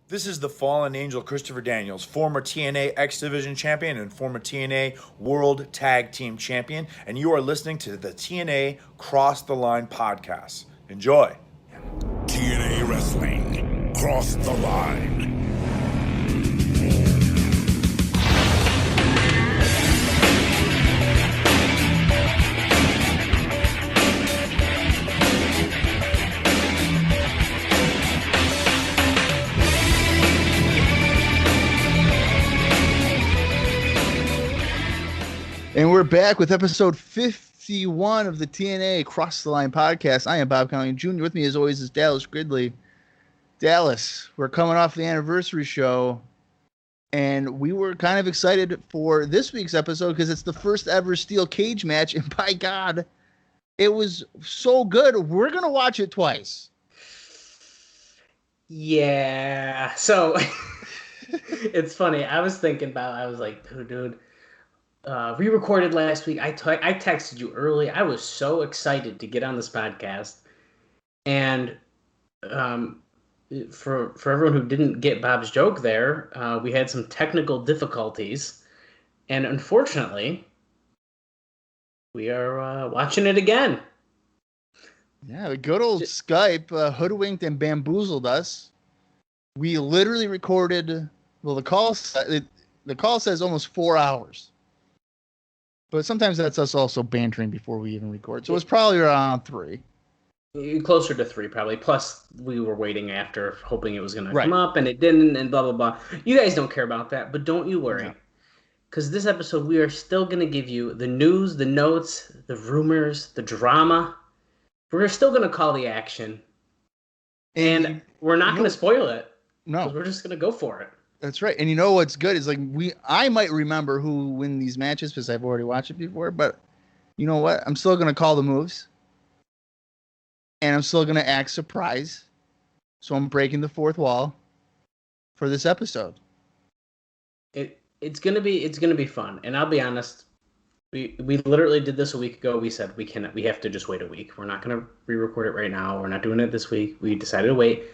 This is the fallen angel Christopher Daniels, former TNA X Division champion and former TNA World Tag Team champion, and you are listening to the TNA Cross the Line podcast. Enjoy. TNA Wrestling, Cross the Line. And we're back with episode 51 of the TNA Cross the Line podcast. I am Bob Colling Jr. With me, as always, is Dallas Gridley. Dallas, we're coming off the anniversary show, and we were kind of excited for this week's episode because it's the first ever steel cage match, and by God, it was so good. We're going to watch it twice. Yeah. So, it's funny. I was thinking about it. I was like, dude. Re-recorded last week. I texted you early. I was so excited to get on this podcast, and for everyone who didn't get Bob's joke there, we had some technical difficulties, and unfortunately, we are watching it again. Yeah, the good old Skype hoodwinked and bamboozled us. We literally recorded. Well, the call says almost 4 hours. But sometimes that's us also bantering before we even record. So it was probably around 3. Closer to 3, probably. Plus, we were waiting after, hoping it was going to come up, and it didn't, and blah, blah, blah. You guys don't care about that, but don't you worry. Because this episode, we are still going to give you the news, the notes, the rumors, the drama. We're still going to call the action. And we're not going to spoil it. No. We're just going to go for it. That's right. And you know what's good is like I might remember who win these matches because I've already watched it before, but you know what? I'm still going to call the moves. And I'm still going to act surprised. So I'm breaking the fourth wall for this episode. It's going to be fun. And I'll be honest, we literally did this a week ago. We said we have to just wait a week. We're not going to re-record it right now. We're not doing it this week. We decided to wait.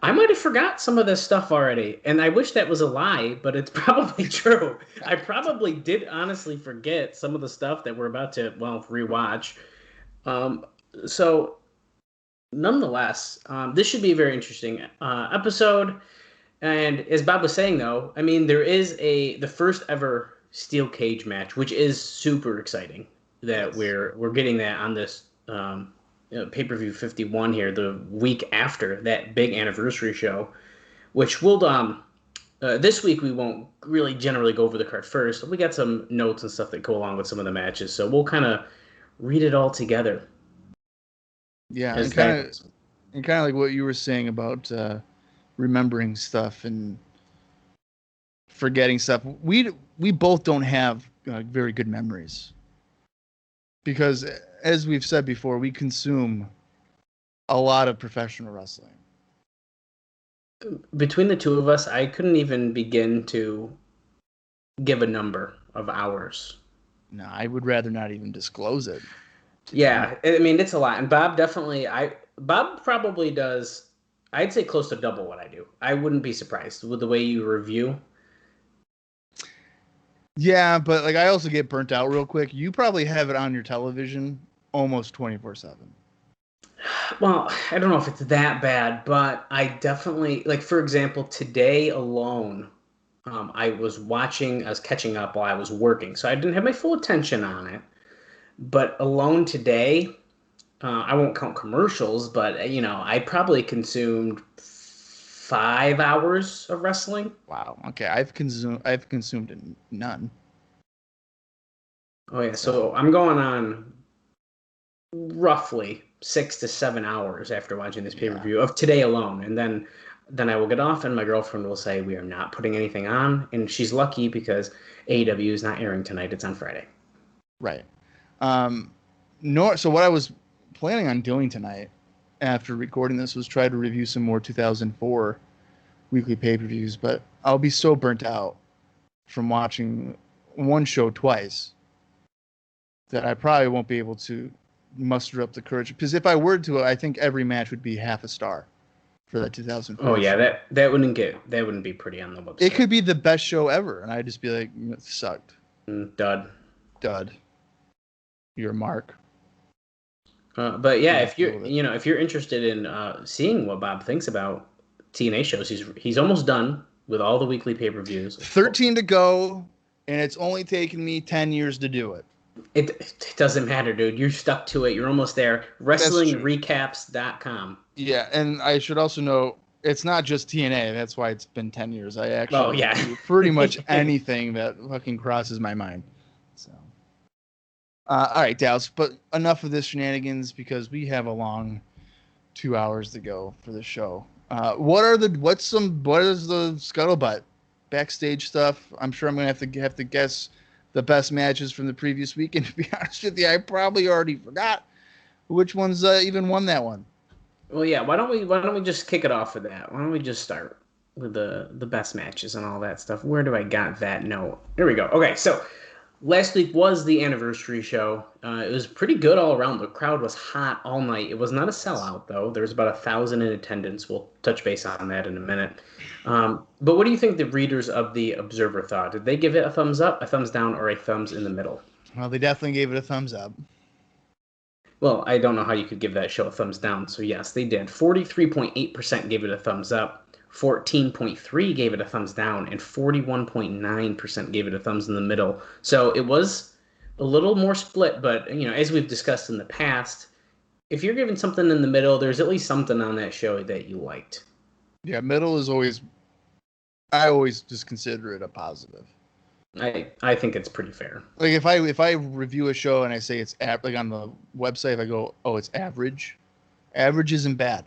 I might have forgot some of this stuff already, and I wish that was a lie, but it's probably true. I probably did honestly forget some of the stuff that we're about to, rewatch. So, nonetheless, this should be a very interesting episode. And as Bob was saying, though, I mean, there is the first ever steel cage match, which is super exciting that we're getting that on this Pay-Per-View 51 here, the week after that big anniversary show, which we'll this week we won't really generally go over the card first. We got some notes and stuff that go along with some of the matches, so we'll kind of read it all together. Yeah, and kind of like what you were saying about remembering stuff and forgetting stuff. We both don't have very good memories because, as we've said before, we consume a lot of professional wrestling. Between the two of us, I couldn't even begin to give a number of hours. No, I would rather not even disclose it. Yeah, I mean, it's a lot. And Bob Bob probably does, I'd say close to double what I do. I wouldn't be surprised with the way you review. Yeah, but like I also get burnt out real quick. You probably have it on your television almost 24/7. Well, I don't know if it's that bad, but I definitely, like, for example, today alone, I was catching up while I was working, so I didn't have my full attention on it. But alone today, I won't count commercials, but I probably consumed 5 hours of wrestling. Wow. Okay, I've consumed none. Oh yeah, so I'm going on roughly 6 to 7 hours after watching this pay-per-view of today alone, and then I will get off, and my girlfriend will say we are not putting anything on, and she's lucky because AEW is not airing tonight; it's on Friday. Right. So what I was planning on doing tonight after recording this was try to review some more 2004 weekly pay-per-views, but I'll be so burnt out from watching one show twice that I probably won't be able to muster up the courage. Because if I were to, I think every match would be half a star for that 2004. Oh yeah, that wouldn't be pretty on the website. It could be the best show ever, and I'd just be like, it sucked. Dud. You're a mark. But yeah, if you're interested in seeing what Bob thinks about TNA shows, he's almost done with all the weekly pay-per-views. 13 to go, and it's only taken me 10 years to do it. It doesn't matter, dude. You're stuck to it. You're almost there. WrestlingRecaps.com. Yeah, and I should also know it's not just TNA. That's why it's been 10 years. I actually do pretty much anything that fucking crosses my mind. So, all right, Dallas. But enough of this shenanigans because we have a long 2 hours to go for the show. What is the scuttlebutt backstage stuff? I'm sure I'm gonna have to guess the best matches from the previous week. And to be honest with you, I probably already forgot which ones even won that one. Well, yeah. Why don't we just kick it off with that? Why don't we just start with the best matches and all that stuff? Where do I got that note? Here we go. Okay, so last week was the anniversary show. It was pretty good all around. The crowd was hot all night. It was not a sellout, though. There was about 1,000 in attendance. We'll touch base on that in a minute. But what do you think the readers of the Observer thought? Did they give it a thumbs up, a thumbs down, or a thumbs in the middle? Well, they definitely gave it a thumbs up. Well, I don't know how you could give that show a thumbs down. So, yes, they did. 43.8% gave it a thumbs up. 14.3% gave it a thumbs down, and 41.9% gave it a thumbs in the middle. So it was a little more split, but as we've discussed in the past, if you're giving something in the middle, there's at least something on that show that you liked. Yeah, middle is I always just consider it a positive. I think it's pretty fair. Like if I review a show and I say it's like on the website, if I go, oh, it's average isn't bad.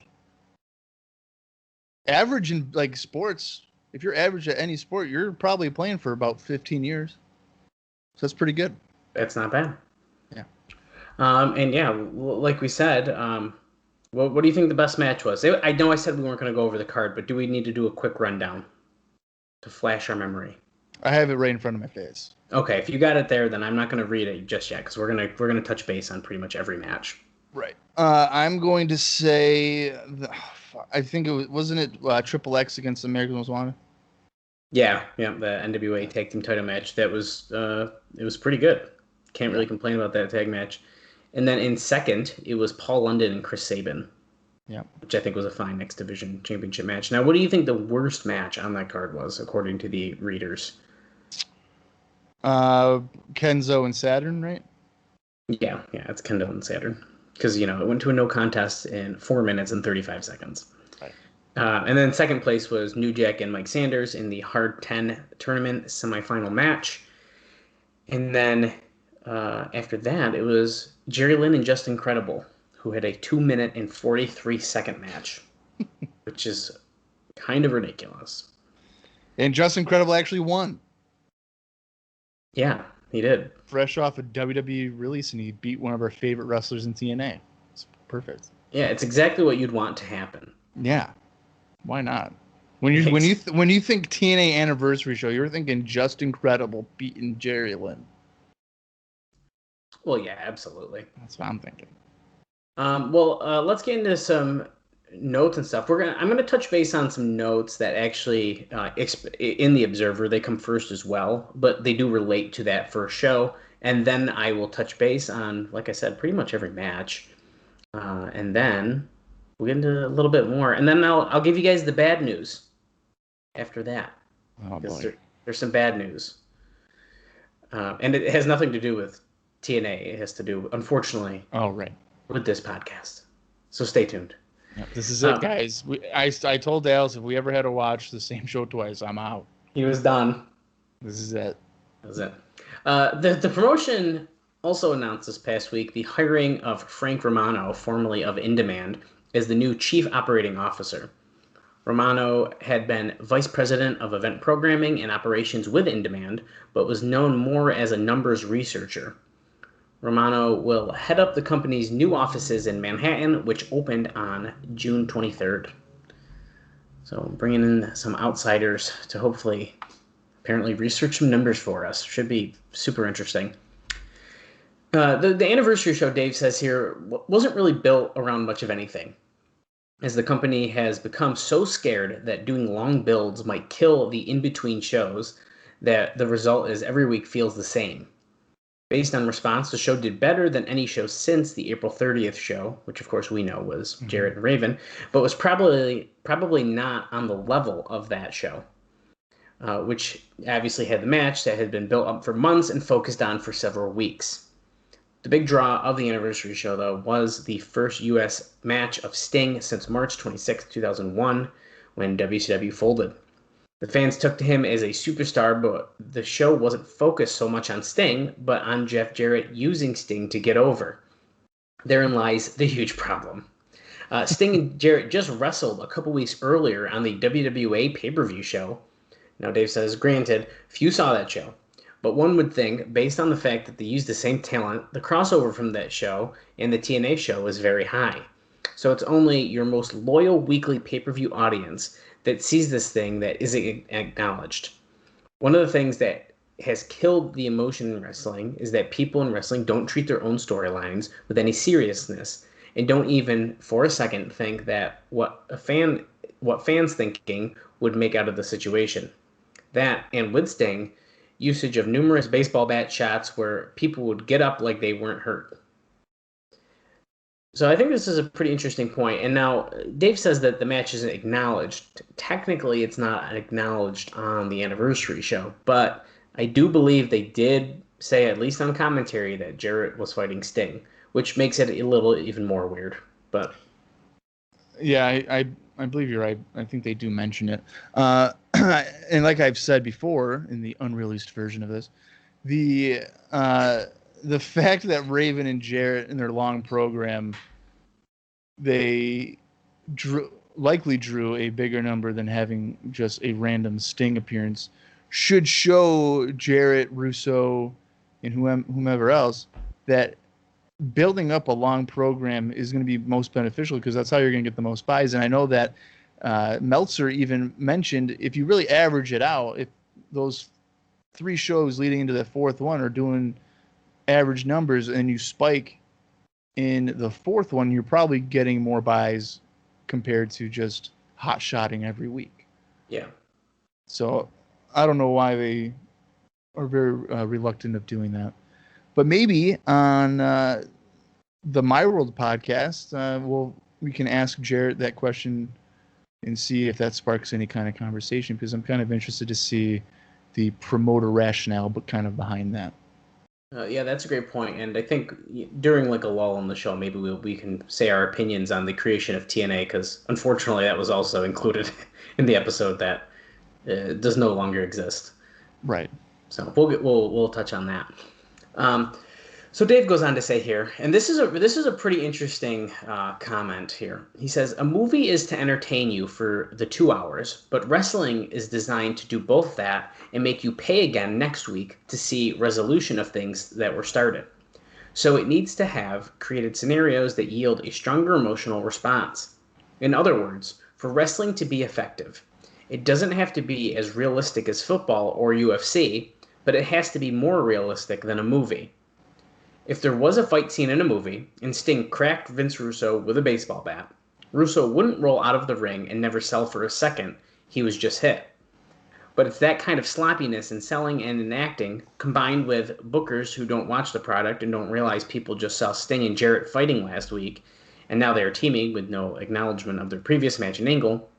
Average in like sports, if you're average at any sport, you're probably playing for about 15 years. So that's pretty good. That's not bad. Yeah. And yeah, like we said, what do you think the best match was? I know I said we weren't going to go over the card, but do we need to do a quick rundown to flash our memory? I have it right in front of my face. Okay, if you got it there, then I'm not going to read it just yet because we're gonna touch base on pretty much every match. Right. I'm going to say, I think wasn't it Triple X against American Most Wanted? Yeah, the NWA Tag Team Title match. That was it was pretty good. Can't really complain about that tag match. And then in second, it was Paul London and Chris Sabin. Yeah, which I think was a fine X Division Championship match. Now, what do you think the worst match on that card was, according to the readers? Kenzo and Saturn, right? Yeah, it's Kenzo and Saturn. Because, it went to a no contest in 4 minutes and 35 seconds. Right. And then second place was New Jack and Mike Sanders in the Hard 10 tournament semifinal match. And then after that, it was Jerry Lynn and Just Incredible, who had a 2 minute and 43 second match, which is kind of ridiculous. And Just Incredible actually won. Yeah, he did. Fresh off a WWE release, and he beat one of our favorite wrestlers in TNA. It's perfect. Yeah, it's exactly what you'd want to happen. Yeah, why not? When you think TNA anniversary show, you're thinking Just Incredible beating Jerry Lynn. Well, yeah, absolutely. That's what I'm thinking. Let's get into some notes and stuff. I'm gonna touch base on some notes that actually in the Observer, they come first as well, but they do relate to that first show. And then I will touch base on, like I said, pretty much every match. And then we'll get into a little bit more, and then I'll give you guys the bad news after that. Oh boy, there's some bad news, and it has nothing to do with TNA. It has to do, unfortunately, with this podcast. So stay tuned. Yep, this is it, guys. I told Dallas if we ever had to watch the same show twice, I'm out. He was done. This is it. That was it. The promotion also announced this past week the hiring of Frank Romano, formerly of In Demand, as the new Chief Operating Officer. Romano had been Vice President of Event Programming and Operations with In Demand, but was known more as a numbers researcher. Romano will head up the company's new offices in Manhattan, which opened on June 23rd. So bringing in some outsiders to hopefully, apparently, research some numbers for us. Should be super interesting. The anniversary show, Dave says here, wasn't really built around much of anything. as the company has become so scared that doing long builds might kill the in-between shows that the result is every week feels the same. Based on response, the show did better than any show since the April 30th show, which of course we know was Jarrett and Raven, but was probably not on the level of that show, which obviously had the match that had been built up for months and focused on for several weeks. The big draw of the anniversary show, though, was the first U.S. match of Sting since March 26, 2001, when WCW folded. The fans took to him as a superstar, but the show wasn't focused so much on Sting, but on Jeff Jarrett using Sting to get over. Therein lies the huge problem. Sting and Jarrett just wrestled a couple weeks earlier on the WWA Pay-Per-View show. Now, Dave says, granted, few saw that show. But one would think, based on the fact that they used the same talent, the crossover from that show and the TNA show is very high. So it's only your most loyal weekly pay-per-view audience that sees this thing that isn't acknowledged. One of the things that has killed the emotion in wrestling is that people in wrestling don't treat their own storylines with any seriousness and don't even for a second think that what fans thinking would make out of the situation. That, and with Sting, usage of numerous baseball bat shots where people would get up like they weren't hurt. So I think this is a pretty interesting point. And now Dave says that the match isn't acknowledged. Technically, it's not acknowledged on the anniversary show, but I do believe they did say, at least on commentary, that Jarrett was fighting Sting, which makes it a little even more weird. But yeah, I believe you're right. I think they do mention it. And like I've said before in the unreleased version of this, the fact that Raven and Jarrett in their long program, they likely drew a bigger number than having just a random Sting appearance, should show Jarrett, Russo, and whomever else that building up a long program is going to be most beneficial, because that's how you're going to get the most buys. And I know that Meltzer even mentioned, if you really average it out, if those 3 shows leading into the 4th one are doing average numbers and you spike in the 4th one, you're probably getting more buys compared to just hot-shotting every week. Yeah. So I don't know why they are very reluctant of doing that. But maybe on the My World podcast, we can ask Jarrett that question and see if that sparks any kind of conversation, because I'm kind of interested to see the promoter rationale, but kind of behind that. Yeah, that's a great point. And I think during like a lull in the show, maybe we can say our opinions on the creation of TNA, because unfortunately that was also included in the episode that does no longer exist. Right. So we'll touch on that. So Dave goes on to say here, and this is a pretty interesting comment here. He says, a movie is to entertain you for the 2 hours, but wrestling is designed to do both that and make you pay again next week to see resolution of things that were started. So it needs to have created scenarios that yield a stronger emotional response. In other words, for wrestling to be effective, it doesn't have to be as realistic as football or UFC, but it has to be more realistic than a movie. If there was a fight scene in a movie and Sting cracked Vince Russo with a baseball bat, Russo wouldn't roll out of the ring and never sell for a second. He was just hit. But it's that kind of sloppiness in selling and in acting, combined with bookers who don't watch the product and don't realize people just saw Sting and Jarrett fighting last week, and now they are teaming with no acknowledgement of their previous match and angle.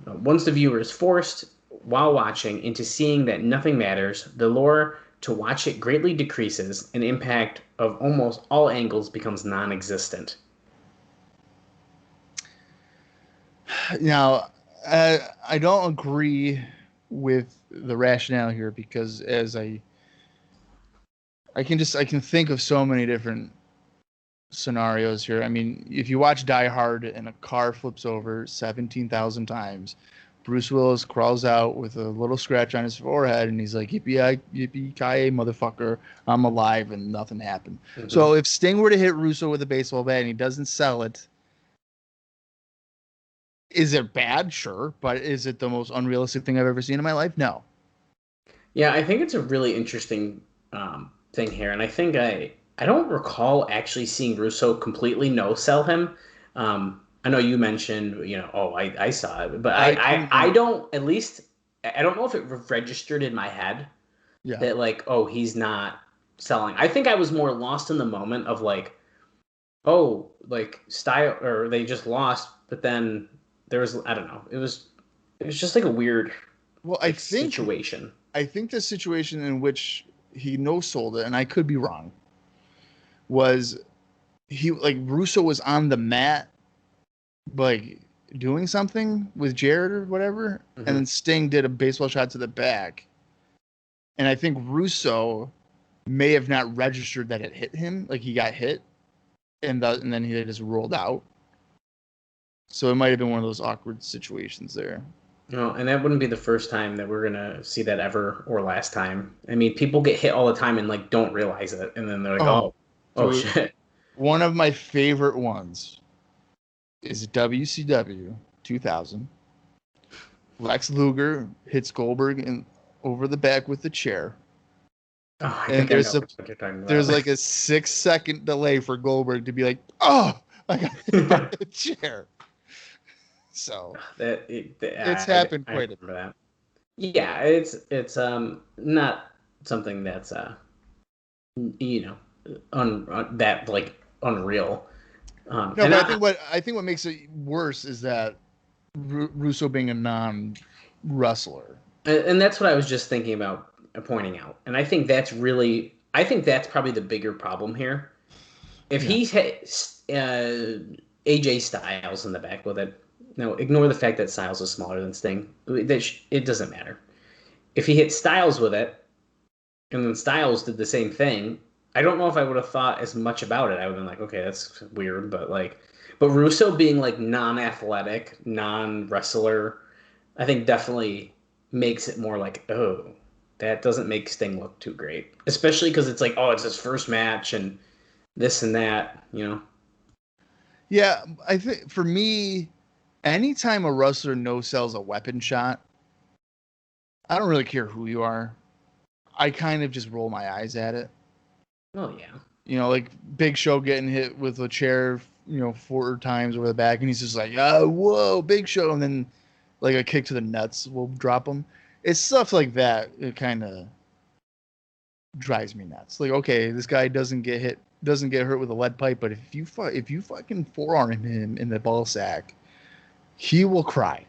Once the viewer is forced, while watching, into seeing that nothing matters, the lure to watch it greatly decreases, and impact of almost all angles becomes non-existent. Now, I don't agree with the rationale here, because as I can think of so many different scenarios here. I mean, if you watch Die Hard and a car flips over 17,000 times, Bruce Willis crawls out with a little scratch on his forehead, and he's like, yippee-ki-yay, motherfucker, I'm alive, and nothing happened. Mm-hmm. So if Sting were to hit Russo with a baseball bat and he doesn't sell it, is it bad? Sure. But is it the most unrealistic thing I've ever seen in my life? No. Yeah, I think it's a really interesting thing here. And I think I don't recall actually seeing Russo completely no-sell him. I know you mentioned, oh, I saw it, but I I don't, at least, I don't know if it registered in my head yeah. that, like, oh, he's not selling. I think I was more lost in the moment of, like, oh, like, style, or they just lost, but then there was, I don't know. It was just like a weird, Well, like, situation. I think the situation in which he no sold it, and I could be wrong, was he like Russo was on the mat, like doing something with Jarrett or whatever, and then Sting did a baseball shot to the back, and I think Russo may have not registered that it hit him, like he got hit, and then he just rolled out. So it might have been one of those awkward situations there. No, and that wouldn't be the first time that we're gonna see that ever, or last time. I mean, people get hit all the time and like don't realize it, and then they're like, oh dude, shit. One of my favorite ones is WCW 2000. Lex Luger hits Goldberg over the back with the chair. Oh, And there's like a 6-second delay for Goldberg to be like, oh, I got hit by the chair. So it's happened quite a bit. That. Yeah, it's not something that's that like unreal. No, but I think what makes it worse is that Russo being a non-wrestler. And that's what I was just thinking about pointing out. And I think that's probably the bigger problem here. If he's AJ Styles in the back with it, no, ignore the fact that Styles is smaller than Sting. It doesn't matter. If he hit Styles with it, and then Styles did the same thing, I don't know if I would have thought as much about it. I would have been like, okay, that's weird, but Russo being like non-athletic, non-wrestler, I think definitely makes it more like, oh, that doesn't make Sting look too great. Especially because it's like, oh, it's his first match and this and that, Yeah, I think for me, anytime a wrestler no-sells a weapon shot, I don't really care who you are. I kind of just roll my eyes at it. Oh, yeah. Like Big Show getting hit with a chair, 4 times over the back, and he's just like, oh, whoa, Big Show. And then like a kick to the nuts will drop him. It's stuff like that. It kind of drives me nuts. Like, okay, this guy doesn't get hurt with a lead pipe, but if you fucking forearm him in the ball sack, he will cry.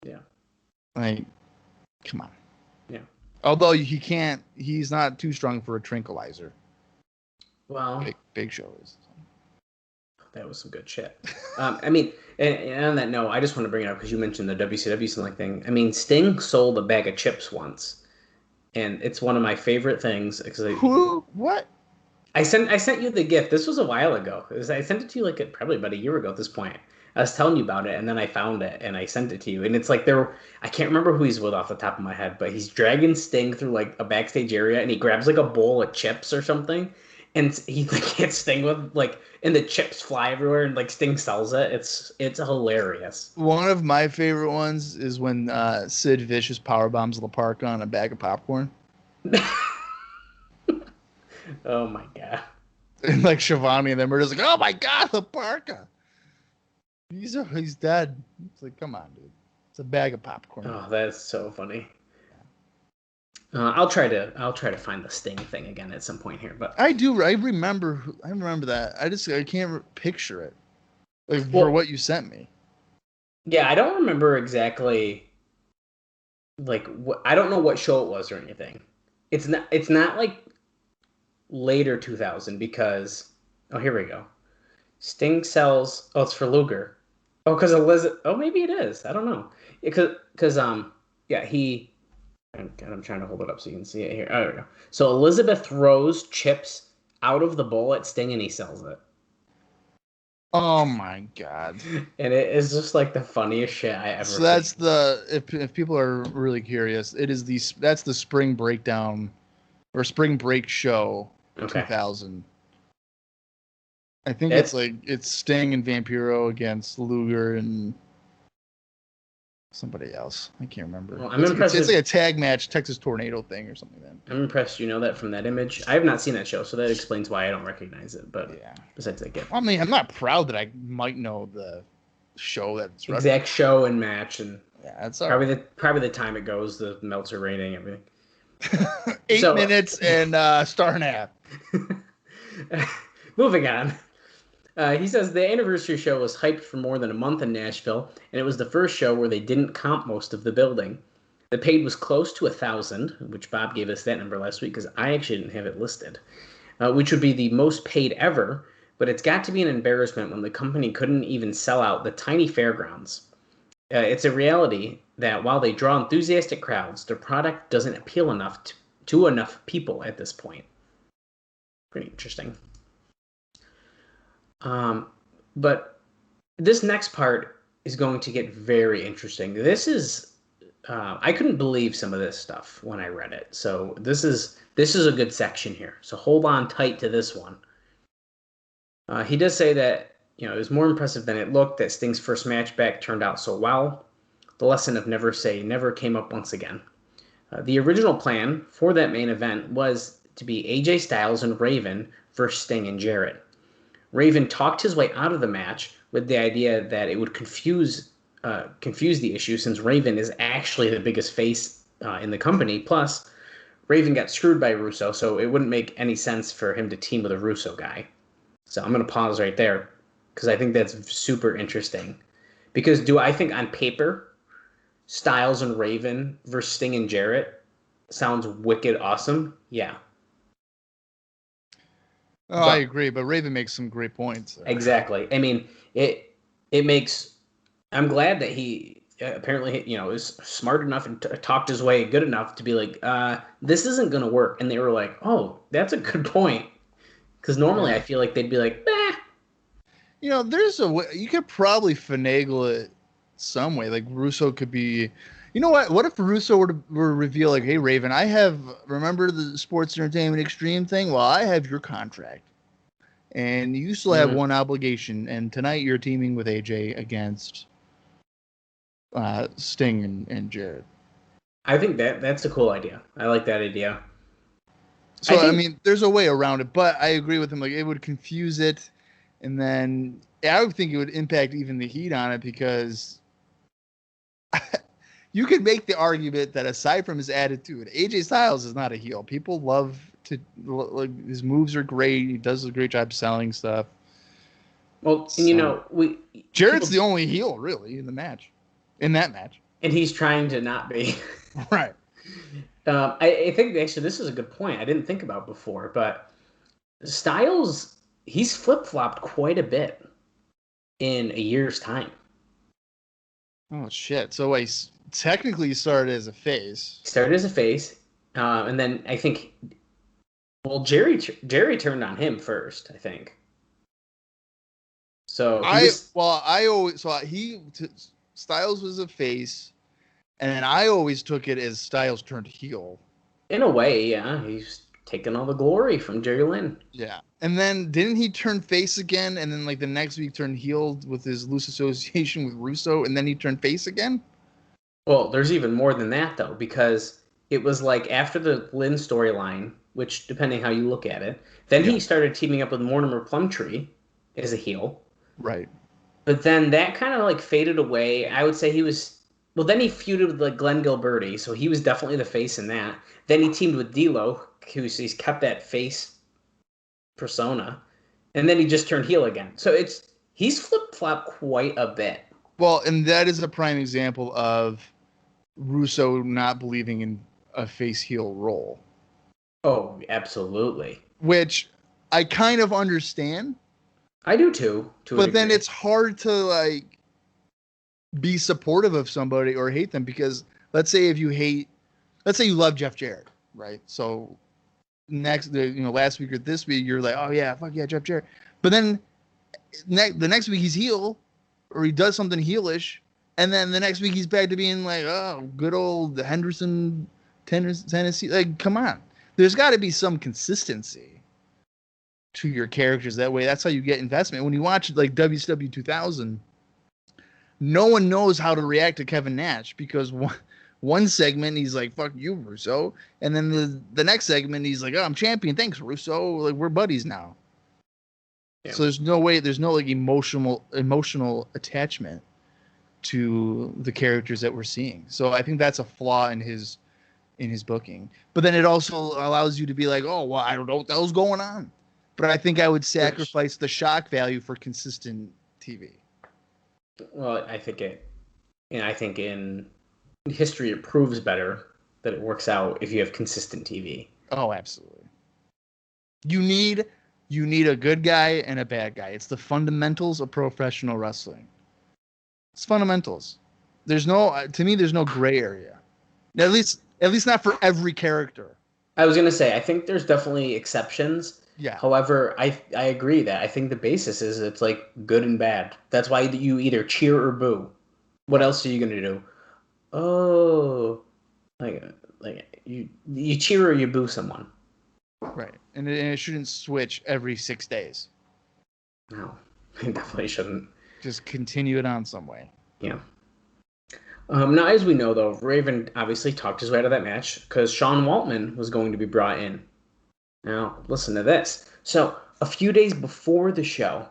Yeah. Like, come on. Yeah. Although he's not too strong for a tranquilizer. Well, Big Show is. That was some good shit. I mean, and on that note, I just want to bring it up because you mentioned the WCW something thing. I mean, Sting sold a bag of chips once, and it's one of my favorite things. Who? What? I sent you the gift. This was a while ago. I sent it to you like probably about a year ago at this point. I was telling you about it, and then I found it, and I sent it to you. And it's like I can't remember who he's with off the top of my head, but he's dragging Sting through like a backstage area, and he grabs like a bowl of chips or something, and he like hits Sting with like, and the chips fly everywhere, and like Sting sells it. It's hilarious. One of my favorite ones is when Sid Vicious powerbombs La Parka on a bag of popcorn. Oh my god! And like Shivani and them are just like, oh my god, La Parka. He's dead. It's like, come on, dude. It's a bag of popcorn. Oh, that's so funny. I'll try to find the Sting thing again at some point here, but I remember that. I can't picture it. Like, for what you sent me. Yeah, I don't remember exactly. Like, I don't know what show it was or anything. It's not like later 2000 because here we go. Sting sells. Oh, it's for Luger. Oh, because Elizabeth. Oh, maybe it is. I don't know. Because he. God, I'm trying to hold it up so you can see it here. Oh, there we go. So Elizabeth throws chips out of the bowl at Sting and he sells it. Oh my god! And it is just like the funniest shit I ever. So that's seen. If people are really curious, that's the spring breakdown or spring break show 2000. I think it's Sting and Vampiro against Luger and somebody else. I can't remember. Well, I'm impressed. It's like a tag match, Texas Tornado thing or something. Then I'm impressed. You know that from that image. I have not seen that show, so that explains why I don't recognize it. But yeah. Besides that gift, I mean, I'm not proud that I might know the show that's exact show and match, and that's probably the time it goes, the Meltzer rating, everything. 8 minutes and star and a half. Moving on. He says the anniversary show was hyped for more than a month in Nashville, and it was the first show where they didn't comp most of the building. The paid was close to 1,000, which Bob gave us that number last week because I actually didn't have it listed, which would be the most paid ever, but it's got to be an embarrassment when the company couldn't even sell out the tiny fairgrounds. It's a reality that while they draw enthusiastic crowds, their product doesn't appeal enough to enough people at this point. Pretty interesting. But this next part is going to get very interesting. This is, I couldn't believe some of this stuff when I read it. So this is a good section here. So hold on tight to this one. He does say that, it was more impressive than it looked, that Sting's first match back turned out so well. The lesson of never say never came up once again. The original plan for that main event was to be AJ Styles and Raven versus Sting and Jarrett. Raven talked his way out of the match with the idea that it would confuse the issue, since Raven is actually the biggest face in the company. Plus, Raven got screwed by Russo, so it wouldn't make any sense for him to team with a Russo guy. So I'm going to pause right there because I think that's super interesting. Because do I think on paper, Styles and Raven versus Sting and Jarrett sounds wicked awesome? Yeah. Oh, I agree, but Raven makes some great points. Exactly. I mean, it makes. I'm glad that he apparently, is smart enough and talked his way good enough to be like, this isn't going to work. And they were like, oh, that's a good point. Because normally I feel like they'd be like, bah. There's a way you could probably finagle it some way. Like Russo could be. You know what? What if Russo were to reveal, like, hey, Raven, remember the Sports Entertainment Extreme thing? Well, I have your contract. And you still have one obligation. And tonight you're teaming with AJ against Sting and Jarrett. I think that's a cool idea. I like that idea. So, I mean, there's a way around it. But I agree with him. Like, it would confuse it. And then I would think it would impact even the heat on it because... You could make the argument that aside from his attitude, AJ Styles is not a heel. People love to, like, his moves are great. He does a great job selling stuff. Well, and Jarrett's the only heel really in that match, and he's trying to not be. Right. I think actually this is a good point I didn't think about before, but Styles, he's flip-flopped quite a bit in a year's time. Oh shit! So I technically started as a face. And then I think, well, Jerry turned on him first, I think. So Styles was a face, and then I always took it as Styles turned heel. In a way, yeah, he's taking all the glory from Jerry Lynn. Yeah, and then didn't he turn face again? And then like the next week turned heel with his loose association with Russo, and then he turned face again. Well, there's even more than that though, because it was like after the Lynn storyline, which depending how you look at it, then he started teaming up with Mortimer Plumtree as a heel. Right. But then that kind of like faded away. I would say he was. Well, then he feuded with like Glenn Gilberti, so he was definitely the face in that. Then he teamed with D'Lo, he's kept that face persona, and then he just turned heel again. So he's flip-flopped quite a bit. Well, and that is a prime example of Russo not believing in a face-heel role. Oh, absolutely. Which I kind of understand. I do too. But then it's hard to like be supportive of somebody or hate them because let's say you love Jeff Jarrett, right? So last week or this week you're like, oh yeah, fuck yeah, Jeff Jarrett. But then the next week he's heel or he does something heelish, and then the next week he's back to being like, oh, good old Henderson, Tennessee. Like, come on, there's got to be some consistency to your characters. That way, that's how you get investment. When you watch like WCW 2000, no one knows how to react to Kevin Nash because one segment he's like, fuck you, Russo, and then the next segment he's like, oh, I'm champion, thanks, Russo, like we're buddies now. Yeah. So there's no like emotional attachment to the characters that we're seeing. So I think that's a flaw in his booking. But then it also allows you to be like, oh, well, I don't know what the hell's going on. But I think I would sacrifice the shock value for consistent TV. Well, I think in history it proves better that it works out if you have consistent TV. Oh, absolutely. You need a good guy and a bad guy. It's the fundamentals of professional wrestling. It's fundamentals. There's no gray area. At least not for every character. I was gonna say I think there's definitely exceptions. Yeah. However, I agree that I think the basis is it's like good and bad. That's why you either cheer or boo. What else are you gonna do? Oh, like you cheer or you boo someone. Right, and it shouldn't switch every 6 days. No, it definitely shouldn't. Just continue it on some way. Yeah. Now, as we know, though, Raven obviously talked his way out of that match because Sean Waltman was going to be brought in. Now, listen to this. So, a few days before the show,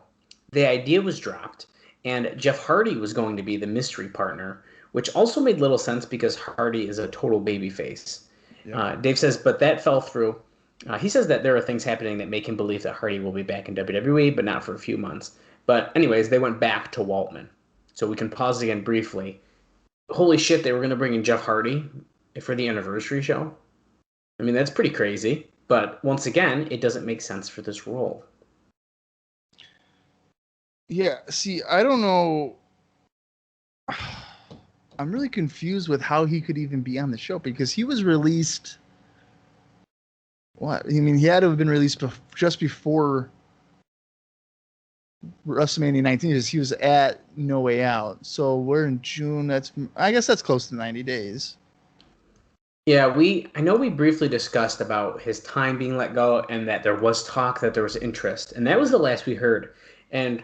the idea was dropped, and Jeff Hardy was going to be the mystery partner, which also made little sense because Hardy is a total babyface. Yep. Dave says, but that fell through. He says that there are things happening that make him believe that Hardy will be back in WWE, but not for a few months. But anyways, they went back to Waltman. So we can pause again briefly. Holy shit, they were going to bring in Jeff Hardy for the anniversary show? I mean, that's pretty crazy. But once again, it doesn't make sense for this role. Yeah, see, I don't know. I'm really confused with how he could even be on the show because he was released... What? I mean, he had to have been released just before WrestleMania 19 because he was at No Way Out. So we're in June. I guess that's close to 90 days. Yeah, I know we briefly discussed about his time being let go and that there was talk that there was interest. And that was the last we heard. And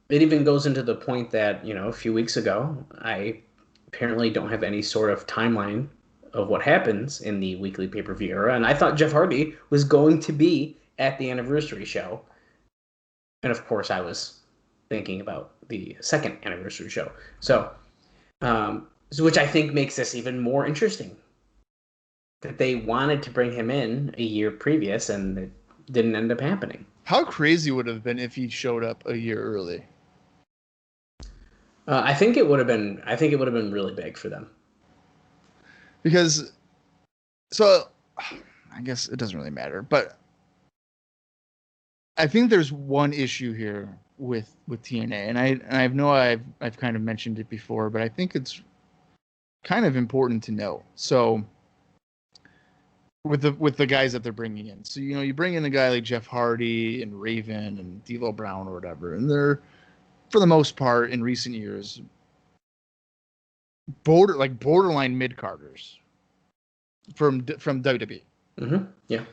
it even goes into the point that, a few weeks ago, I apparently don't have any sort of timeline of what happens in the weekly pay-per-view era, and I thought Jeff Hardy was going to be at the anniversary show. And of course, I was thinking about the second anniversary show. So, which I think makes this even more interesting. That they wanted to bring him in a year previous, and it didn't end up happening. How crazy would it have been if he showed up a year early? I think it would have been really big for them. Because, I guess it doesn't really matter, but I think there's one issue here with TNA, and I know I've kind of mentioned it before, but I think it's kind of important to know. So, with the guys that they're bringing in, so you bring in a guy like Jeff Hardy and Raven and D'Lo Brown or whatever, and they're for the most part in recent years borderline mid-carders from WWE. Mm-hmm. Yeah.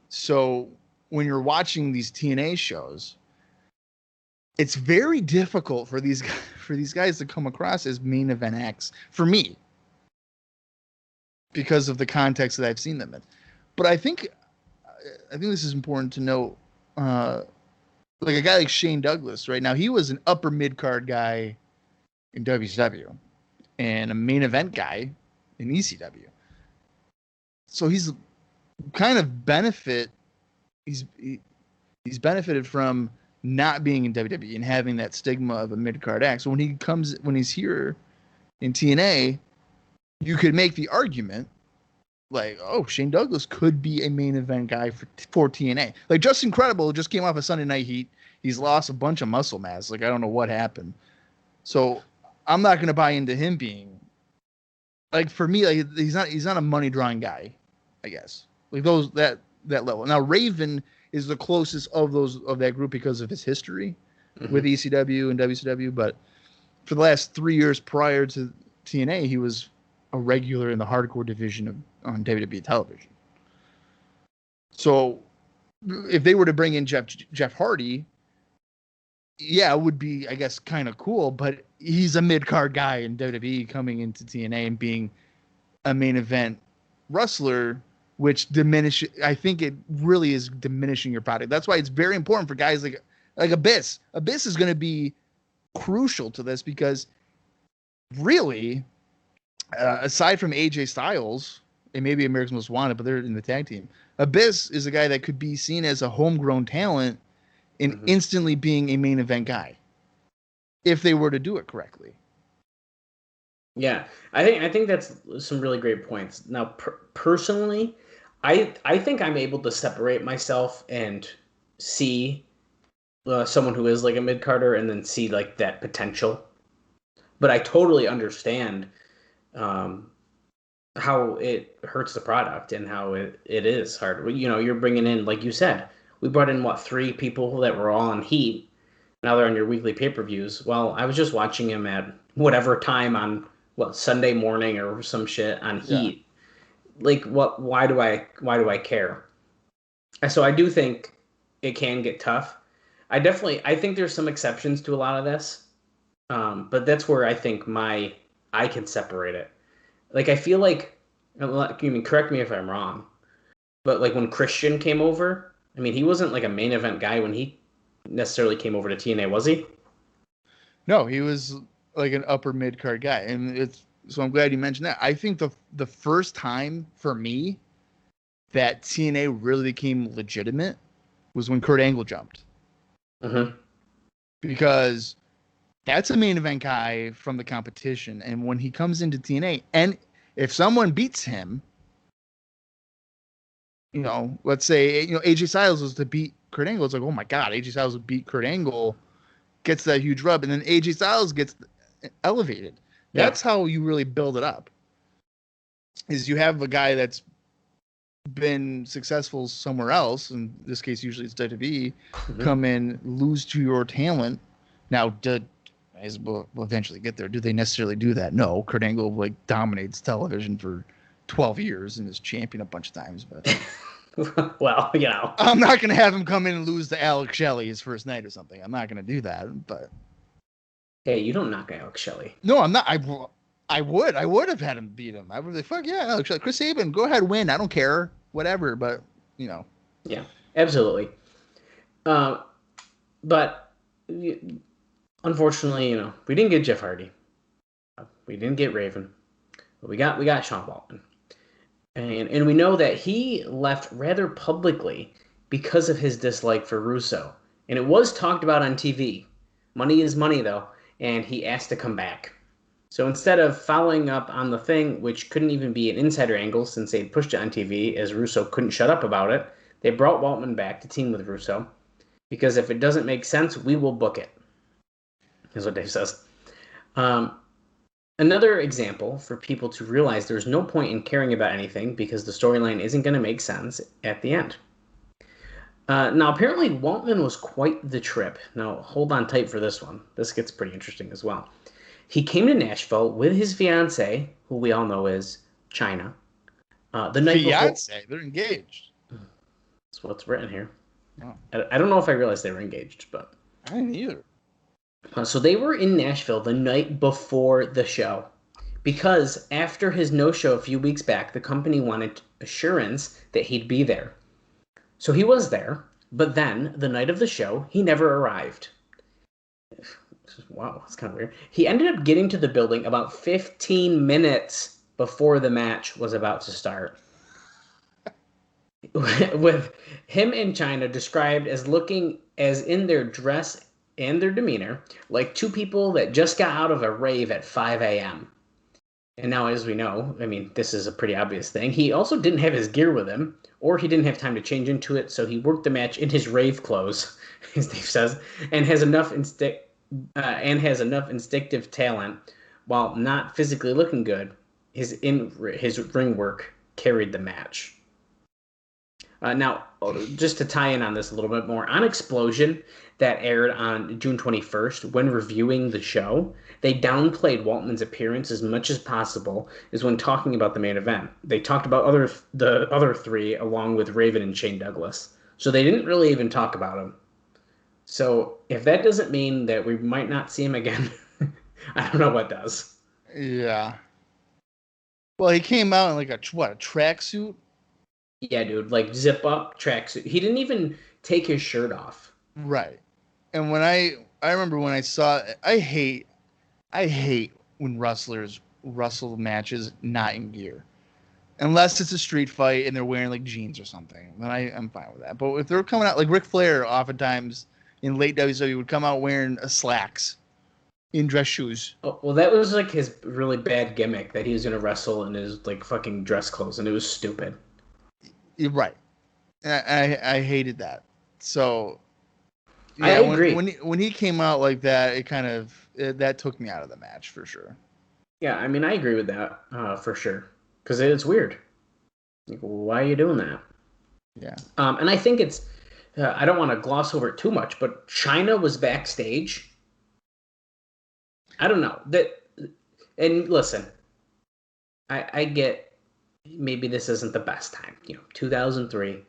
So when you're watching these TNA shows, it's very difficult for these guys to come across as main event acts for me because of the context that I've seen them in. But I think this is important to note. Like a guy like Shane Douglas, right now, he was an upper mid-card guy in WCW and a main event guy in ECW. So he's kind of benefited from not being in WWE and having that stigma of a mid-card act. So when he's here in TNA, you could make the argument like, oh, Shane Douglas could be a main event guy for TNA. Like Justin Credible just came off a Sunday Night Heat. He's lost a bunch of muscle mass. Like I don't know what happened. So I'm not going to buy into him being like, for me, like he's not a money drawing guy, I guess. Like that level. Now Raven is the closest of that group because of his history with ECW and WCW. But for the last 3 years prior to TNA, he was a regular in the hardcore division on WWE television. So if they were to bring in Jeff Hardy, yeah, it would be, I guess, kind of cool, but he's a mid-card guy in WWE coming into TNA and being a main event wrestler, which I think it really is diminishing your product. That's why it's very important for guys Like Abyss. Abyss is going to be crucial to this because really, aside from AJ Styles and maybe America's Most Wanted, but they're in the tag team, Abyss is a guy that could be seen as a homegrown talent and instantly being a main event guy if they were to do it correctly. Yeah, I think that's some really great points. Now, personally, I think I'm able to separate myself and see someone who is like a mid-carder and then see like that potential. But I totally understand how it hurts the product and how it is hard. You know, you're bringing in, like you said, we brought in, 3 people that were all on Heat. Now they're on your weekly pay-per-views. Well, I was just watching him at whatever time on, Sunday morning or some shit on Heat. Yeah. Like, why do I care? So I do think it can get tough. I think there's some exceptions to a lot of this. But that's where I think I can separate it. Like, I feel like, correct me if I'm wrong, but like when Christian came over, I mean, he wasn't like a main event guy when he necessarily came over to TNA, was he? No, he was like an upper mid card guy, and so I'm glad you mentioned that. I think the first time for me that TNA really became legitimate was when Kurt Angle jumped. Because that's a main event guy from the competition, and when he comes into TNA, and if someone beats him, let's say, AJ Styles was to beat Kurt Angle, it's like, oh my God, AJ Styles would beat Kurt Angle, gets that huge rub, and then AJ Styles gets elevated. Yeah. That's how you really build it up, is you have a guy that's been successful somewhere else, in this case usually it's WWE, come in, lose to your talent. Now, we'll eventually get there. Do they necessarily do that? No. Kurt Angle dominates television for 12 years and is champion a bunch of times, but well, I'm not going to have him come in and lose to Alex Shelley his first night or something. I'm not going to do that, but hey, you don't knock Alex Shelley. No, I'm not. I would have had him beat him. I would be like, fuck yeah, Alex Shelley. Chris Sabin, go ahead, win. I don't care. Whatever, but Yeah, absolutely. But unfortunately, we didn't get Jeff Hardy. We didn't get Raven. But we got Sean Waltman. And we know that he left rather publicly because of his dislike for Russo. And it was talked about on TV. Money is money, though. And he asked to come back. So instead of following up on the thing, which couldn't even be an insider angle since they pushed it on TV, as Russo couldn't shut up about it, they brought Waltman back to team with Russo. Because if it doesn't make sense, we will book it. Is what Dave says. Another example for people to realize there's no point in caring about anything because the storyline isn't going to make sense at the end. Now, apparently, Waltman was quite the trip. Now, hold on tight for this one. This gets pretty interesting as well. He came to Nashville with his fiancée, who we all know is China. The night before. They're engaged. That's what's written here. Oh. I don't know if I realized they were engaged, but I didn't either. So they were in Nashville the night before the show because after his no-show a few weeks back, the company wanted assurance that he'd be there. So he was there, but then the night of the show, he never arrived. Wow, that's kind of weird. He ended up getting to the building about 15 minutes before the match was about to start. With him and China described as looking as in their dress and their demeanor like two people that just got out of a rave at 5 a.m. And now, as we know, I mean, this is a pretty obvious thing. He also didn't have his gear with him, or he didn't have time to change into it, so he worked the match in his rave clothes, as Dave says, and has enough instinctive talent, while not physically looking good. His ring work carried the match. Now, just to tie in on this a little bit more, on Explosion, that aired on June 21st, when reviewing the show, they downplayed Waltman's appearance as much as possible as when talking about the main event. They talked about the other three along with Raven and Shane Douglas. So they didn't really even talk about him. So if that doesn't mean that we might not see him again, I don't know what does. Yeah. Well, he came out in a tracksuit? Yeah, dude, zip up tracksuit. He didn't even take his shirt off. Right. And when I remember when I saw, I hate when wrestlers wrestle matches not in gear. Unless it's a street fight and they're wearing like jeans or something, then I'm fine with that. But if they're coming out like Ric Flair, oftentimes in late WWE would come out wearing slacks in dress shoes. Oh, well, that was like his really bad gimmick that he was gonna wrestle in his like fucking dress clothes, and it was stupid. You're right. I hated that. So I agree. When he came out like that, that took me out of the match for sure. Yeah, I mean, I agree with that for sure. Because it's weird. Like, why are you doing that? Yeah. And I think it's... I don't want to gloss over it too much, but Chyna was backstage. I don't know. And listen, I get maybe this isn't the best time. 2003.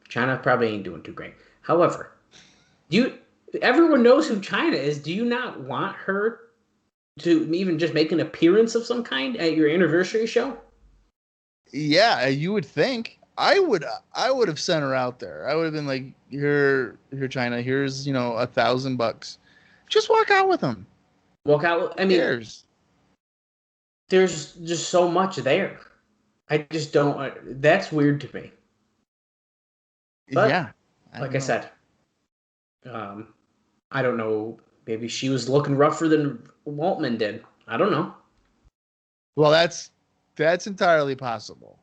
Chyna probably ain't doing too great. However, everyone knows who Chyna is. Do you not want her to even just make an appearance of some kind at your anniversary show? Yeah, you would think. I would have sent her out there. I would have been like, here, Chyna. Here's $1,000. Just walk out with them. Walk out. I mean, there's just so much there. I just don't. That's weird to me. But, yeah, I said, I don't know. Maybe she was looking rougher than Waltman did. I don't know. Well, that's entirely possible.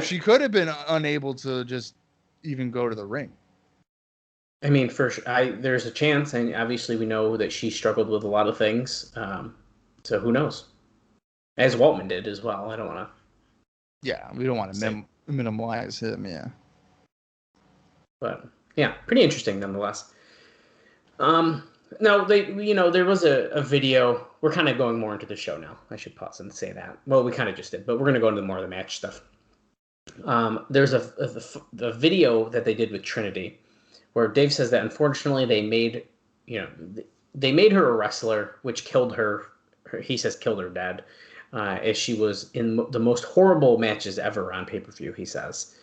She could have been unable to just even go to the ring. I mean, there's a chance, and obviously we know that she struggled with a lot of things. So who knows? As Waltman did as well. I don't want to. Yeah, we don't want to minimize him. Yeah. But yeah, pretty interesting nonetheless. No, there was a video. We're kind of going more into the show now. I should pause and say that. Well, we kind of just did, but we're going to go into more of the match stuff. There's a video that they did with Trinity, where Dave says that unfortunately they made her a wrestler, which killed her. He says killed her dead, as she was in the most horrible matches ever on pay-per-view. He says.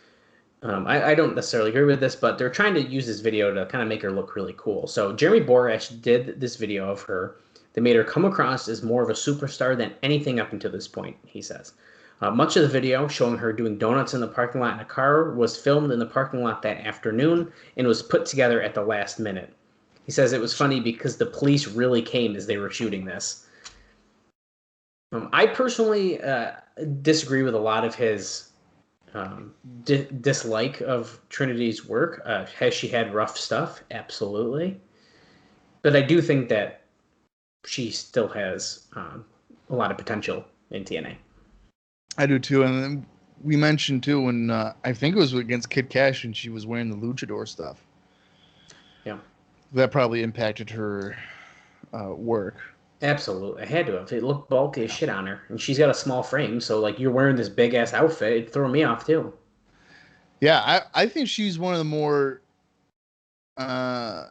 I don't necessarily agree with this, but they're trying to use this video to kind of make her look really cool. So Jeremy Borash did this video of her. They made her come across as more of a superstar than anything up until this point, he says. Much of the video showing her doing donuts in the parking lot in a car was filmed in the parking lot that afternoon and was put together at the last minute. He says it was funny because the police really came as they were shooting this. I personally disagree with a lot of his dislike of Trinity's work. Has she had rough stuff? Absolutely. But I do think that she still has a lot of potential in TNA. I do too. And then we mentioned too when I think it was against Kid Kash and she was wearing the luchador stuff. Yeah. That probably impacted her work. Absolutely. I had to have. It looked bulky as shit on her. And she's got a small frame, so like you're wearing this big ass outfit, it'd throw me off too. Yeah, I think she's one of the more I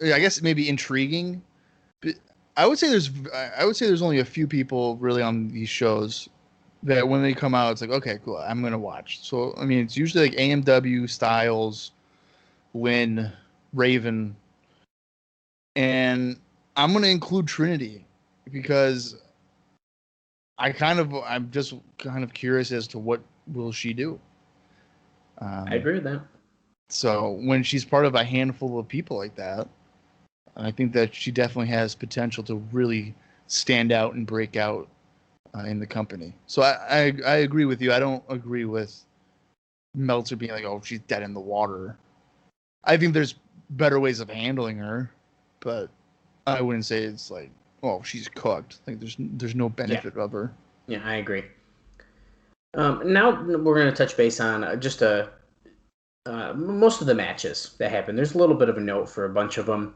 guess maybe intriguing. But I would say there's only a few people really on these shows that when they come out it's like, okay, cool, I'm gonna watch. So I mean it's usually like AMW, Stiles, Lynn, Raven, and I'm going to include Trinity because I'm just kind of curious as to what will she do. I agree with that. So when she's part of a handful of people like that, I think that she definitely has potential to really stand out and break out in the company. So I agree with you. I don't agree with Meltzer being like, oh, she's dead in the water. I think there's better ways of handling her, but I wouldn't say it's like, oh, she's cooked. Like there's no benefit of her. Yeah, I agree. Now we're going to touch base on just most of the matches that happened. There's a little bit of a note for a bunch of them.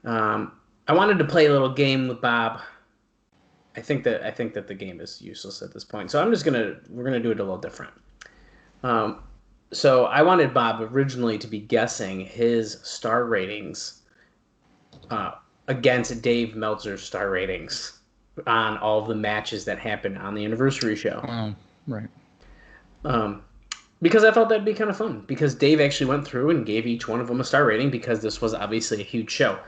I wanted to play a little game with Bob. I think that the game is useless at this point. So we're gonna do it a little different. So I wanted Bob originally to be guessing his star ratings against Dave Meltzer's star ratings on all of the matches that happened on the anniversary show. Right. Because I thought that'd be kind of fun. Because Dave actually went through and gave each one of them a star rating because this was obviously a huge show.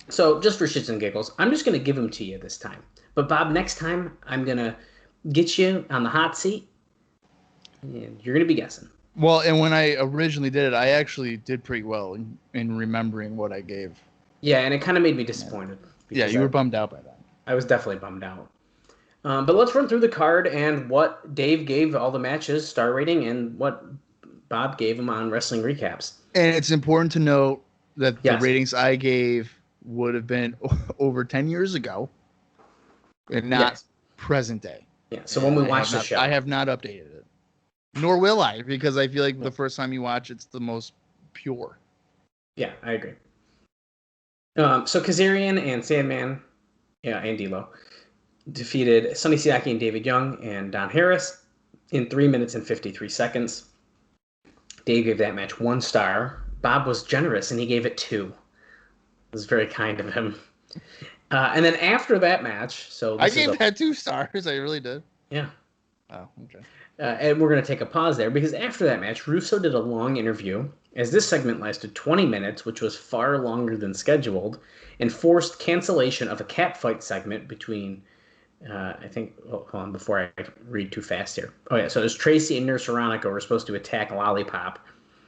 So just for shits and giggles, I'm just going to give them to you this time. But Bob, next time I'm going to get you on the hot seat and you're going to be guessing. Well, and when I originally did it, I actually did pretty well in remembering what I gave. Yeah, and it kind of made me disappointed. Yeah, you were bummed out by that. I was definitely bummed out. But let's run through the card and what Dave gave all the matches, star rating, and what Bob gave them on wrestling recaps. And it's important to note that the ratings I gave would have been over 10 years ago and not present day. Yeah, so when we watch the show. I have not updated it. Nor will I, because I feel like the first time you watch, it's the most pure. Yeah, I agree. So Kazarian and Sandman, and D'Lo, defeated Sonny Siaki and David Young and Don Harris in 3 minutes and 53 seconds. Dave gave that match 1 star. Bob was generous, and he gave it 2. It was very kind of him. And then after that match, I gave that 2 stars. I really did. Yeah. Oh, okay. And we're going to take a pause there because after that match, Russo did a long interview, as this segment lasted 20 minutes, which was far longer than scheduled, and forced cancellation of a catfight segment between, hold on, before I read too fast here. Oh, yeah, so it was Tracy and Nurse Veronica were supposed to attack Lollipop,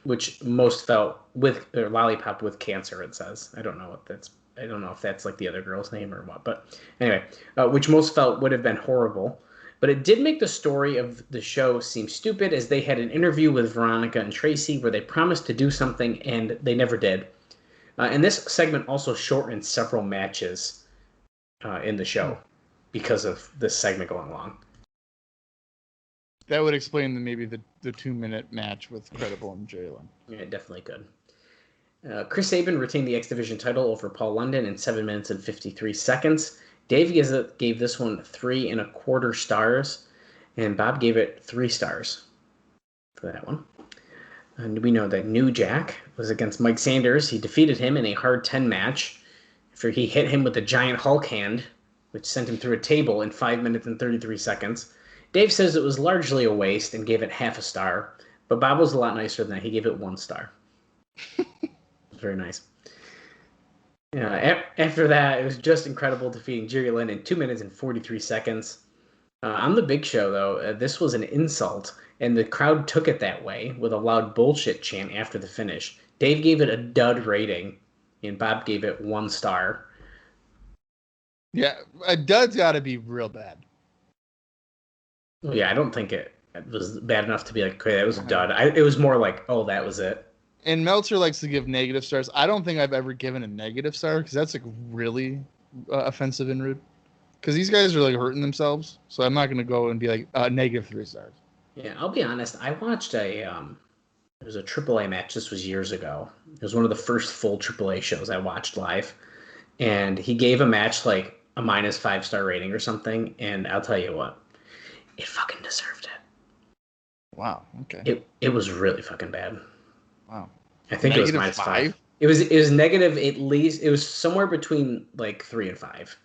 which most felt Lollipop with cancer, it says. I don't know if that's like the other girl's name or what, but anyway, which most felt would have been horrible. But it did make the story of the show seem stupid, as they had an interview with Veronica and Tracy where they promised to do something and they never did. And this segment also shortened several matches in the show because of this segment going long. That would explain maybe the 2-minute match with Credible and Jalen. Yeah, it definitely could. Chris Sabin retained the X Division title over Paul London in 7 minutes and 53 seconds. Dave gave this one 3 1/4 stars, and Bob gave it 3 stars for that one. And we know that New Jack was against Mike Sanders. He defeated him in a hard 10 match after he hit him with a giant Hulk hand, which sent him through a table in 5 minutes and 33 seconds. Dave says it was largely a waste and gave it 1/2 star, but Bob was a lot nicer than that. He gave it 1 star. It was very nice. After that, it was just incredible defeating Jerry Lynn in 2 minutes and 43 seconds. On the Big Show, though, this was an insult, and the crowd took it that way with a loud bullshit chant after the finish. Dave gave it a dud rating, and Bob gave it 1 star. Yeah, a dud's got to be real bad. Yeah, I don't think it was bad enough to be like, okay, that was a dud. It was more like, oh, that was it. And Meltzer likes to give negative stars. I don't think I've ever given a negative star because that's like really offensive and rude. Because these guys are like hurting themselves, so I'm not going to go and be like negative 3 stars. Yeah, I'll be honest. I watched it was a AAA match. This was years ago. It was one of the first full AAA shows I watched live, and he gave a match like a -5 star rating or something. And I'll tell you what, it fucking deserved it. Wow. Okay. It was really fucking bad. Wow. I think it was -5. It was negative at least. It was somewhere between like 3 and 5.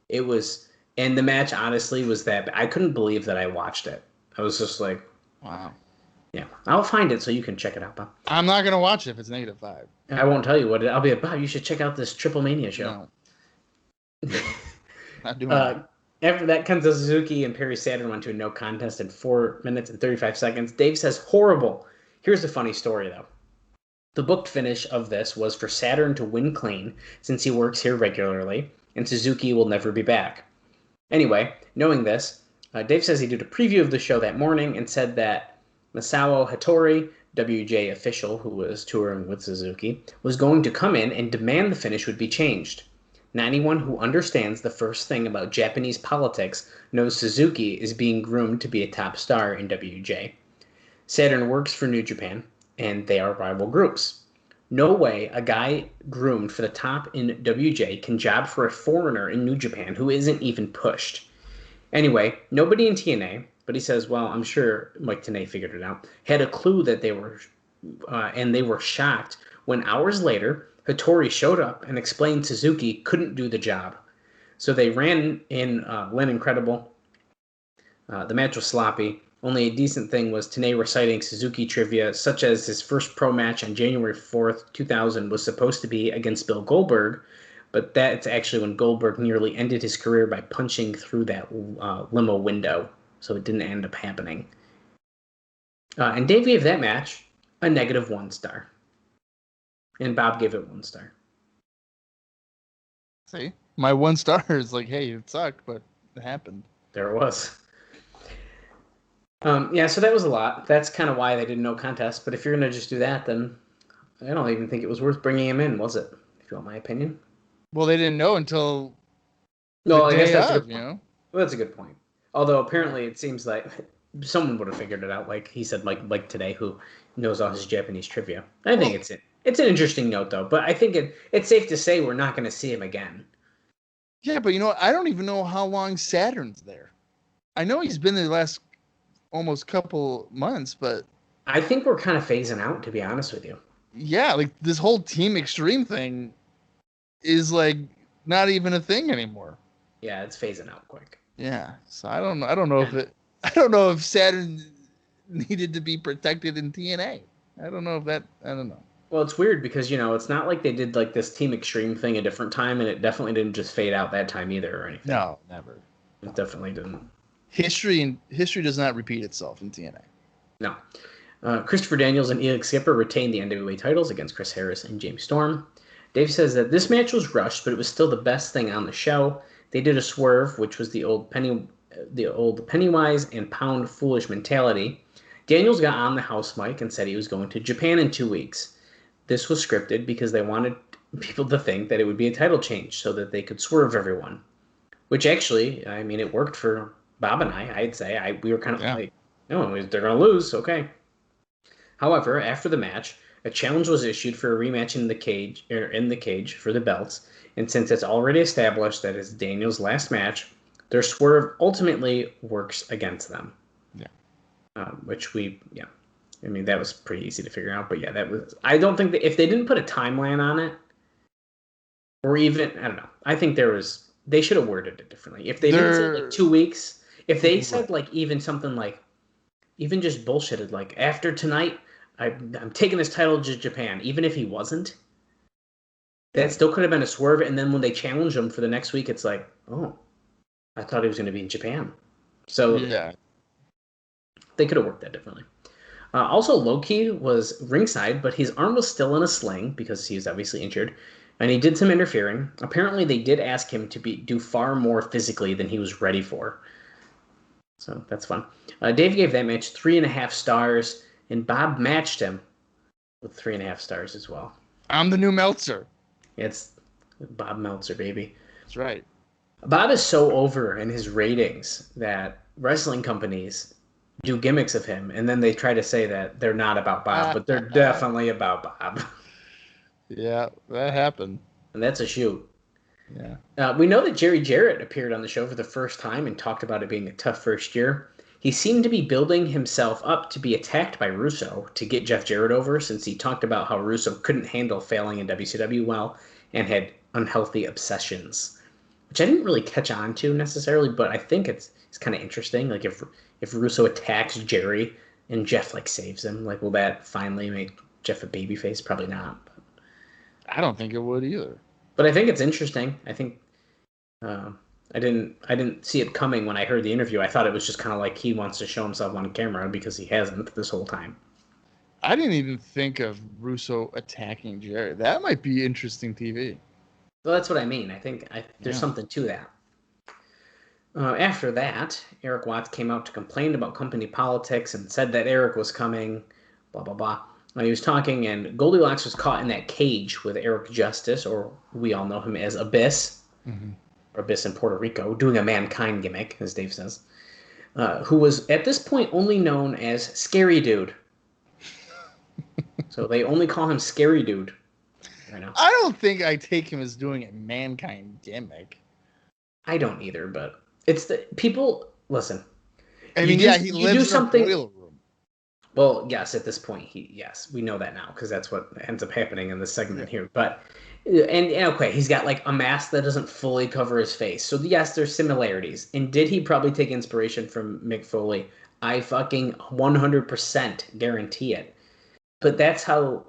It was, and the match honestly was that I couldn't believe that I watched it. I was just like, wow. Yeah, I'll find it so you can check it out, Bob. I'm not gonna watch it if it's -5. I won't tell you what I'll be like, Bob, you should check out this Triple Mania show. No. Not doing that. After that, Kenta Suzuki and Perry Saturn went to a no contest in 4 minutes and 35 seconds. Dave says horrible. Here's the funny story though. The booked finish of this was for Saturn to win clean, since he works here regularly, and Suzuki will never be back. Anyway, knowing this, Dave says he did a preview of the show that morning and said that Masao Hattori, WJ official who was touring with Suzuki, was going to come in and demand the finish would be changed. Now, anyone who understands the first thing about Japanese politics knows Suzuki is being groomed to be a top star in WJ. Saturn works for New Japan, and they are rival groups. No way a guy groomed for the top in WJ can job for a foreigner in New Japan who isn't even pushed. Anyway, nobody in TNA, but he says, well, I'm sure Mike TNA figured it out, had a clue that they were, and they were shocked when hours later, Hattori showed up and explained Suzuki couldn't do the job. So they ran in Lynn Incredible. The match was sloppy. Only a decent thing was Tna reciting Suzuki trivia, such as his first pro match on January 4th, 2000 was supposed to be against Bill Goldberg, but that's actually when Goldberg nearly ended his career by punching through that limo window, so it didn't end up happening. And Dave gave that match a -1 star. And Bob gave it 1 star. See, my 1 star is like, hey, it sucked, but it happened. There it was. So that was a lot. That's kind of why they did no contest. But if you're going to just do that, then I don't even think it was worth bringing him in, was it? If you want my opinion. Well, they didn't know until No, I the guess day that's a of, good you point. know? Well, that's a good point. Although apparently it seems like someone would have figured it out, like he said, like today, who knows all his Japanese trivia. I think it's an interesting note, though. But I think it's safe to say we're not going to see him again. Yeah, but you know what? I don't even know how long Saturn's there. I know he's been there the last almost couple months, but I think we're kind of phasing out, to be honest with you. yeah, like this whole Team Extreme thing is like not even a thing anymore. Yeah, it's phasing out quick. Yeah, so I don't know if Saturn needed to be protected in TNA. I don't know. Well, it's weird because, it's not like they did like this Team Extreme thing a different time, and it definitely didn't just fade out that time either or anything. No, never. It definitely didn't. History does not repeat itself in TNA. No. Christopher Daniels and Elix Skipper retained the NWA titles against Chris Harris and James Storm. Dave says that this match was rushed, but it was still the best thing on the show. They did a swerve, which was the old Pennywise and Pound foolish mentality. Daniels got on the house mic and said he was going to Japan in 2 weeks. This was scripted because they wanted people to think that it would be a title change so that they could swerve everyone. Which actually, I mean, it worked for Bob and I'd say. We were kind of like, no, they're going to lose, okay. However, after the match, a challenge was issued for a rematch in the cage for the belts, and since it's already established that it's Daniels' last match, their swerve ultimately works against them. Yeah. I mean, that was pretty easy to figure out, but yeah, that was. I don't think that if they didn't put a timeline on it, or even I don't know. I think they should have worded it differently. If they didn't say like 2 weeks, if they said like even something like, even just bullshitted like after tonight, I'm taking this title to Japan, even if he wasn't. That still could have been a swerve, and then when they challenge him for the next week, it's like, oh, I thought he was going to be in Japan. So yeah, they could have worked that differently. Also, Low-Key was ringside, but his arm was still in a sling because he was obviously injured, and he did some interfering. Apparently, they did ask him to do far more physically than he was ready for. So that's fun. Dave gave that match 3.5 stars, and Bob matched him with 3.5 stars as well. I'm the new Meltzer. It's Bob Meltzer, baby. That's right. Bob is so over in his ratings that wrestling companies do gimmicks of him, and then they try to say that they're not about Bob, but they're definitely about Bob. Yeah, that happened. And that's a shoot. Yeah. We know that Jerry Jarrett appeared on the show for the first time and talked about it being a tough first year. He seemed to be building himself up to be attacked by Russo to get Jeff Jarrett over, since he talked about how Russo couldn't handle failing in WCW well and had unhealthy obsessions, which I didn't really catch on to necessarily, but I think it's kind of interesting. Like if Russo attacks Jerry and Jeff like saves him, like will that finally make Jeff a babyface? Probably not. But I don't think it would either. But I think it's interesting. I think I didn't see it coming when I heard the interview. I thought it was just kind of like he wants to show himself on camera because he hasn't this whole time. I didn't even think of Russo attacking Jerry. That might be interesting TV. Well, that's what I mean. I think there's something to that. After that, Erik Watts came out to complain about company politics and said that Erik was coming, blah, blah, blah. He was talking, and Goldilocks was caught in that cage with Eric Justice, or we all know him as Abyss, or Abyss in Puerto Rico, doing a Mankind gimmick, as Dave says, who was at this point only known as Scary Dude. So they only call him Scary Dude right now. I don't think I take him as doing a Mankind gimmick. I don't either, but it's the people. Listen, I mean, he lives in a boiler room. Well, yes, at this point, yes, we know that now because that's what ends up happening in this segment here. But And okay, he's got like a mask that doesn't fully cover his face. So yes, there's similarities. And did he probably take inspiration from Mick Foley? I fucking 100% guarantee it. But that's how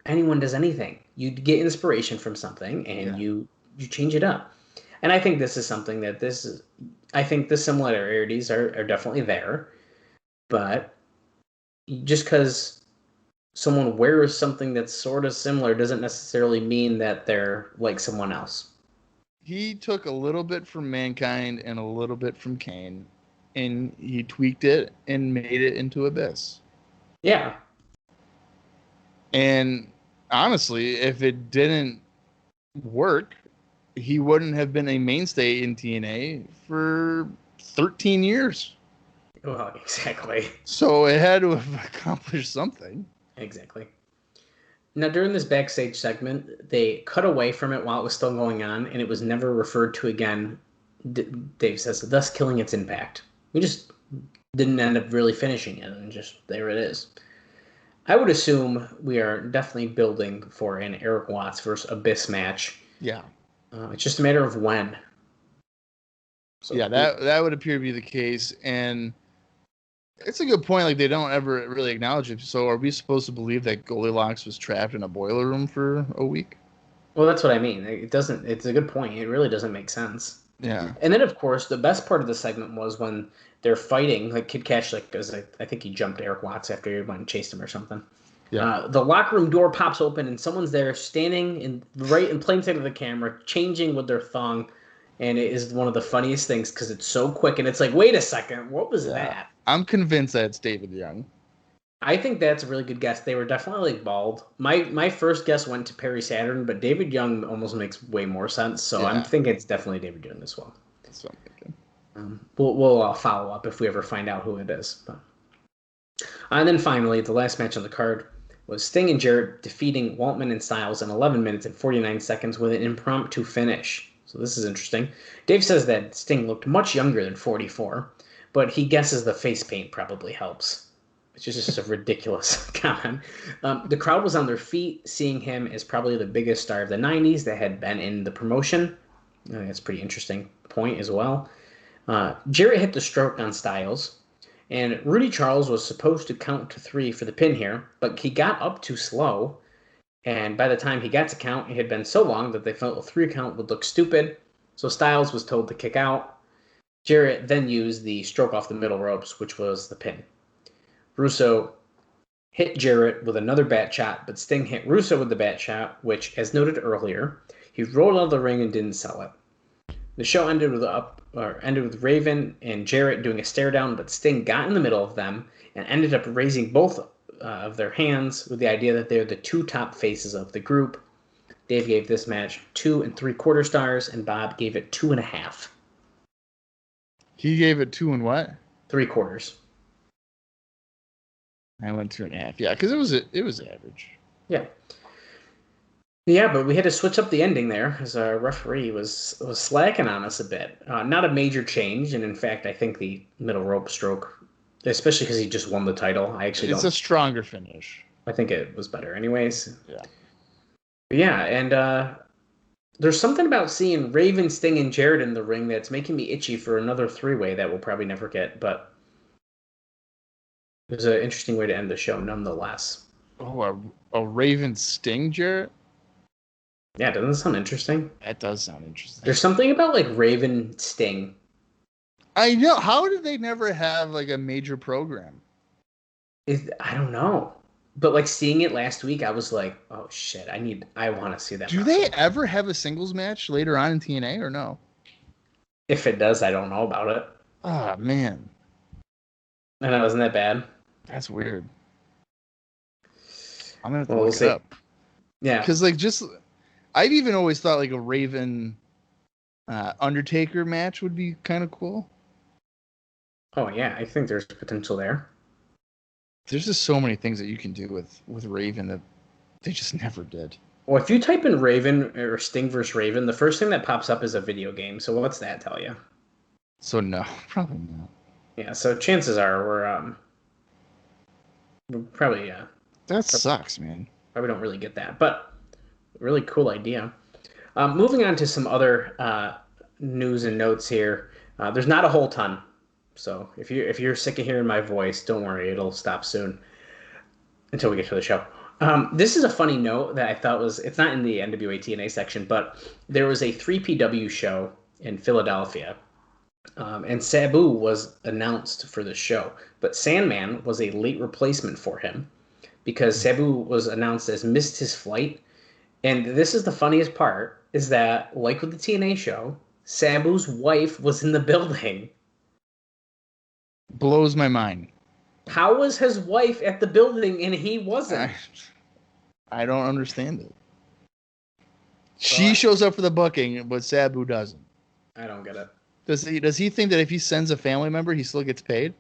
anyone does anything. You get inspiration from something and you change it up. And I think this is something that I think the similarities are definitely there. But just because someone wears something that's sort of similar doesn't necessarily mean that they're like someone else. He took a little bit from Mankind and a little bit from Kane, and he tweaked it and made it into Abyss. Yeah. And honestly, if it didn't work, he wouldn't have been a mainstay in TNA for 13 years. Well, exactly. So it had to have accomplished something. Exactly. Now, during this backstage segment, they cut away from it while it was still going on, and it was never referred to again. Dave says, thus killing its impact. We just didn't end up really finishing it, and just there it is. I would assume we are definitely building for an Erik Watts versus Abyss match. Yeah. It's just a matter of when. So yeah, that would appear to be the case, and it's a good point. Like, they don't ever really acknowledge it. So are we supposed to believe that Goldilocks was trapped in a boiler room for a week? Well, that's what I mean. It doesn't. It's a good point. It really doesn't make sense. Yeah. And then, of course, the best part of the segment was when they're fighting. Like Kid Kash, because I think he jumped Erik Watts after he went and chased him or something. Yeah. The locker room door pops open and someone's there standing in plain sight of the camera, changing with their thong. And it is one of the funniest things because it's so quick and it's like, wait a second, what was that? I'm convinced that it's David Young. I think that's a really good guess. They were definitely like bald. My first guess went to Perry Saturn, but David Young almost makes way more sense. So I'm thinking it's definitely David Young as well. That's what I'm thinking. We'll follow up if we ever find out who it is. But. And then finally, the last match on the card was Sting and Jarrett defeating Waltman and Stiles in 11 minutes and 49 seconds with an impromptu finish. So this is interesting. Dave says that Sting looked much younger than 44, but he guesses the face paint probably helps, which is just a ridiculous comment. The crowd was on their feet, seeing him as probably the biggest star of the 90s that had been in the promotion. I think that's a pretty interesting point as well. Jarrett hit the stroke on Stiles, and Rudy Charles was supposed to count to 3 for the pin here, but he got up too slow, and by the time he got to count, it had been so long that they felt a 3 count would look stupid, so Stiles was told to kick out. Jarrett then used the stroke off the middle ropes, which was the pin. Russo hit Jarrett with another bat shot, but Sting hit Russo with the bat shot, which, as noted earlier, he rolled out of the ring and didn't sell it. The show ended with Raven and Jarrett doing a stare down, but Sting got in the middle of them and ended up raising both of their hands with the idea that they're the 2 top faces of the group. Dave gave this match 2 3/4 stars, and Bob gave it 2.5. He gave it 2 and what? 3/4. I went 2.5. Yeah, because it was average. Yeah. Yeah, but we had to switch up the ending there as our referee was slacking on us a bit. Not a major change, and in fact, I think the middle rope stroke, especially because he just won the title, it's a stronger finish. I think it was better, anyways. Yeah. But yeah, and there's something about seeing Raven, Sting, and Jarrett in the ring that's making me itchy for another 3-way that we'll probably never get, but it was an interesting way to end the show, nonetheless. Oh, a Raven Sting Jarrett? Yeah, doesn't that sound interesting? That does sound interesting. There's something about like Raven Sting. I know. How did they never have like a major program? I don't know. But like seeing it last week, I was like, oh shit, I want to see that. Do they ever have a singles match later on in TNA or no? If it does, I don't know about it. Oh man. I know, isn't that bad? That's weird. I'm gonna have to look it up. Yeah. Because like I've even always thought like a Raven Undertaker match would be kind of cool. Oh yeah, I think there's potential there. There's just so many things that you can do with Raven that they just never did. Well, if you type in Raven or Sting vs. Raven, the first thing that pops up is a video game. So what's that tell you? So no, probably not. Yeah, so chances are we're probably that sucks, man. Probably don't really get that, but really cool idea. Moving on to some other news and notes here. There's not a whole ton, so if you're sick of hearing my voice, don't worry, it'll stop soon until we get to the show. This is a funny note that I thought it's not in the NWA-TNA section, but there was a 3PW show in Philadelphia, and Sabu was announced for the show, but Sandman was a late replacement for him because Sabu was announced as missed his flight. And this is the funniest part, is that, like with the TNA show, Sabu's wife was in the building. Blows my mind. How was his wife at the building and he wasn't? I don't understand it. She shows up for the booking, but Sabu doesn't. I don't get it. Does he think that if he sends a family member, he still gets paid?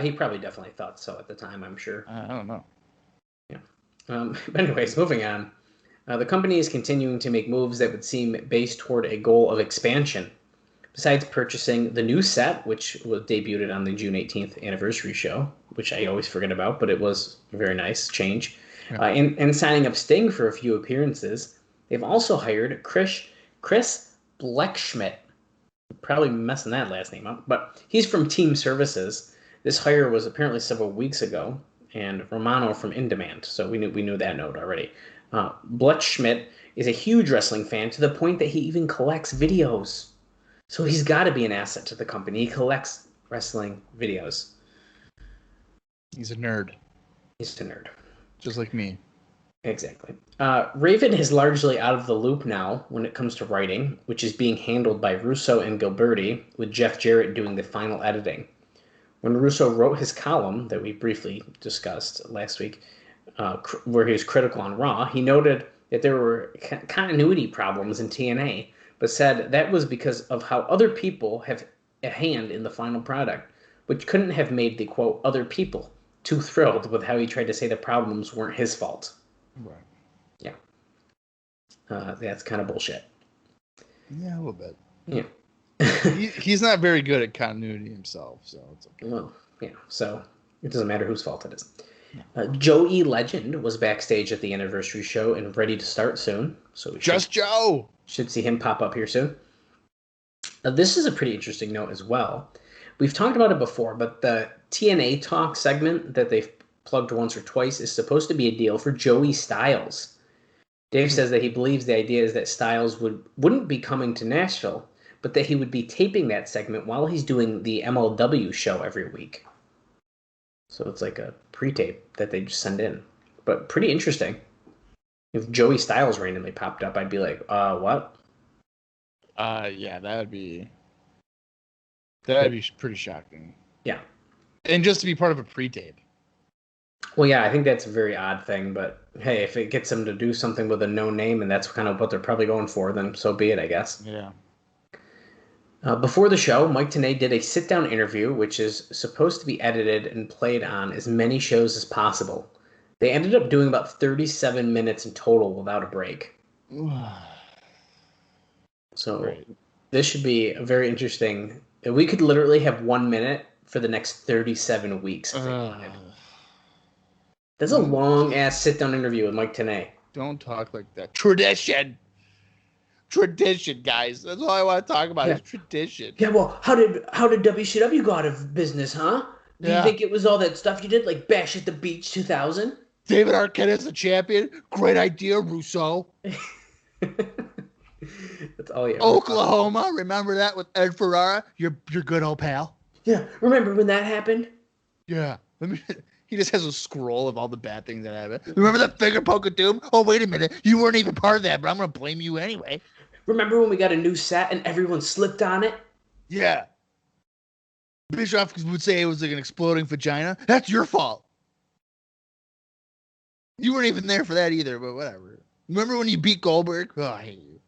He probably definitely thought so at the time, I'm sure. I don't know. Yeah. But anyways, moving on. The company is continuing to make moves that would seem based toward a goal of expansion. Besides purchasing the new set, which was debuted on the June 18th anniversary show, which I always forget about, but it was a very nice change, yeah. And signing up Sting for a few appearances, they've also hired Chris Bleckschmidt. Probably messing that last name up, but he's from Team Services. This hire was apparently several weeks ago, and Romano from In Demand, so we knew that note already. Bleckschmidt is a huge wrestling fan to the point that he even collects videos. So he's got to be an asset to the company. He collects wrestling videos. He's a nerd. He's a nerd. Just like me. Exactly. Raven is largely out of the loop now when it comes to writing, which is being handled by Russo and Gilberti, with Jeff Jarrett doing the final editing. When Russo wrote his column that we briefly discussed last week, where he was critical on Raw, he noted that there were continuity problems in TNA, but said that was because of how other people have a hand in the final product, which couldn't have made the, quote, other people too thrilled with how he tried to say the problems weren't his fault. Right. Yeah. That's kind of bullshit. Yeah, a little bit. Yeah. He's not very good at continuity himself, so it's okay. Well, yeah, so it doesn't matter whose fault it is. Joey Legend was backstage at the anniversary show and ready to start soon. So we Joe! Should see him pop up here soon. This is a pretty interesting note as well. We've talked about it before, but the TNA Talk segment that they've plugged once or twice is supposed to be a deal for Joey Styles. Dave says that he believes the idea is that Styles wouldn't be coming to Nashville, but that he would be taping that segment while he's doing the MLW show every week. So it's like a pre-tape that they just send in. But pretty interesting. If Joey Styles randomly popped up, I'd be like, what? Yeah, that'd be pretty shocking. Yeah. And just to be part of a pre-tape. Well, yeah, I think that's a very odd thing, but hey, if it gets them to do something with a known name and that's kind of what they're probably going for, then so be it, I guess. Yeah. Before the show, Mike Tenay did a sit-down interview, which is supposed to be edited and played on as many shows as possible. They ended up doing about 37 minutes in total without a break. So This should be a very interesting. We could literally have 1 minute for the next 37 weeks if they wanted. That's a long-ass sit-down interview with Mike Tenay. Don't talk like that. Tradition, guys. That's all I want to talk about is tradition. Yeah, well, how did WCW go out of business, huh? Do you think it was all that stuff you did, like Bash at the Beach 2000? David Arquette as the champion. Great idea, Russo. That's all you ever Oklahoma. Remember that with Ed Ferrara? Your good old pal. Yeah. Remember when that happened? Yeah. He just has a scroll of all the bad things that happened. Remember that finger poke of doom? Oh, wait a minute. You weren't even part of that, but I'm going to blame you anyway. Remember when we got a new set and everyone slipped on it? Yeah. Bischoff would say it was like an exploding vagina. That's your fault. You weren't even there for that either, but whatever. Remember when you beat Goldberg? Oh, I hate you.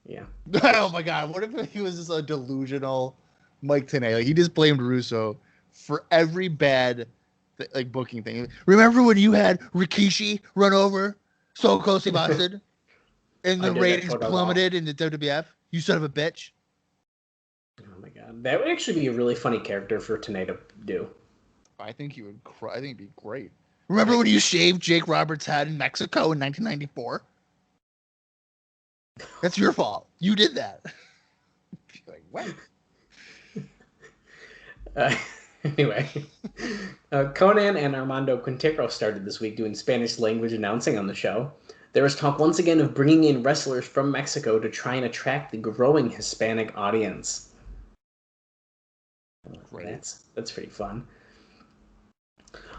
Yeah. Oh, my God. What if he was just a delusional Mike Tenay? Like, he just blamed Russo for every bad booking thing. Remember when you had Rikishi run over Stone Cold Steve Austin and the ratings plummeted in the WWF? You son of a bitch. Oh, my God. That would actually be a really funny character for Tenay to do. I think he would cry. I think it'd be great. Remember when you shaved Jake Roberts' head in Mexico in 1994? That's your fault. You did that. Like, what? Anyway, Conan and Armando Quintero started this week doing Spanish language announcing on the show. There was talk once again of bringing in wrestlers from Mexico to try and attract the growing Hispanic audience. That's pretty fun.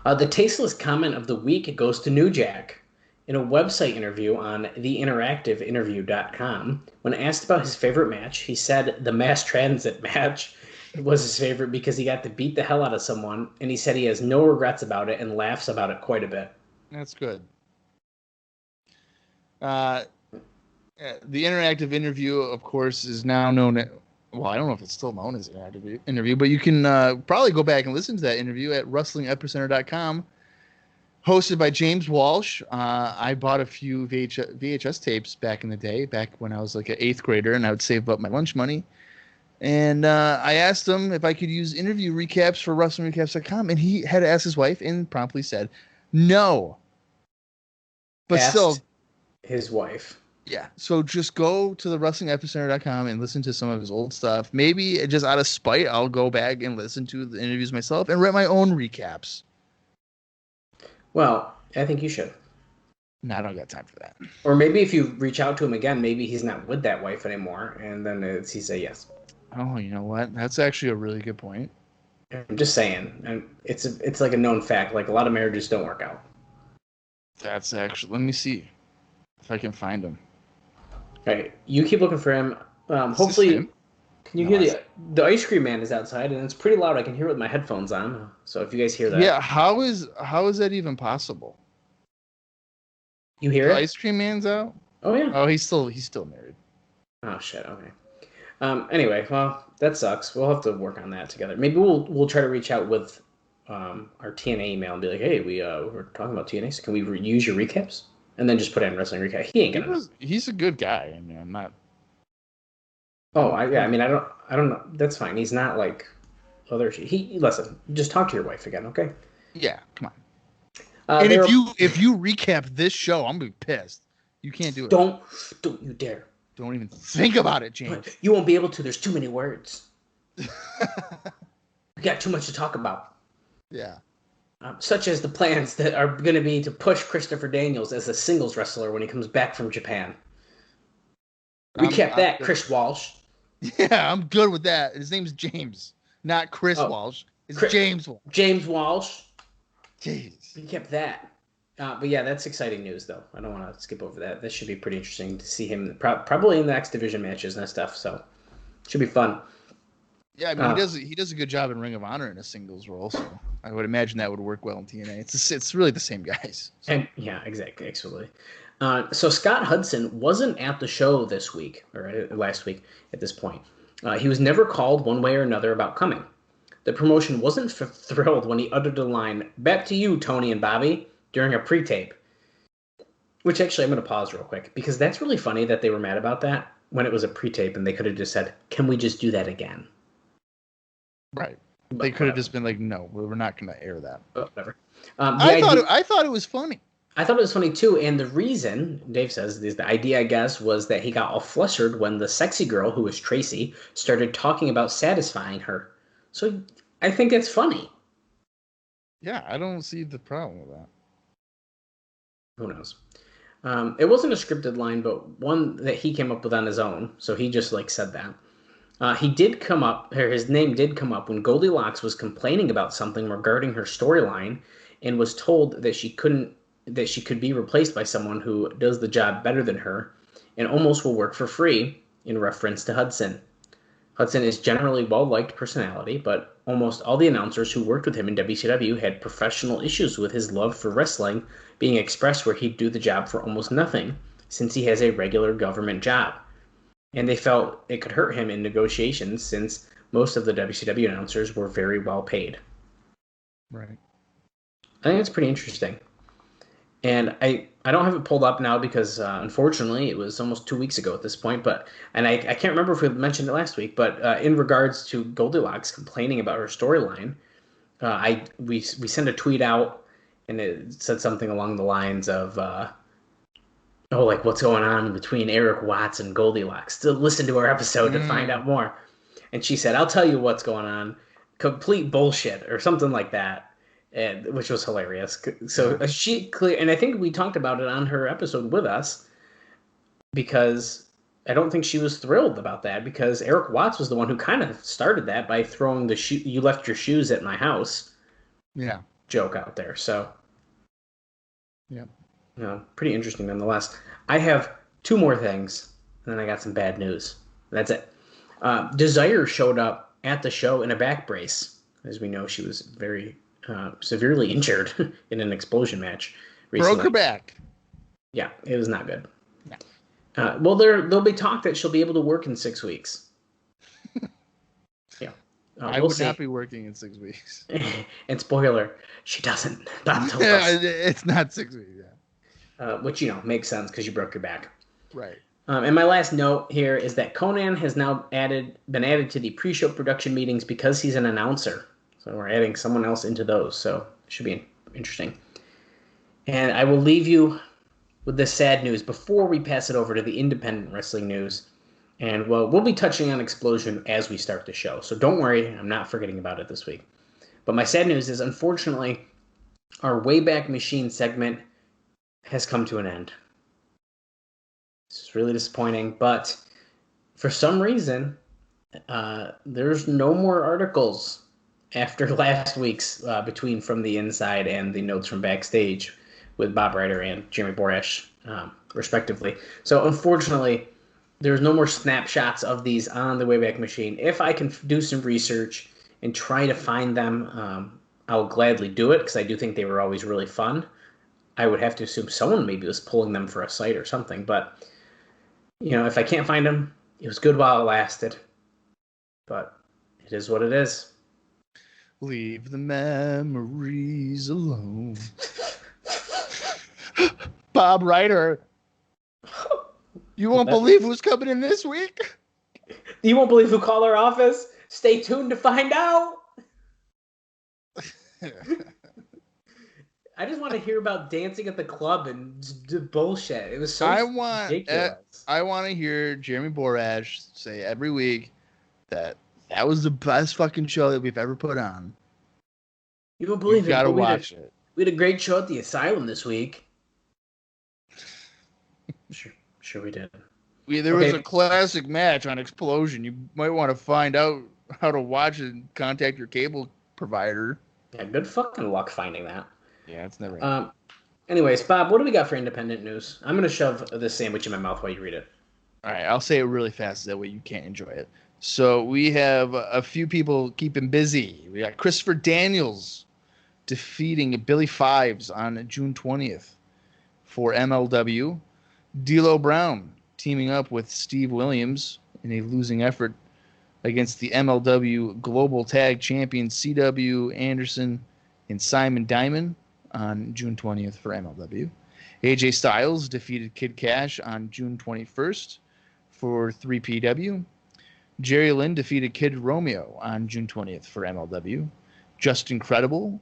The tasteless comment of the week goes to New Jack. In a website interview on theinteractiveinterview.com, when asked about his favorite match, he said the mass transit match was his favorite because he got to beat the hell out of someone, and he said he has no regrets about it and laughs about it quite a bit. That's good. The interactive interview, of course, is now known as, well, I don't know if it's still known as interactive interview, but you can probably go back and listen to that interview at WrestlingEpicenter.com, hosted by James Walsh. I bought a few VHS tapes back in the day, back when I was like an 8th grader, and I would save up my lunch money. And I asked him if I could use interview recaps for WrestlingRecaps.com, and he had to ask his wife and promptly said no. But Asked still, his wife. Yeah, so just go to the WrestlingEpicenter.com and listen to some of his old stuff. Maybe just out of spite, I'll go back and listen to the interviews myself and write my own recaps. Well, I think you should. No, I don't got time for that. Or maybe if you reach out to him again, maybe he's not with that wife anymore, and then he say yes. Oh, you know what? That's actually a really good point. I'm just saying, and it's like a known fact. Like a lot of marriages don't work out. That's actually. Let me see if I can find him. All right, you keep looking for him. Hopefully, can you hear the ice cream man is outside, and it's pretty loud. I can hear it with my headphones on. So if you guys hear that, yeah, how is that even possible? You hear the it? Ice cream man's out. Oh yeah. Oh, he's still married. Oh shit. Okay. Anyway, well, that sucks. We'll have to work on that together. Maybe we'll try to reach out with our TNA email and be like, hey, we're talking about TNA, so can we use your recaps? And then just put in wrestling recap. He ain't gonna. He's a good guy. I mean, I'm not. Oh, I don't know. That's fine. He's not like other. Listen. Just talk to your wife again, okay? Yeah, come on. And if you recap this show, I'm gonna be pissed. You can't do it. Don't you dare. Don't even think about it, James. You won't be able to. There's too many words. We got too much to talk about. Yeah. Such as the plans that are going to be to push Christopher Daniels as a singles wrestler when he comes back from Japan. Recap that, Chris Walsh. Yeah, I'm good with that. His name's James, not Chris Walsh. It's James Walsh. James Walsh. Jeez. Recap that. But yeah, that's exciting news, though. I don't want to skip over that. That should be pretty interesting to see him probably in the X Division matches and stuff. So should be fun. Yeah, I mean he does a good job in Ring of Honor in a singles role, so I would imagine that would work well in TNA. It's really the same guys. So. And yeah, exactly, absolutely. So Scott Hudson wasn't at the show this week or last week at this point. He was never called one way or another about coming. The promotion wasn't thrilled when he uttered the line, "Back to you, Tony and Bobby," during a pre-tape. Which actually, I'm going to pause real quick, because that's really funny that they were mad about that when it was a pre-tape, and they could have just said, "Can we just do that again?" Right. They could have just been like, "No, we're not going to air that." Whatever. I thought it was funny. I thought it was funny too, and the reason, Dave says, is the idea, I guess, was that he got all flustered when the sexy girl, who was Tracy, started talking about satisfying her. So I think it's funny. Yeah, I don't see the problem with that. Who knows? It wasn't a scripted line, but one that he came up with on his own. So he just said that. He did come up, or his name did come up when Goldilocks was complaining about something regarding her storyline, and was told that she could be replaced by someone who does the job better than her, and almost will work for free, in reference to Hudson. Hudson is generally well-liked personality, but almost all the announcers who worked with him in WCW had professional issues with his love for wrestling being expressed, where he'd do the job for almost nothing, since he has a regular government job. And they felt it could hurt him in negotiations, since most of the WCW announcers were very well paid. Right. I think it's pretty interesting. And I don't have it pulled up now because, unfortunately, it was almost 2 weeks ago at this point. And I can't remember if we mentioned it last week, but in regards to Goldilocks complaining about her storyline, we sent a tweet out, and it said something along the lines of, oh, like what's going on between Erik Watts and Goldilocks. To listen to our episode to find out more. And she said, I'll tell you what's going on. Complete bullshit or something like that, and which was hilarious. So she clear, and I think we talked about it on her episode with us because I don't think she was thrilled about that because Erik Watts was the one who kind of started that by throwing the shoe. You left your shoes at my house. Yeah. Joke out there. So, yeah. Pretty interesting nonetheless. I have two more things, and then I got some bad news. That's it. Desire showed up at the show in a back brace. As we know, she was very severely injured in an explosion match recently. Broke her back. Yeah, it was not good. No. Well, there'll be talk that she'll be able to work in 6 weeks. Yeah. I would not be working in 6 weeks. And spoiler, she doesn't. Bob told Yeah, us. it's not 6 weeks. Yeah. Which, makes sense because you broke your back. Right. And my last note here is that Conan has now been added to the pre-show production meetings because he's an announcer. So we're adding someone else into those. So it should be interesting. And I will leave you with this sad news before we pass it over to the independent wrestling news. And we'll be touching on Explosion as we start the show. So don't worry, I'm not forgetting about it this week. But my sad news is, unfortunately, our Wayback Machine segment has come to an end. This is really disappointing, but for some reason, there's no more articles after last week's between From the Inside and the notes from backstage with Bob Ryder and Jeremy Borash, respectively. So unfortunately, there's no more snapshots of these on the Wayback Machine. If I can do some research and try to find them, I'll gladly do it because I do think they were always really fun. I would have to assume someone maybe was pulling them for a site or something, but if I can't find them, it was good while it lasted. But it is what it is. Leave the memories alone. Bob Ryder. You won't believe who's coming in this week? You won't believe who called our office? Stay tuned to find out. I just want to hear about dancing at the club and bullshit. It was so ridiculous. I want to hear Jeremy Borash say every week that was the best fucking show that we've ever put on. You don't believe it? You gotta watch it. We had a great show at the Asylum this week. Sure we did. There was a classic match on Explosion. You might want to find out how to watch it and contact your cable provider. Yeah, good fucking luck finding that. Yeah, it's never. Anyways, Bob, what do we got for independent news? I'm going to shove this sandwich in my mouth while you read it. All right, I'll say it really fast. That way you can't enjoy it. So we have a few people keeping busy. We got Christopher Daniels defeating Billy Fives on June 20th for MLW. D'Lo Brown teaming up with Steve Williams in a losing effort against the MLW Global Tag Champions CW Anderson and Simon Diamond on June 20th for MLW. AJ Styles defeated Kid Kash on June 21st for 3PW. Jerry Lynn defeated Kid Romeo on June 20th for MLW. Just Incredible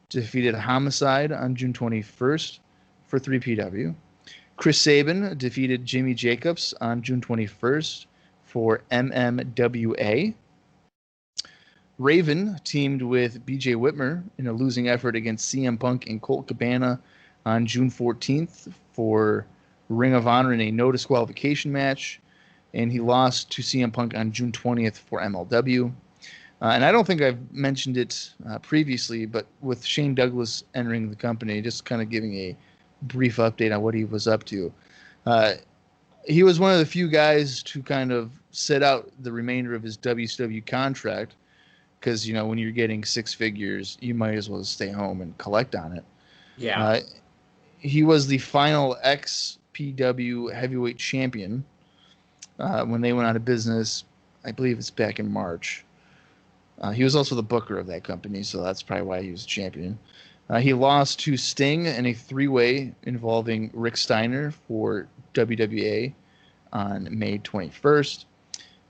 defeated Homicide on June 21st for 3PW. Chris Sabin defeated Jimmy Jacobs on June 21st for MMWA. Raven teamed with BJ Whitmer in a losing effort against CM Punk and Colt Cabana on June 14th for Ring of Honor in a no disqualification match. And he lost to CM Punk on June 20th for MLW. And I don't think I've mentioned it previously, but with Shane Douglas entering the company, just kind of giving a brief update on what he was up to. He was one of the few guys to kind of sit out the remainder of his WCW contract because, when you're getting six figures, you might as well stay home and collect on it. Yeah. He was the final XPW heavyweight champion when they went out of business. I believe it's back in March. He was also the booker of that company, so that's probably why he was champion. He lost to Sting in a three-way involving Rick Steiner for WWA on May 21st.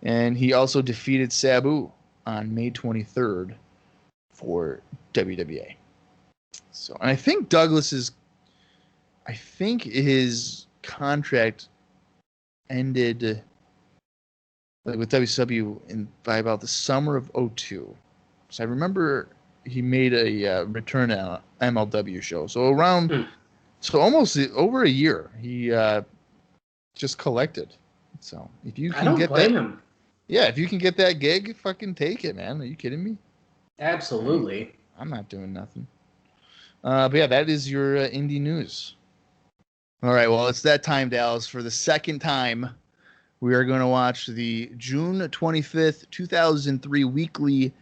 And he also defeated Sabu on May 23rd for WWA. So, and I think his contract ended with WCW by about the summer of '02. So I remember he made a return on MLW show. So almost over a year, he just collected. So if you can get that, him. Yeah, if you can get that gig, fucking take it, man. Are you kidding me? Absolutely. I'm not doing nothing. But yeah, that is your indie news. All right, well, it's that time, Dallas. For the second time, we are going to watch the June 25th, 2003 weekly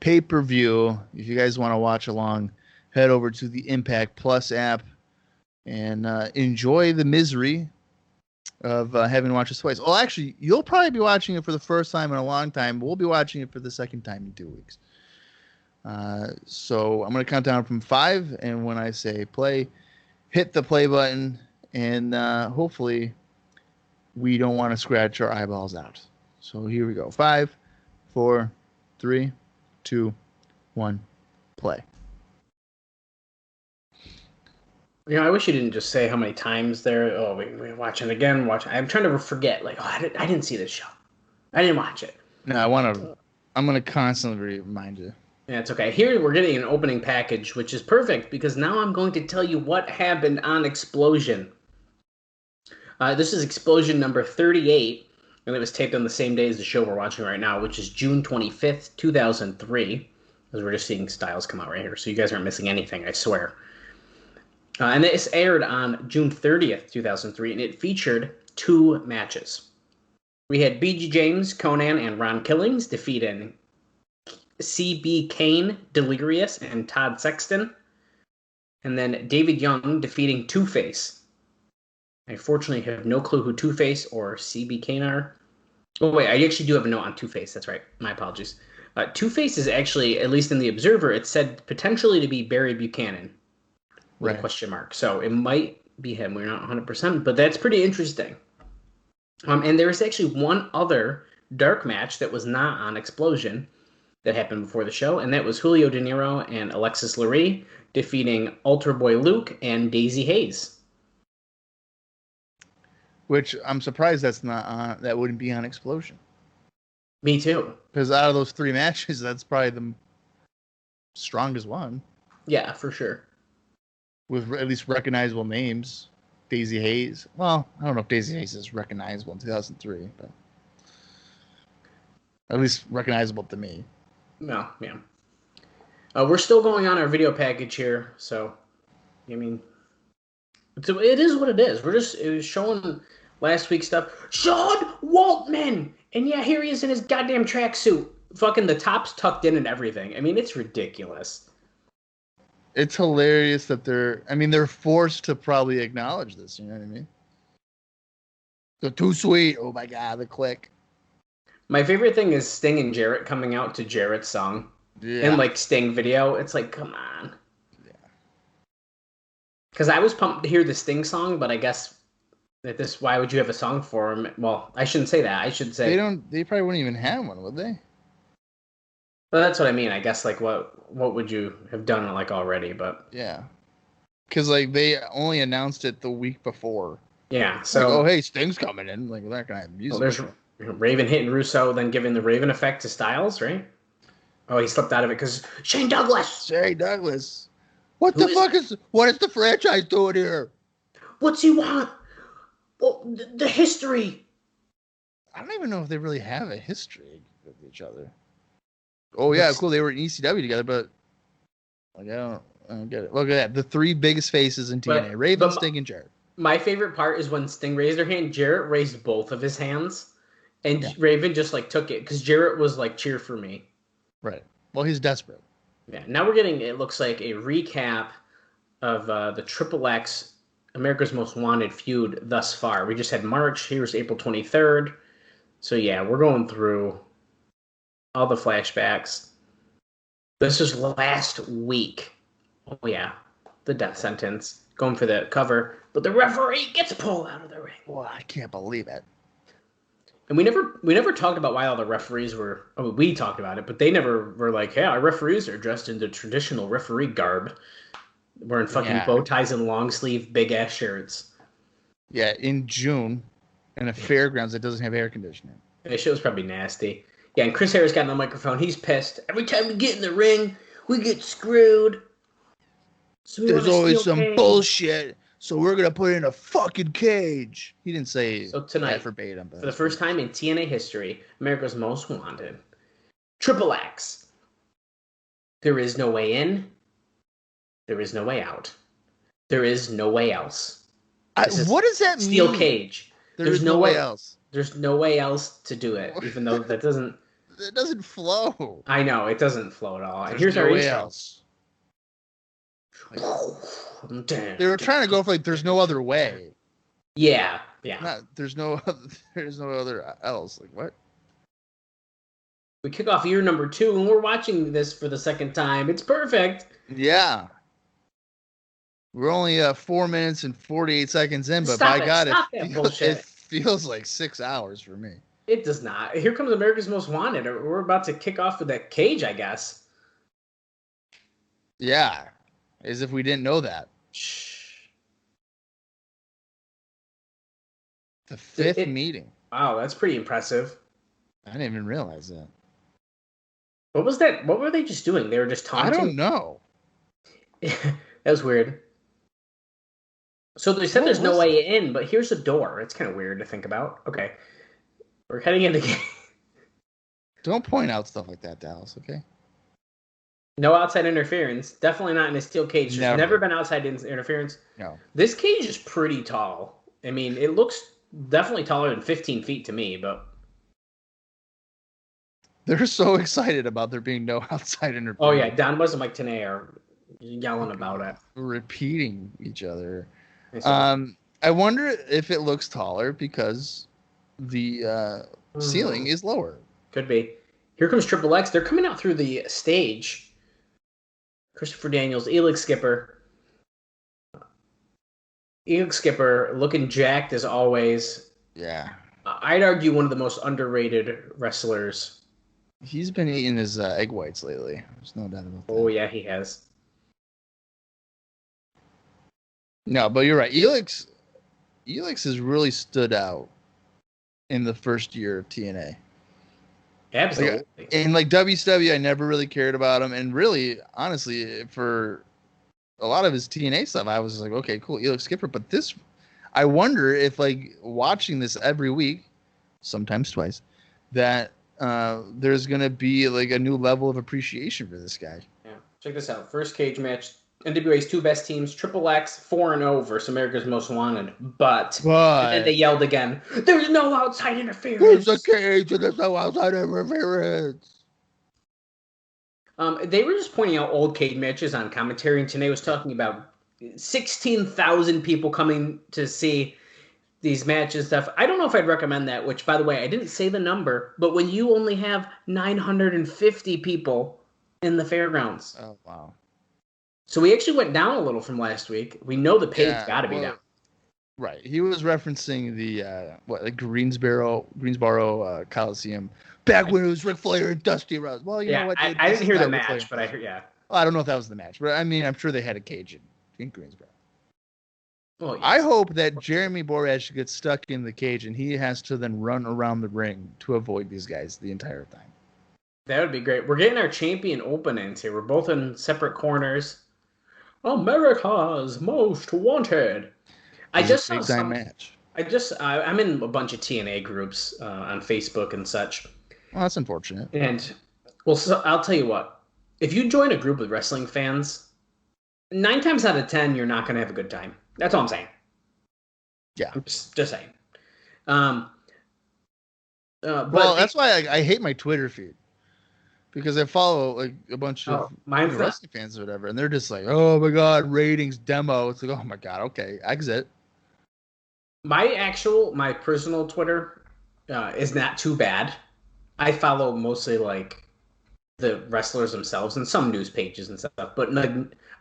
pay-per-view. If you guys want to watch along, head over to the Impact Plus app and enjoy the misery of having to watch this twice. Well, actually, you'll probably be watching it for the first time in a long time. We'll be watching it for the second time in 2 weeks. So I'm going to count down from 5, and when I say play, hit the play button, and hopefully we don't want to scratch our eyeballs out. So here we go. 5, 4, 3, 2, 1, play. You know, I wish you didn't just say how many times there. Oh, we're watching it again. I'm trying to forget. Like, I didn't see this show. I didn't watch it. No, I'm going to constantly remind you. Yeah, it's okay. Here we're getting an opening package, which is perfect because now I'm going to tell you what happened on Explosion. This is Explosion number 38, and it was taped on the same day as the show we're watching right now, which is June 25th, 2003, because we're just seeing Stiles come out right here, so you guys aren't missing anything, I swear. And this aired on June 30th, 2003, and it featured 2 matches. We had B.G. James, Conan, and Ron Killings defeating C.B. Kane, Delirious, and Todd Sexton. And then David Young defeating Two-Face. I fortunately have no clue who Two-Face or C.B. Kane are. Oh, wait, I actually do have a note on Two-Face. That's right. My apologies. Two-Face is actually, at least in the Observer, it said potentially to be Barry Buchanan. With a question mark. So it might be him. We're not 100%, but that's pretty interesting. And there was actually one other dark match that was not on Explosion that happened before the show, and that was Julio De Niro and Alexis Lurie defeating Altar Boy Luke and Daisy Hayes. Which I'm surprised that's not on. That wouldn't be on Explosion. Me too. Because out of those 3 matches, that's probably the strongest one. Yeah, for sure. With at least recognizable names. Daisy Hayes. Well, I don't know if Daisy Hayes is recognizable in 2003, but at least recognizable to me. No, yeah. We're still going on our video package here, so I mean, it is what it is. It was showing last week's stuff. Sean Waltman, and yeah, here he is in his goddamn tracksuit, fucking the top's tucked in and everything. I mean, it's ridiculous. It's hilarious that they're forced to probably acknowledge this. You know what I mean? They're too sweet. Oh my God, the click. My favorite thing is Sting and Jarrett coming out to Jarrett's song. Yeah. And like Sting video. It's like, come on. Yeah. Because I was pumped to hear the Sting song, but I guess why would you have a song for him? Well, I shouldn't say that. I should say they probably wouldn't even have one, would they? Well, that's what I mean. I guess like what would you have done like already? But yeah, because like they only announced it the week before. Yeah. So like, oh hey, Sting's coming in. Like, we're not gonna have music. Well, there's Raven hitting Russo, then giving the Raven effect to Stiles, right? Oh, he slipped out of it because Shane Douglas. What is the franchise doing here? What's he want? Well, the history. I don't even know if they really have a history with each other. Oh yeah, cool. They were in ECW together, but like I don't get it. Look at that. The 3 biggest faces in TNA: Raven, Sting, and Jarrett. My favorite part is when Sting raised her hand. Jarrett raised both of his hands, and Raven just like took it because Jarrett was like, "Cheer for me." Right. Well, he's desperate. Yeah. Now we're getting, it looks like, a recap of the Triple X America's Most Wanted feud thus far. We just had March. Here's April 23rd. So yeah, we're going through all the flashbacks. This is last week. Oh yeah, the death sentence. Going for the cover, but the referee gets pulled out of the ring. Well, I can't believe it. And we never talked about why all the referees were. I mean, we talked about it, but they never were like, "Hey, our referees are dressed in the traditional referee garb, wearing fucking bow ties and long sleeve big ass shirts." Yeah, in June, in a fairgrounds that doesn't have air conditioning. The show's probably nasty. Yeah, and Chris Harris got on the microphone. He's pissed. Every time we get in the ring, we get screwed. So There's always some bullshit, so we're going to put it in a fucking cage. He didn't say so tonight, that verbatim. For the first time in TNA history, America's Most Wanted, Triple X. There is no way in. There is no way out. There is no way else. What does that mean? Steel cage. There's no way else. There's no way else to do it, even though that doesn't... It doesn't flow. I know, it doesn't flow at all. And There's here's our way intro. else. Like, they were trying to go for like there's no other way. Yeah. There's no other else. Like what? We kick off year number 2, and we're watching this for the second time. It's perfect. Yeah. We're only 4 minutes and 48 seconds in, but Stop by God, it feels like 6 hours for me. It does not. Here comes America's Most Wanted. We're about to kick off with that cage, I guess. Yeah. As if we didn't know that. Shh. The fifth meeting. Wow, that's pretty impressive. I didn't even realize that. What was that? What were they just doing? They were just taunting? I don't know. That was weird. So they said there's no way in, but here's a door. It's kind of weird to think about. Okay. We're heading into game. Don't point out stuff like that, Dallas, okay? No outside interference. Definitely not in a steel cage. There's never been outside interference. No. This cage is pretty tall. I mean, it looks definitely taller than 15 feet to me, but... They're so excited about there being no outside interference. Oh, yeah. Don West and Mike Tna are yelling about it. Repeating each other. I wonder if it looks taller because the ceiling is lower. Could be. Here comes Triple X. They're coming out through the stage. Christopher Daniels, Elix Skipper. Elix Skipper looking jacked as always. Yeah. I'd argue one of the most underrated wrestlers. He's been eating his egg whites lately. There's no doubt about that. Oh, yeah, he has. No, but you're right. Elix has really stood out in the first year of TNA. Absolutely. In WCW, I never really cared about him, and really, honestly, for a lot of his TNA stuff, I was just like, okay, cool, Elix Skipper. But this, I wonder if watching this every week, sometimes twice, that there's gonna be a new level of appreciation for this guy. Yeah, check this out. First cage match. NWA's 2 best teams, Triple X 4-0 versus America's Most Wanted. But and then they yelled again, there's no outside interference. There's a cage and there's no outside interference. They were just pointing out old cage matches on commentary, and Tna was talking about 16,000 people coming to see these matches and stuff. I don't know if I'd recommend that, which, by the way, I didn't say the number, but when you only have 950 people in the fairgrounds. Oh, wow. So we actually went down a little from last week. We know the page got to be down. Right. He was referencing the Greensboro Coliseum back when it was Ric Flair and Dusty Rhodes. Well, you know what? I didn't hear the match, but I heard, yeah. Well, I don't know if that was the match, but I mean, I'm sure they had a cage in Greensboro. Well, yes. I hope that Jeremy Borash gets stuck in the cage and he has to then run around the ring to avoid these guys the entire time. That would be great. We're getting our champion openings here. We're both in separate corners. America's Most Wanted. I just saw some match. I'm in a bunch of TNA groups on Facebook and such. Well, that's unfortunate. And so I'll tell you what. If you join a group with wrestling fans, 9 times out of 10 you're not going to have a good time. That's all I'm saying. Yeah, I'm just saying. That's why I hate my Twitter feed. Because I follow a bunch of wrestling fans or whatever, and they're just like, "Oh my god, ratings demo." It's like, "Oh my god, okay, exit." My personal Twitter is not too bad. I follow mostly the wrestlers themselves and some news pages and stuff, but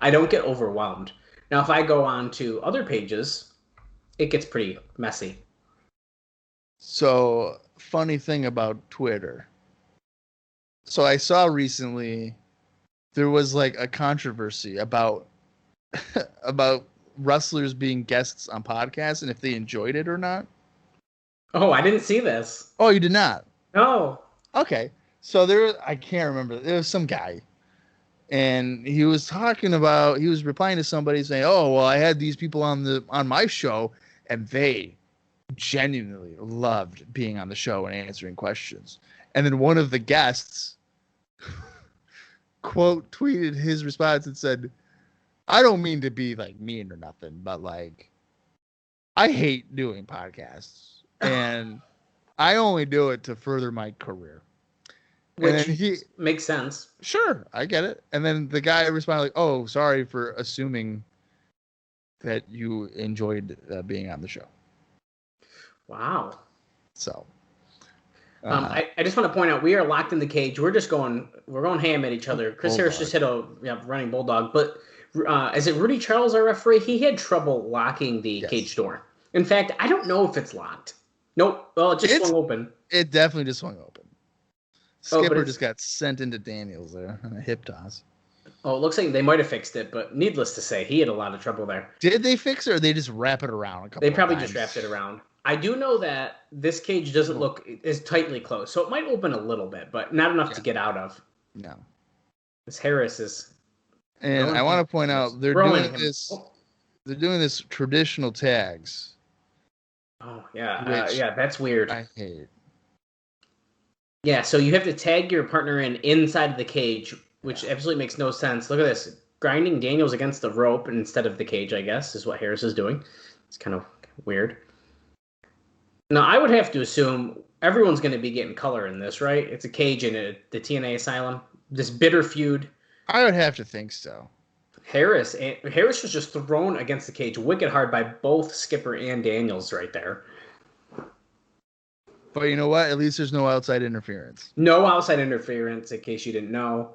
I don't get overwhelmed. Now, if I go on to other pages, it gets pretty messy. So, funny thing about Twitter. So I saw recently there was a controversy about wrestlers being guests on podcasts and if they enjoyed it or not. Oh, I didn't see this. Oh, you did not? No. Okay. So I can't remember. There was some guy. And he was replying to somebody saying, "Oh, well, I had these people on my show, and they genuinely loved being on the show and answering questions." And then one of the guests, quote, tweeted his response and said, "I don't mean to be like mean or nothing, but like, I hate doing podcasts, and I only do it to further my career." Which makes sense. Sure, I get it. And then the guy responded like, "Oh, sorry for assuming that you enjoyed being on the show." Wow. So, I just want to point out we are locked in the cage. We're going ham at each other. Chris Harris just hit a running bulldog, but is it Rudy Charles, our referee? He had trouble locking the cage door. In fact, I don't know if it's locked. Nope. Well, it just swung open. It definitely just swung open. Skipper just got sent into Daniels there on a hip toss. Oh, it looks like they might have fixed it, but needless to say, he had a lot of trouble there. Did they fix it, or they just wrap it around a couple They probably just wrapped it around. I do know that this cage doesn't look as tightly closed, so it might open a little bit, but not enough to get out of. No. This Harris is... And I want to point out, they're doing this traditional tags. Oh, yeah. That's weird. I hate. Yeah, so you have to tag your partner inside of the cage, which absolutely makes no sense. Look at this. Grinding Daniels against the rope instead of the cage, I guess, is what Harris is doing. It's kind of weird. Now, I would have to assume everyone's going to be getting color in this, right? It's a cage in the TNA Asylum. This bitter feud. I would have to think so. Harris was just thrown against the cage wicked hard by both Skipper and Daniels right there. But you know what? At least there's no outside interference. No outside interference, in case you didn't know.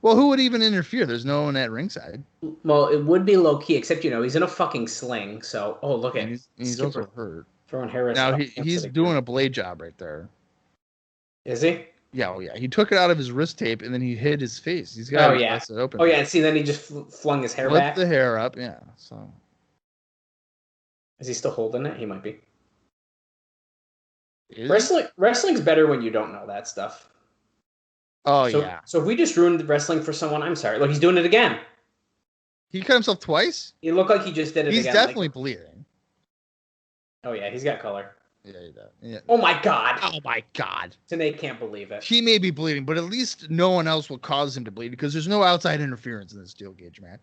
Well, who would even interfere? There's no one at ringside. Well, it would be low key, except he's in a fucking sling. So, look at he's also hurt. Throwing Harris. Now he's doing a blade job right there. Is he? Yeah, oh yeah. He took it out of his wrist tape and then he hit his face. He's got it open. Oh yeah. See, then he just flung his hair back. Flipped the hair up. Yeah. So. Is he still holding it? He might be. Wrestling's better when you don't know that stuff. Oh, yeah. So if we just ruined wrestling for someone, I'm sorry. Look, he's doing it again. He cut himself twice? It looked like he just did it again. He's definitely bleeding. Oh, yeah. He's got color. Yeah, he does. Yeah. Oh, my God. Oh, my God. Tna can't believe it. He may be bleeding, but at least no one else will cause him to bleed because there's no outside interference in this steel cage match.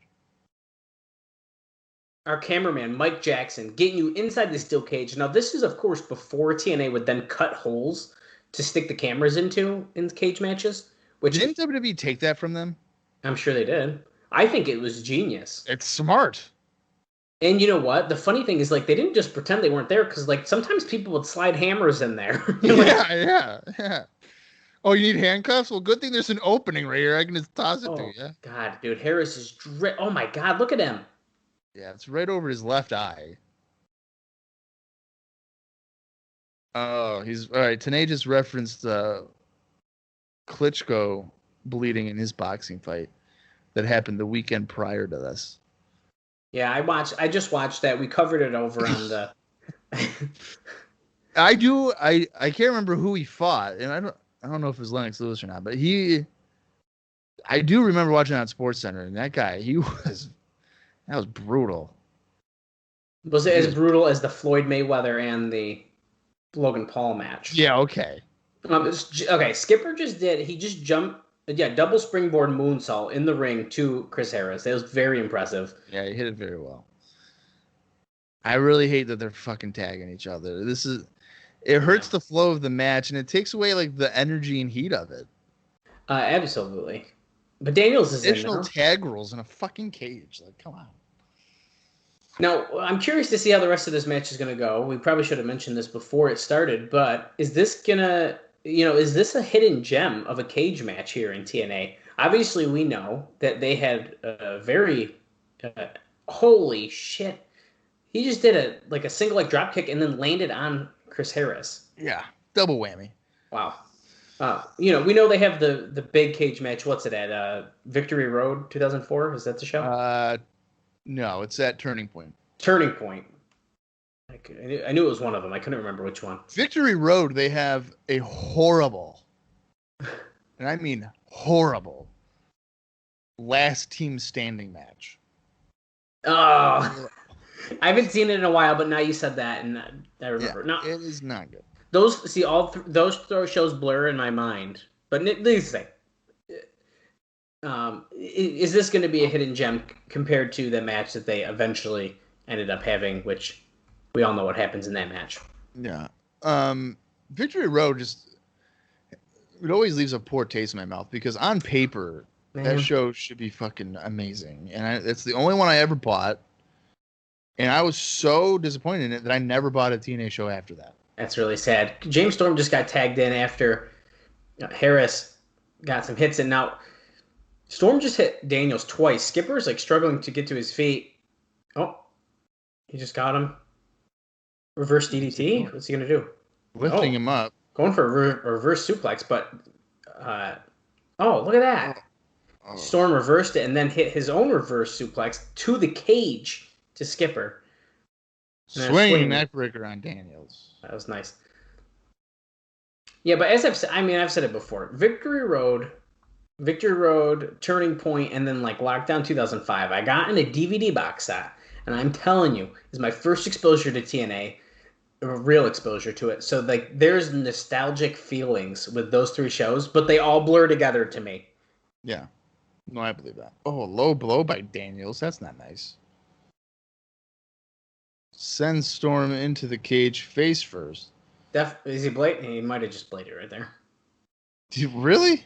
Our cameraman, Mike Jackson, getting you inside the steel cage. Now, this is, of course, before TNA would then cut holes to stick the cameras into in cage matches. Didn't WWE take that from them? I'm sure they did. I think it was genius. It's smart. And you know what? The funny thing is, like, they didn't just pretend they weren't there because, like, sometimes people would slide hammers in there. Yeah. Oh, you need handcuffs? Well, good thing there's an opening right here. I can just toss it to you. God, dude. Harris is... Oh, my God. Look at him. Yeah, it's right over his left eye. Oh, he's... All right, Tna just referenced Klitschko bleeding in his boxing fight that happened the weekend prior to this. Yeah, I just watched that. We covered it over on the... I can't remember who he fought, and I don't know if it was Lennox Lewis or not, but I do remember watching it on SportsCenter, and that guy, that was brutal. Was it as brutal as the Floyd Mayweather and the Logan Paul match? Yeah, okay. Okay, Skipper he just jumped, double springboard moonsault in the ring to Chris Harris. That was very impressive. Yeah, he hit it very well. I really hate that they're fucking tagging each other. It hurts the flow of the match, and it takes away like the energy and heat of it. Absolutely. But Daniels is additional tag rules in a fucking cage. Like, come on. Now, I'm curious to see how the rest of this match is going to go. We probably should have mentioned this before it started, but is this a hidden gem of a cage match here in TNA? Obviously, we know that they had a very, holy shit. He just did a single leg drop kick and then landed on Chris Harris. Yeah, double whammy. Wow. We know they have the big cage match. What's it at? Victory Road 2004? Is that the show? No, it's that Turning Point. Turning Point. I knew it was one of them. I couldn't remember which one. Victory Road, they have a horrible, and I mean horrible, last team standing match. Oh, I haven't seen it in a while, but now you said that, and I remember. Yeah, No, it is not good. Those shows blur in my mind. But needless to say, is this going to be a hidden gem compared to the match that they eventually ended up having, which we all know what happens in that match. Yeah. Victory Road it always leaves a poor taste in my mouth because on paper, that show should be fucking amazing. And it's the only one I ever bought. And I was so disappointed in it that I never bought a TNA show after that. That's really sad. James Storm just got tagged in after Harris got some hits. And now Storm just hit Daniels twice. Skipper's like struggling to get to his feet. Oh, he just got him. Reverse DDT? What's he going to do? Lifting him up. Going for a reverse suplex, but... look at that. Oh. Storm reversed it and then hit his own reverse suplex to the cage to Skipper. Swinging neckbreaker on Daniels. That was nice. Yeah, but as I've said it before. Victory Road, Turning Point, and then like Lockdown 2005. I got in a DVD box set, and I'm telling you, is my first exposure to TNA, a real exposure to it. So like, there's nostalgic feelings with those three shows, but they all blur together to me. Yeah, no, I believe that. Oh, low blow by Daniels. That's not nice. Sends Storm into the cage face first. Is he blade? He might have just bladed right there. Really?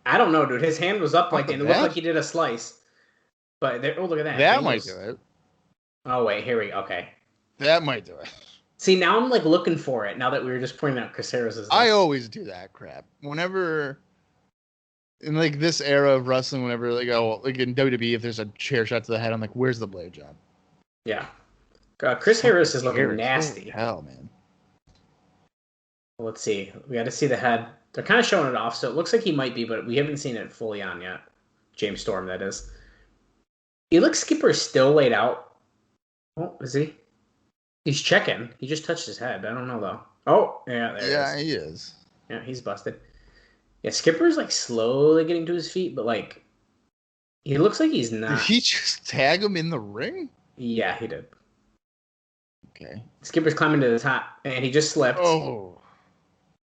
I don't know, dude. His hand was up and it looked like he did a slice. But look at that. That might do it. Oh wait, here we go. Okay. That might do it. See, now I'm like looking for it. Now that we were just pointing out Chris Harris's. I always do that crap. Whenever in like this era of wrestling, whenever like in WWE, if there's a chair shot to the head, I'm like, where's the blade job? Yeah. Chris Harris is looking nasty. Hell, man. Let's see. We got to see the head. They're kind of showing it off, so it looks like he might be, but we haven't seen it fully on yet. James Storm, that is. Elix Skipper is still laid out. Oh, is he? He's checking. He just touched his head. I don't know, though. Oh, yeah, there yeah, he is. Yeah, he's busted. Yeah, Skipper's like slowly getting to his feet, but like, he looks like he's not. Did he just tag him in the ring? Yeah, he did. Okay. Skipper's climbing to the top, and he just slipped. Oh.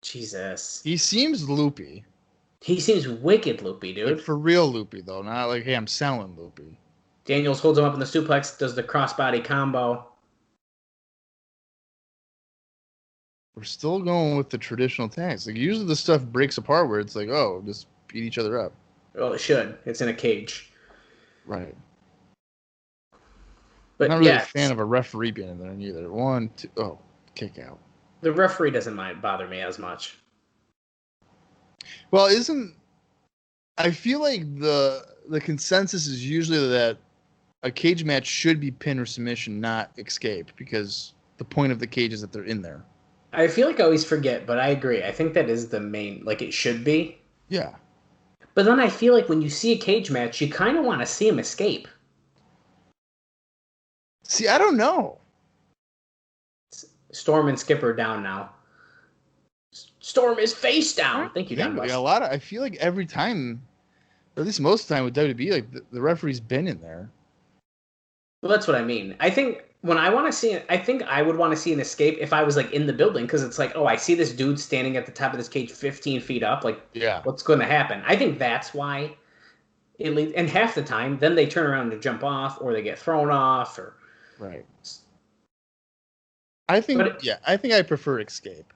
Jesus. He seems loopy. He seems wicked loopy, dude. Like for real loopy, though. Not like, hey, I'm selling loopy. Daniels holds him up in the suplex, does the crossbody combo. We're still going with the traditional tags. Like, usually the stuff breaks apart where it's like, oh, just beat each other up. Well, it should. It's in a cage. Right. But I'm not really a fan of a referee being in there either. 1, 2, kick out. The referee doesn't bother me as much. Well, I feel like the consensus is usually that a cage match should be pin or submission, not escape, because the point of the cage is that they're in there. I feel like I always forget, but I agree. I think that is the main, like it should be. Yeah. But then I feel like when you see a cage match, you kind of want to see him escape. See, I don't know. Storm and Skipper down now. Storm is face down. Thank you, Dan. Like I feel like every time, or at least most of the time with WWE, like the referee's been in there. Well, that's what I mean. I think when I want to see it, I think I would want to see an escape if I was like in the building, because it's like, oh, I see this dude standing at the top of this cage 15 feet up. Like, yeah, what's going to happen? I think that's why it leads. And half the time, then they turn around to jump off, or they get thrown off, or right. I think I prefer escape.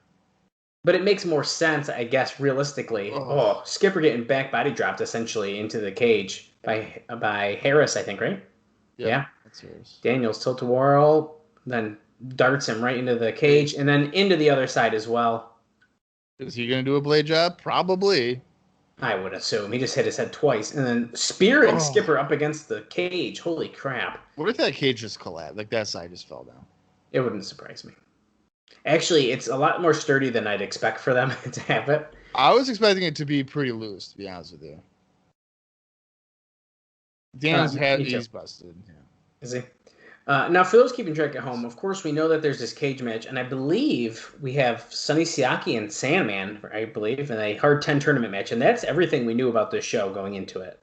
But it makes more sense, I guess, realistically. Oh, Skipper getting back body dropped essentially into the cage by Harris, I think, right? Yep, yeah. That's Harris. Daniels tilt-a-whirl, then darts him right into the cage, and then into the other side as well. Is he going to do a blade job? Probably. I would assume. He just hit his head twice, and then spearing Skipper up against the cage. Holy crap. What if that cage just collapsed? Like that side just fell down? It wouldn't surprise me. Actually, it's a lot more sturdy than I'd expect for them to have it. I was expecting it to be pretty loose, to be honest with you. Dan's head, he's busted. Yeah. Is he? Now, for those keeping track at home, of course, we know that there's this cage match, and I believe we have Sonny Siaki and Sandman, I believe, in a Hard 10 tournament match, and that's everything we knew about this show going into it.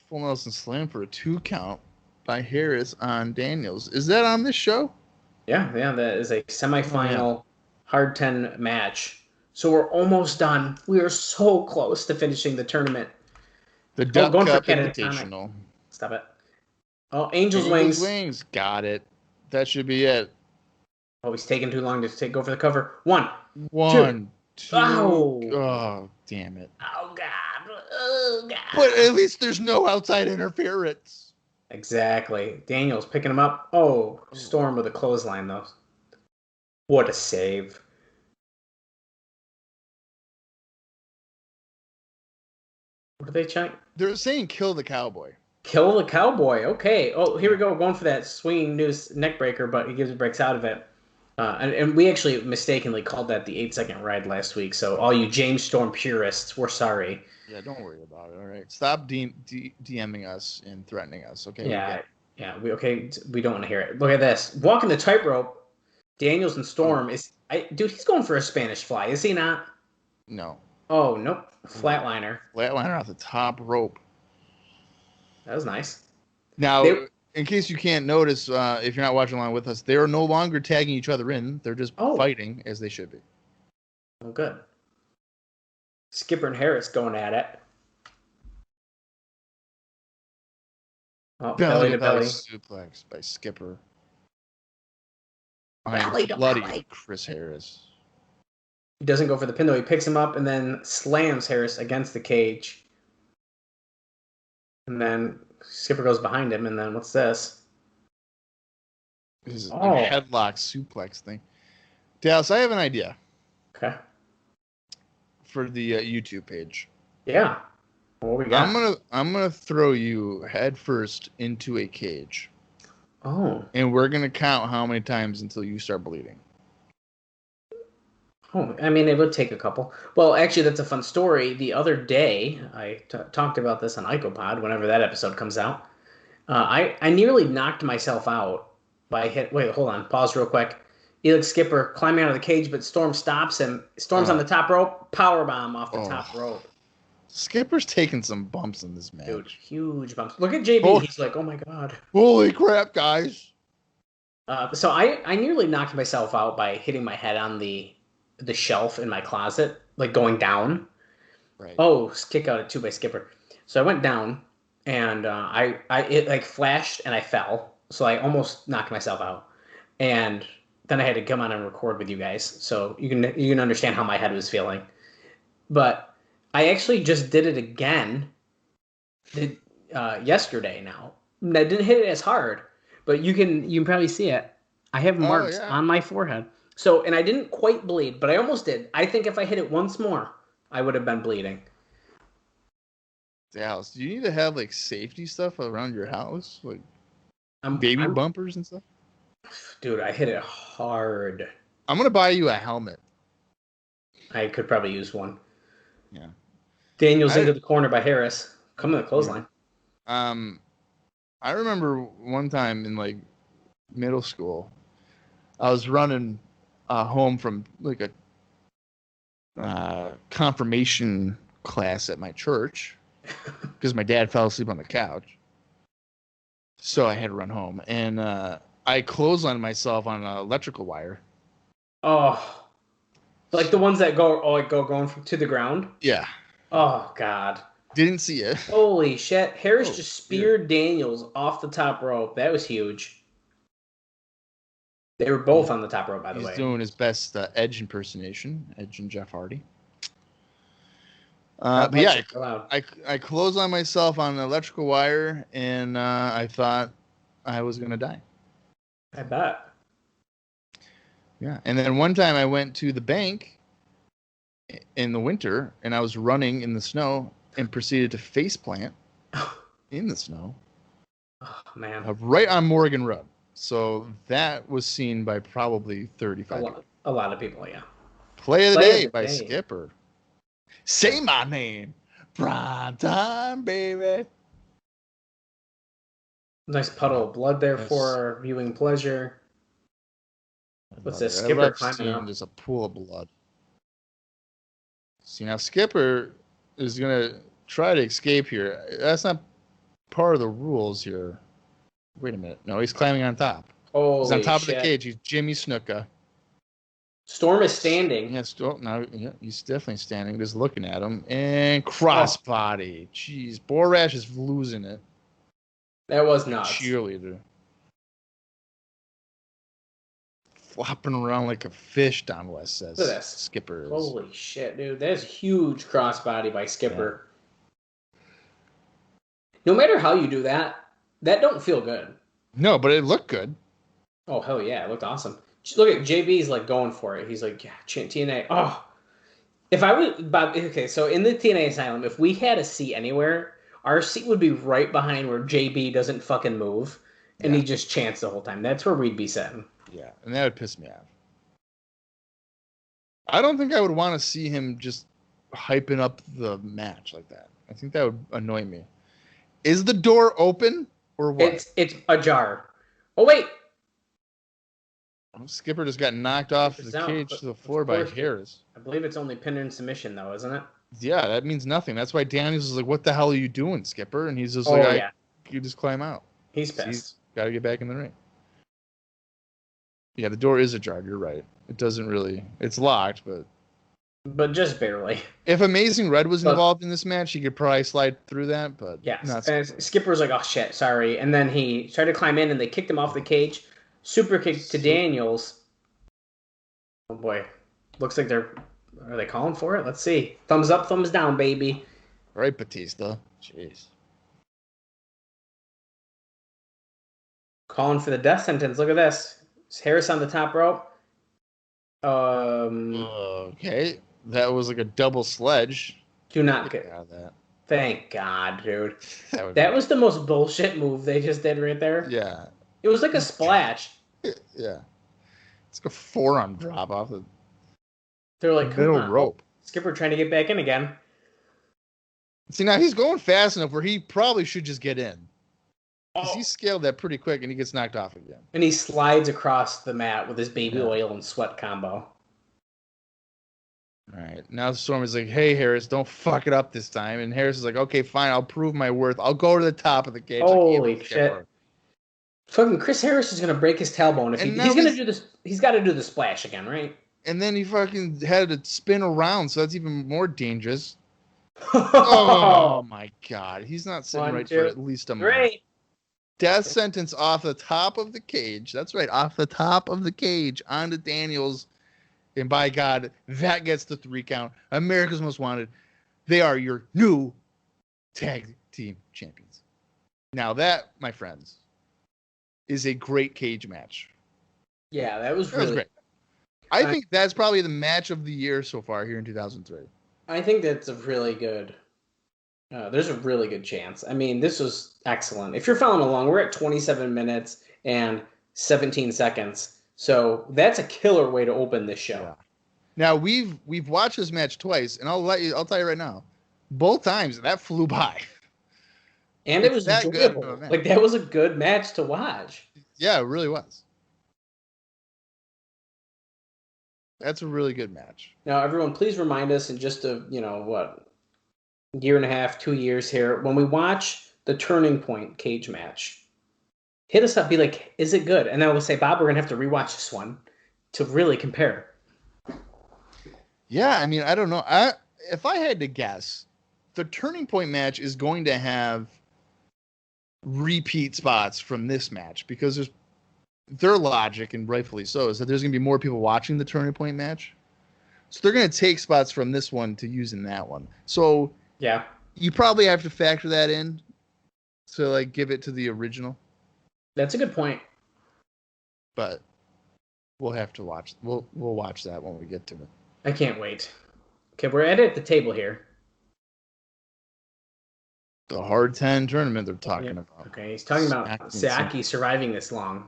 Full Nelson Slam for a 2 count by Harris on Daniels. Is that on this show? Yeah, that is a semifinal Hard 10 match. So we're almost done. We are so close to finishing the tournament. The Duck going Cup for Canada Invitational. Stop it. Oh, Angel's Wings. Got it. That should be it. Oh, he's taking too long to go for the cover. 1, 2. Oh. Oh, damn it. Oh, God. Oh, God. But at least there's no outside interference. Exactly. Daniel's picking him up. Oh, Storm with a clothesline, though. What a save. What are they chanting? They're saying kill the cowboy. Kill the cowboy. Okay. Oh, here we go. Going for that swinging noose neck breaker, but he breaks out of it. And we actually mistakenly called that the 8-second ride last week. So all you James Storm purists, we're sorry. Yeah, don't worry about it. All right. Stop DMing us and threatening us. Okay. Yeah. We don't want to hear it. Look at this. Walking the tightrope. Daniels and Storm dude, he's going for a Spanish fly, is he not? No. Oh, nope. Flatliner. Flatliner off the top rope. That was nice. Now, in case you can't notice, if you're not watching along with us, they are no longer tagging each other in. They're just fighting as they should be. Oh, good. Skipper and Harris going at it. Oh, belly to belly. Suplex by Skipper. Belly to bloody belly. Chris Harris. He doesn't go for the pin, though. He picks him up and then slams Harris against the cage. And then Skipper goes behind him, and then what's this? This is a headlock suplex thing. Dallas, I have an idea. Okay. For the YouTube page. Yeah. What we got? I'm gonna throw you head first into a cage. Oh. And we're gonna count how many times until you start bleeding. Oh, I mean, it would take a couple. Well, actually, that's a fun story. The other day, I talked about this on IcoPod, whenever that episode comes out. I nearly knocked myself out by Wait, hold on. Pause real quick. Elix Skipper climbing out of the cage, but Storm stops him. Storm's on the top rope. Powerbomb off the top rope. Skipper's taking some bumps in this match. Dude, huge bumps. Look at JB. He's like, oh my God. Holy crap, guys. So I nearly knocked myself out by hitting my head on the shelf in my closet, like going down. Right. Oh, kick out at 2 by Skipper. So I went down, and it like flashed, and I fell. So I almost knocked myself out, and then I had to come on and record with you guys, so you can understand how my head was feeling. But I actually just did it again yesterday. Now I didn't hit it as hard, but you can probably see it. I have marks on my forehead. So, and I didn't quite bleed, but I almost did. I think if I hit it once more, I would have been bleeding. Dallas, do you need to have like safety stuff around your house, like baby bumpers and stuff? Dude, I hit it hard. I'm gonna buy you a helmet. I could probably use one. Yeah. Daniels into the corner by Harris. Come to the clothesline. I remember one time in like middle school, I was running home from like a confirmation class at my church because my dad fell asleep on the couch. So I had to run home, and I clotheslined myself on an electrical wire. Oh, like the ones that go going to the ground? Yeah. Oh, God. Didn't see it. Holy shit. Harris just speared Daniels off the top rope. That was huge. They were both on the top rope, by the way. He's doing his best Edge impersonation, Edge and Jeff Hardy. But yeah, I clotheslined myself on an electrical wire, and I thought I was going to die. I bet. Yeah, and then one time I went to the bank in the winter, and I was running in the snow and proceeded to faceplant in the snow. Oh, man. Right on Morgan Road. So that was seen by probably 35 people. A lot of people, yeah. Play of the Day by Skipper. Say my name. Prime time, baby. Nice puddle of blood there for our viewing pleasure. What's this? Skipper climbing up. There's a pool of blood. See, now Skipper is going to try to escape here. That's not part of the rules here. Wait a minute. No, he's climbing on top. He's on top of the cage. He's Jimmy Snuka. Storm is standing. Yeah, he's definitely standing, just looking at him. And crossbody. Jeez, Borash is losing it. That was nuts. Cheerleader. Flopping around like a fish, Don West says. Look at this. Skipper is. Holy shit, dude. That's huge crossbody by Skipper. Yeah. No matter how you do that, that don't feel good. No, but it looked good. Oh, hell yeah. It looked awesome. Look at JB's like going for it. He's like, yeah, TNA. Oh. If I was, Bob, okay, so in the TNA Asylum, if we had a seat anywhere, our seat would be right behind where JB doesn't fucking move, and he just chants the whole time. That's where we'd be sitting. Yeah, and that would piss me off. I don't think I would want to see him just hyping up the match like that. I think that would annoy me. Is the door open or what? It's ajar. Oh, wait. Skipper just got knocked off the cage to the floor by Harris. I believe it's only pin in submission, though, isn't it? Yeah, that means nothing. That's why Daniels is like, what the hell are you doing, Skipper? And he's just you just climb out. He's pissed. He's got to get back in the ring. Yeah, the door is ajar. You're right. It doesn't really... It's locked, but just barely. If Amazing Red was involved in this match, he could probably slide through that, but... Yes, and Skipper's like, oh, shit, sorry. And then he tried to climb in, and they kicked him off the cage. Super kick to Daniels. Oh, boy. Looks like they're... Are they calling for it? Let's see. Thumbs up, thumbs down, baby. All right, Batista. Jeez. Calling for the death sentence. Look at this. It's Harris on the top rope. Okay. That was like a double sledge. Do not get out of that. Thank God, dude. That was the most bullshit move they just did right there. Yeah. It was like a splash. Yeah. It's like a forearm drop off the... They're like, come on. Rope. Skipper trying to get back in again. See, now he's going fast enough where he probably should just get in. Because he scaled that pretty quick and he gets knocked off again. And he slides across the mat with his baby oil and sweat combo. All right. Now Storm is like, hey, Harris, don't fuck it up this time. And Harris is like, okay, fine, I'll prove my worth. I'll go to the top of the cage. Holy shit. Fucking Chris Harris is going to break his tailbone. If he's going to do this, he's got to do the splash again, right? And then he fucking had to spin around, so that's even more dangerous. Oh, my God. He's not sitting right for at least a month. Great. Death sentence off the top of the cage. That's right, off the top of the cage onto Daniels. And by God, that gets the 3 count. America's Most Wanted. They are your new tag team champions. Now that, my friends, is a great cage match. Yeah, that was really great. I think that's probably the match of the year so far here in 2003. I think that's a really good... there's a really good chance. I mean, this was excellent. If you're following along, we're at 27 minutes and 17 seconds. So that's a killer way to open this show. Yeah. Now we've watched this match twice, and I'll tell you right now, both times that flew by. And it was enjoyable. Like that was a good match to watch. Yeah, it really was. That's a really good match. Now, everyone, please remind us in just a year and a half, 2 years here, when we watch the Turning Point cage match, hit us up, be like, is it good? And then we'll say, Bob, we're going to have to rewatch this one to really compare. Yeah, I mean, I don't know. If I had to guess, the Turning Point match is going to have repeat spots from this match because their logic, and rightfully so, is that there's going to be more people watching the Turning Point match. So they're going to take spots from this one to use in that one. So yeah, you probably have to factor that in to like give it to the original. That's a good point. But we'll have to watch. We'll watch that when we get to it. I can't wait. Okay, we're at the table here. The Hard 10 tournament they're talking about. Okay, he's talking about Saaki surviving this long.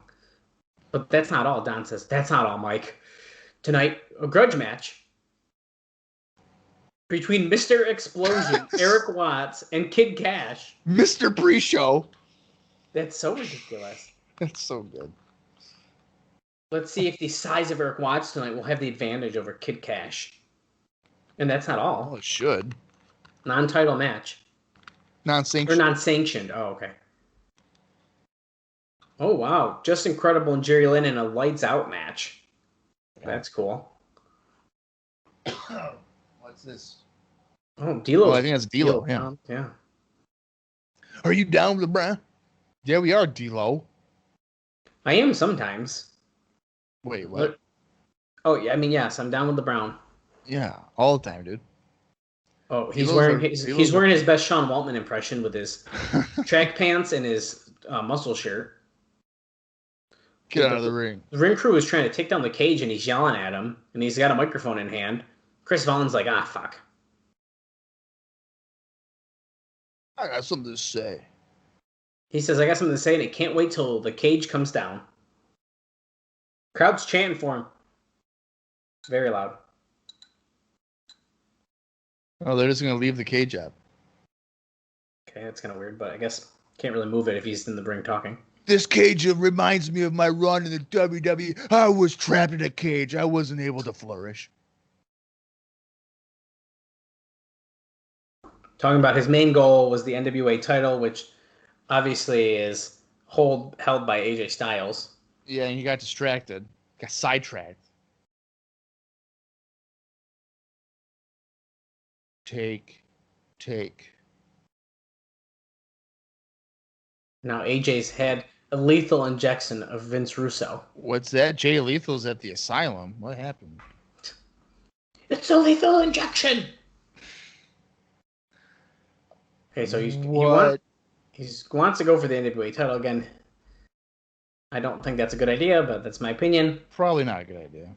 But that's not all, Don says. That's not all, Mike. Tonight, a grudge match between Mr. Explosion, Erik Watts, and Kid Kash. Mr. Pre-Show. That's so ridiculous. That's so good. Let's see if the size of Erik Watts tonight will have the advantage over Kid Kash. And that's not all. Well, it should. Non-title match. Or Non-sanctioned. non-sanctioned. Oh, okay. Oh, wow. Just Incredible and Jerry Lynn in a lights-out match. That's cool. What's this? Oh, D'Lo. Oh, I think that's D'Lo. Yeah. Yeah. Are you down with LeBron? Yeah, we are, D'Lo. I am sometimes. Wait, what? Oh, yeah. I mean, yes, I'm down with the Brown. Yeah, all the time, dude. Oh, he's D'Lo's wearing his best Sean Waltman impression with his track pants and his muscle shirt. Get out of the ring. The ring crew is trying to take down the cage, and he's yelling at him, and he's got a microphone in hand. Chris Vaughn's like, fuck. I got something to say. He says, I got something to say, and it can't wait till the cage comes down. Crowd's chanting for him. Very loud. Oh, they're just going to leave the cage up. Okay, that's kind of weird, but I guess can't really move it if he's in the ring talking. This cage reminds me of my run in the WWE. I was trapped in a cage. I wasn't able to flourish. Talking about his main goal was the NWA title, which obviously is held by AJ Styles. Yeah, and he got distracted. Got sidetracked. Take. Now AJ's had a lethal injection of Vince Russo. What's that? Jay Lethal's at the Asylum. What happened? It's a lethal injection! Okay, so he wants to go for the NWA title again. I don't think that's a good idea, but that's my opinion. Probably not a good idea.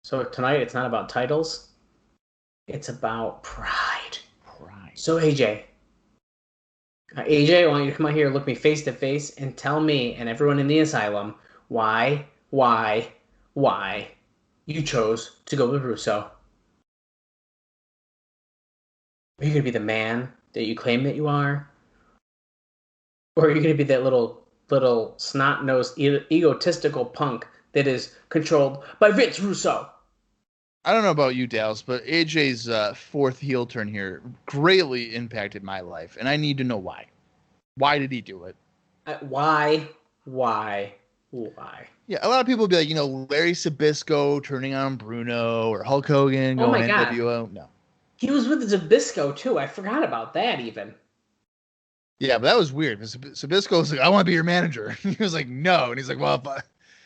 So tonight, it's not about titles. It's about pride. So AJ, I want you to come out here, look me face to face, and tell me and everyone in the asylum why you chose to go with Russo. Are you going to be the man that you claim that you are? Or are you going to be that little snot-nosed, egotistical punk that is controlled by Vince Russo? I don't know about you, Dallas, but AJ's fourth heel turn here greatly impacted my life, and I need to know why. Why did he do it? Why? Yeah, a lot of people would be like, Larry Sabisco turning on Bruno, or Hulk Hogan going NWO. No. He was with Zabisco, too. I forgot about that, even. Yeah, but that was weird. Sabisco was like, I want to be your manager. He was like, no. And he's like, well,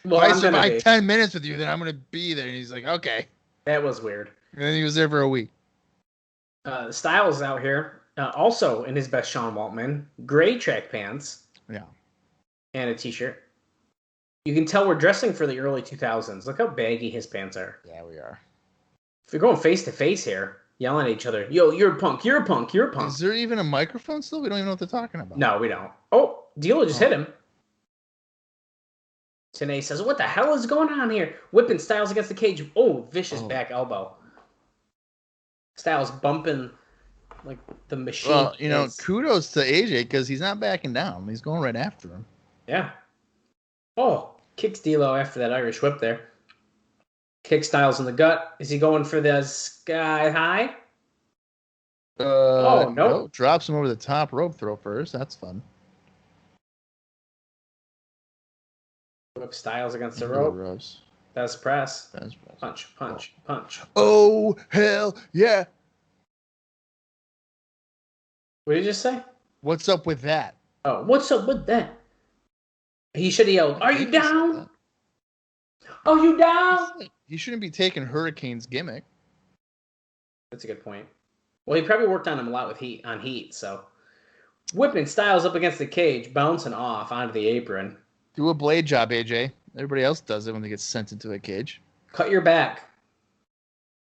if I survive 10 minutes with you, then I'm going to be there. And he's like, okay. That was weird. And then he was there for a week. Stiles out here, also in his best Sean Waltman, gray track pants. Yeah. And a t-shirt. You can tell we're dressing for the early 2000s. Look how baggy his pants are. Yeah, we are. If you're going face to face here, yelling at each other, yo, you're a punk, you're a punk, you're a punk. Is there even a microphone still? We don't even know what they're talking about. No, we don't. Oh, D'Lo just hit him. Tna says, what the hell is going on here? Whipping Styles against the cage. Oh, vicious back elbow. Styles bumping like the machine. Well, kudos to AJ because he's not backing down. He's going right after him. Yeah. Oh, kicks D'Lo after that Irish whip there. Kick Styles in the gut. Is he going for the sky high? No. Drops him over the top rope throw first. That's fun. Whip Styles against the rope. That's press. Punch. Oh, hell yeah. What did you just say? What's up with that? Oh, what's up with that? He should have yelled, are you down? Are you down? He shouldn't be taking Hurricane's gimmick. That's a good point. Well, he probably worked on him a lot with heat, so. Whipping Styles up against the cage, bouncing off onto the apron. Do a blade job, AJ. Everybody else does it when they get sent into a cage. Cut your back.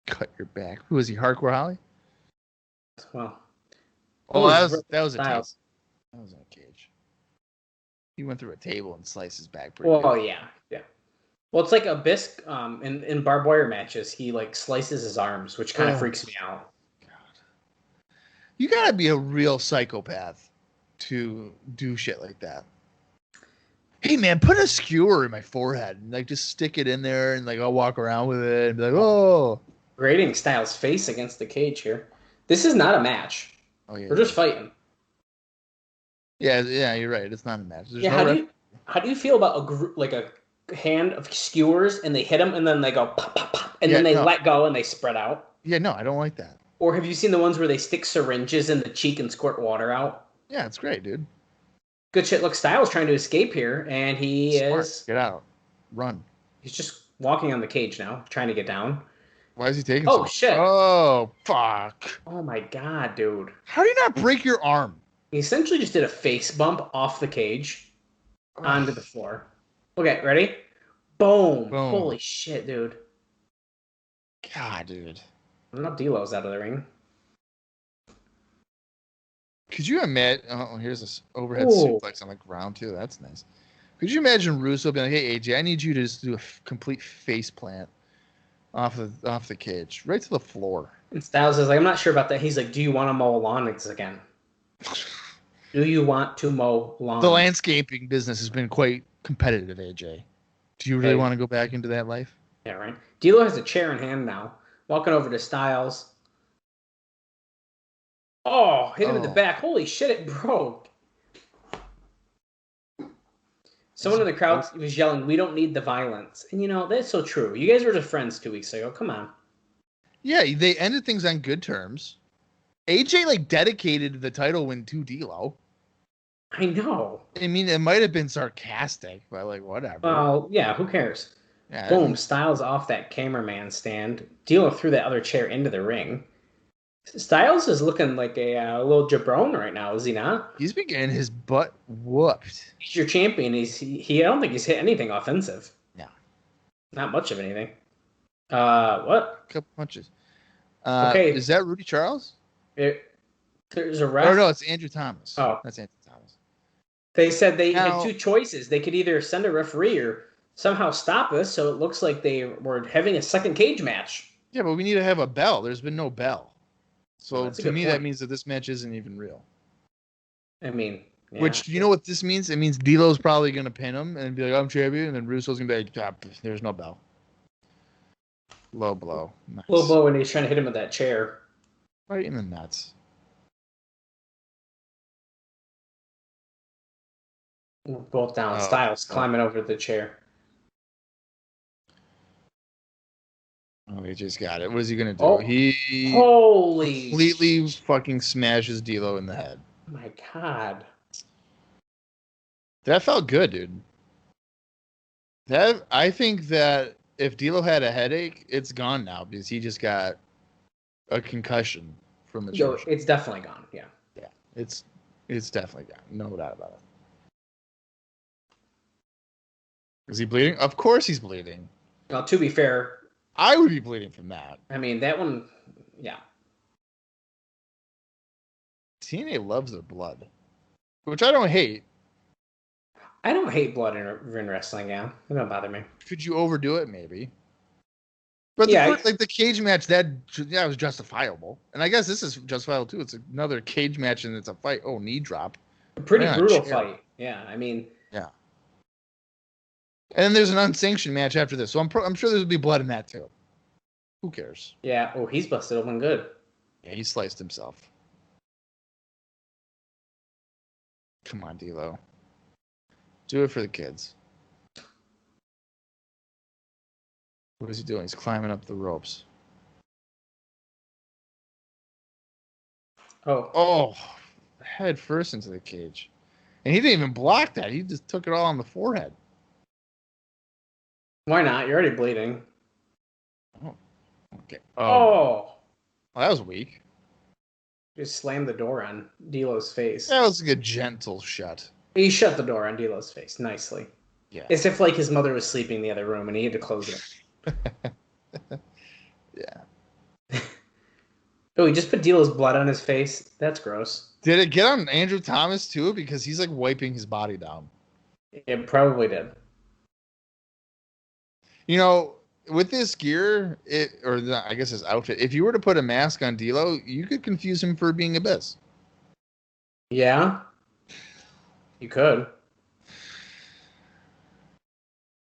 Cut your back. Who is he, Hardcore Holly? Well. Oh, that was a Styles. That was in a cage. He went through a table and sliced his back pretty good. Yeah. Well, it's like a bisque in barbed wire matches. He slices his arms, which kind of freaks me out. God. You gotta be a real psychopath to do shit like that. Hey man, put a skewer in my forehead and like just stick it in there and like I'll walk around with it and be like, oh. Grading Styles' face against the cage here. This is not a match. Oh yeah. We're just fighting. Yeah, you're right. It's not a match. There's How do you feel about a hand of skewers and they hit them and then they go pop pop pop and then they let go and they spread out? Yeah, no, I don't like that. Or have you seen the ones where they stick syringes in the cheek and squirt water out? Yeah, it's great, dude. Good shit. Look, Styles trying to escape here, and he is. Get out. Run. He's just walking on the cage now, trying to get down. Why is he taking Oh, shit. Oh, fuck. Oh, my God, dude. How do you not break your arm? He essentially just did a face bump off the cage onto the floor. Okay, ready? Boom. Holy shit, dude. God, dude. Not D'Lo's out of the ring. Could you imagine? Oh, here's this overhead suplex on the ground too. That's nice. Could you imagine Russo being like, "Hey AJ, I need you to just do a complete face plant off the cage, right to the floor." And Styles is like, "I'm not sure about that." He's like, "Do you want to mow lawns again? Do you want to mow lawns?" The landscaping business has been quite competitive, AJ. Do you really want to go back into that life? Yeah, right. D'Lo has a chair in hand now. Walking over to Styles. Oh, hit him in the back. Holy shit, it broke. Someone in the crowd was yelling, "We don't need the violence." And you know, that's so true. You guys were just friends 2 weeks ago. Come on. Yeah, they ended things on good terms. AJ like dedicated the title win to D'Lo. I know. I mean, it might have been sarcastic, but like whatever. Well, yeah, who cares? Yeah, boom, Styles off that cameraman stand. D'Lo threw that other chair into the ring. Styles is looking like a little jabron right now, is he not? He's been getting his butt whooped. He's your champion. He I don't think he's hit anything offensive. No. Not much of anything. What? A couple punches. Okay. Is that Rudy Charles? There's a ref. Oh, no, it's Andrew Thomas. Oh. That's Andrew Thomas. They said they had two choices. They could either send a referee or somehow stop this, so it looks like they were having a second cage match. Yeah, but we need to have a bell. There's been no bell. So to me, point. that means that this match isn't even real. I mean, yeah. Which, you know what this means? It means D'Lo's probably going to pin him and be like, "I'm champion," and then Russo's going to be like, "There's no bell." Low blow. Nice. Low blow when he's trying to hit him with that chair. Right in the nuts. Both down. Styles climbing over the chair. Oh, he just got it. What is he going to do? He holy completely fucking smashes D'Lo in the head. Oh my God. That felt good, dude. I think that if D'Lo had a headache, it's gone now because he just got a concussion from the church. It's definitely gone. Yeah. Yeah. It's definitely gone. No doubt about it. Is he bleeding? Of course he's bleeding. Well, to be fair, I would be bleeding from that. I mean, that one, yeah. TNA loves their blood, which I don't hate. I don't hate blood in wrestling, yeah. It don't bother me. Could you overdo it? Maybe. But the cage match, that was justifiable. And I guess this is justifiable, too. It's another cage match, and it's a fight. Oh, knee drop. A pretty brutal fight. Yeah, I mean. Yeah. And then there's an unsanctioned match after this. So I'm sure there'll be blood in that, too. Who cares? Yeah. Oh, he's busted open good. Yeah, he sliced himself. Come on, D'Lo. Do it for the kids. What is he doing? He's climbing up the ropes. Oh, head first into the cage. And he didn't even block that. He just took it all on the forehead. Why not? You're already bleeding. Oh, okay. Oh. Well, that was weak. Just slammed the door on D'Lo's face. That was like a gentle shut. He shut the door on D'Lo's face nicely. Yeah. As if like his mother was sleeping in the other room and he had to close it. Yeah. Oh, he just put D'Lo's blood on his face? That's gross. Did it get on Andrew Thomas too? Because he's like wiping his body down. It probably did. You know, with this gear, I guess his outfit, if you were to put a mask on D'Lo, you could confuse him for being Abyss. Yeah? You could.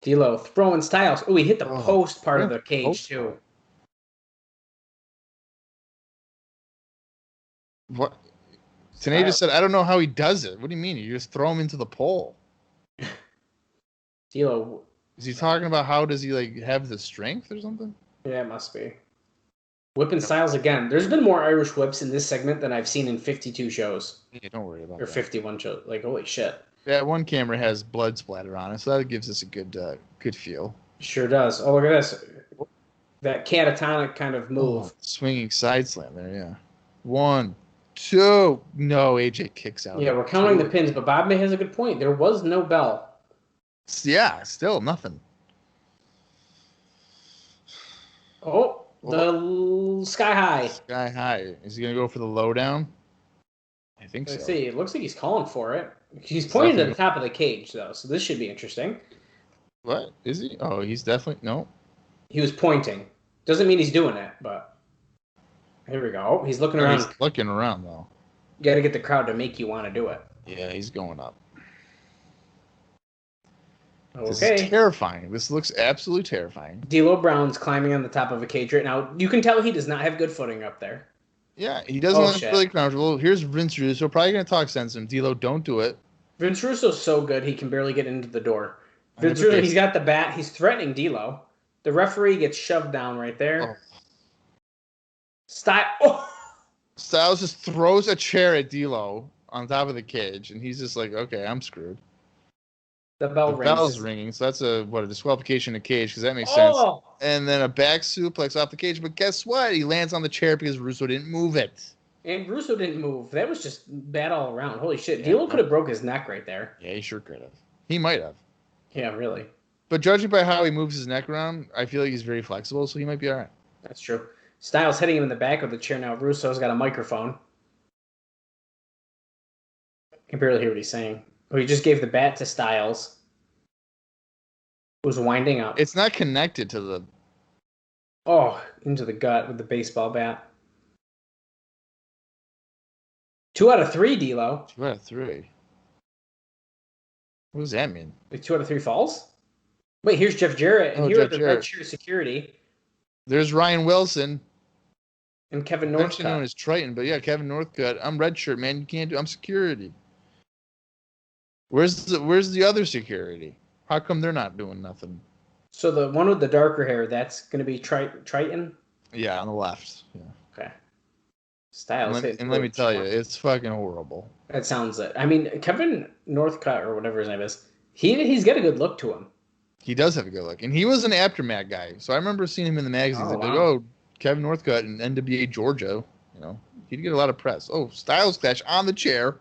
D'Lo throwing Stiles. Oh, he hit the post part of the cage, too. What? Tna just said, I don't know how he does it. What do you mean? You just throw him into the pole. D'Lo. Is he talking about how does he like have the strength or something? Yeah, it must be. Whipping Stiles again. There's been more Irish whips in this segment than I've seen in 52 shows. Yeah, don't worry about or that. Or 51 shows. Like, holy shit. That one camera has blood splatter on it, so that gives us a good feel. Sure does. Oh, look at this. That catatonic kind of move. Swinging side slam there, yeah. 1, 2. No, AJ kicks out. Yeah, we're counting the pins, but Bob May has a good point. There was no bell. Yeah, still nothing. Oh, the sky high. Sky high. Is he going to go for the lowdown? I think so. Let's see. It looks like he's calling for it. He's pointing to the top of the cage, though, so this should be interesting. What? Is he? Oh, he's definitely... No. He was pointing. Doesn't mean he's doing it, but... Here we go. Oh, he's looking around. He's looking around, though. You got to get the crowd to make you want to do it. Yeah, he's going up. Okay. This is terrifying. This looks absolutely terrifying. D'Lo Brown's climbing on the top of a cage right now. You can tell he does not have good footing up there. Yeah, he doesn't look really comfortable. Here's Vince Russo. Probably going to talk sense to him. D'Lo, don't do it. Vince Russo's so good, he can barely get into the door. Vince Russo, he's got the bat. He's threatening D'Lo. The referee gets shoved down right there. Stiles just throws a chair at D'Lo on top of the cage, and he's just like, okay, I'm screwed. The bell's ringing, so that's a disqualification in the cage, because that makes sense. And then a back suplex off the cage, but guess what? He lands on the chair because Russo didn't move it. And Russo didn't move. That was just bad all around. Holy shit. Yeah, D'Lo could have broke his neck right there. Yeah, he sure could have. He might have. Yeah, really. But judging by how he moves his neck around, I feel like he's very flexible, so he might be all right. That's true. Stiles hitting him in the back of the chair now. Russo's got a microphone. I can barely hear what he's saying. Oh, he just gave the bat to Stiles. Was winding up. It's not connected to the... Oh, into the gut with the baseball bat. 2 out of 3, D'Lo. 2 out of 3. What does that mean? Like 2 out of 3 falls? Wait, here's Jeff Jarrett, and here are the red shirt security. There's Ryan Wilson. And Kevin Northcutt. Actually known as Triton, but yeah, Kevin Northcutt. I'm red shirt, man. You can't do... I'm security. Where's the other security? How come they're not doing nothing? So the one with the darker hair, that's going to be Triton? Yeah, on the left. Yeah. Okay. Stiles. And let me tell you, it's fucking horrible. That sounds it. I mean, Kevin Northcutt, or whatever his name is, he's got a good look to him. He does have a good look. And he was an Aftermath guy. So I remember seeing him in the magazines. Kevin Northcutt in NWA Georgia. You know, he'd get a lot of press. Oh, Stiles Clash on the chair.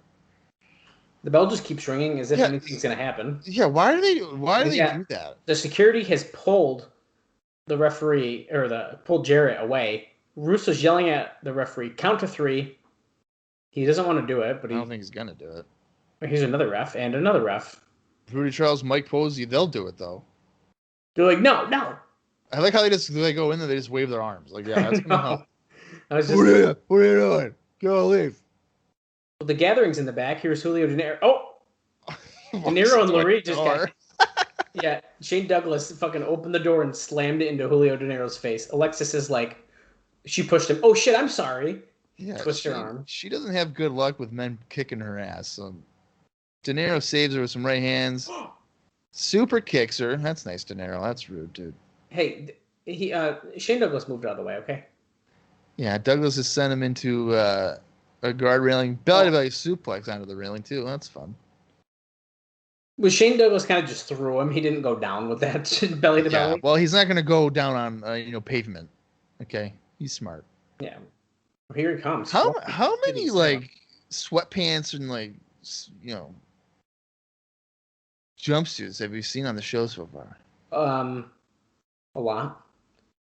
The bell just keeps ringing as if anything's going to happen. Yeah, why do they do that? The security has pulled the referee, or pulled Jarrett away. Russo's yelling at the referee, count to 3. He doesn't want to do it, but I don't think he's going to do it. Here's another ref and another ref. Rudy Charles, Mike Posey, they'll do it, though. They're like, no. I like how they go in there, they just wave their arms. Like, yeah, that's going to help. What are you doing? Go leave. Well, the gathering's in the back. Here's Julio De Niro. Oh! De Niro and Larry just got... Yeah, Shane Douglas fucking opened the door and slammed it into Julio De Niro's face. Alexis is like... She pushed him. Oh, shit, I'm sorry. Yeah, twist her arm. She doesn't have good luck with men kicking her ass. So De Niro saves her with some right hands. Super kicks her. That's nice, De Niro. That's rude, dude. Hey, Shane Douglas moved out of the way, okay? Yeah, Douglas has sent him into a guard railing, belly suplex onto the railing too. That's fun. Was Shane Douglas kind of just threw him? He didn't go down with that belly to belly. Well, he's not going to go down on pavement. Okay, he's smart. Yeah. Well, here he comes. How many sweatpants and jumpsuits have you seen on the show so far? A lot.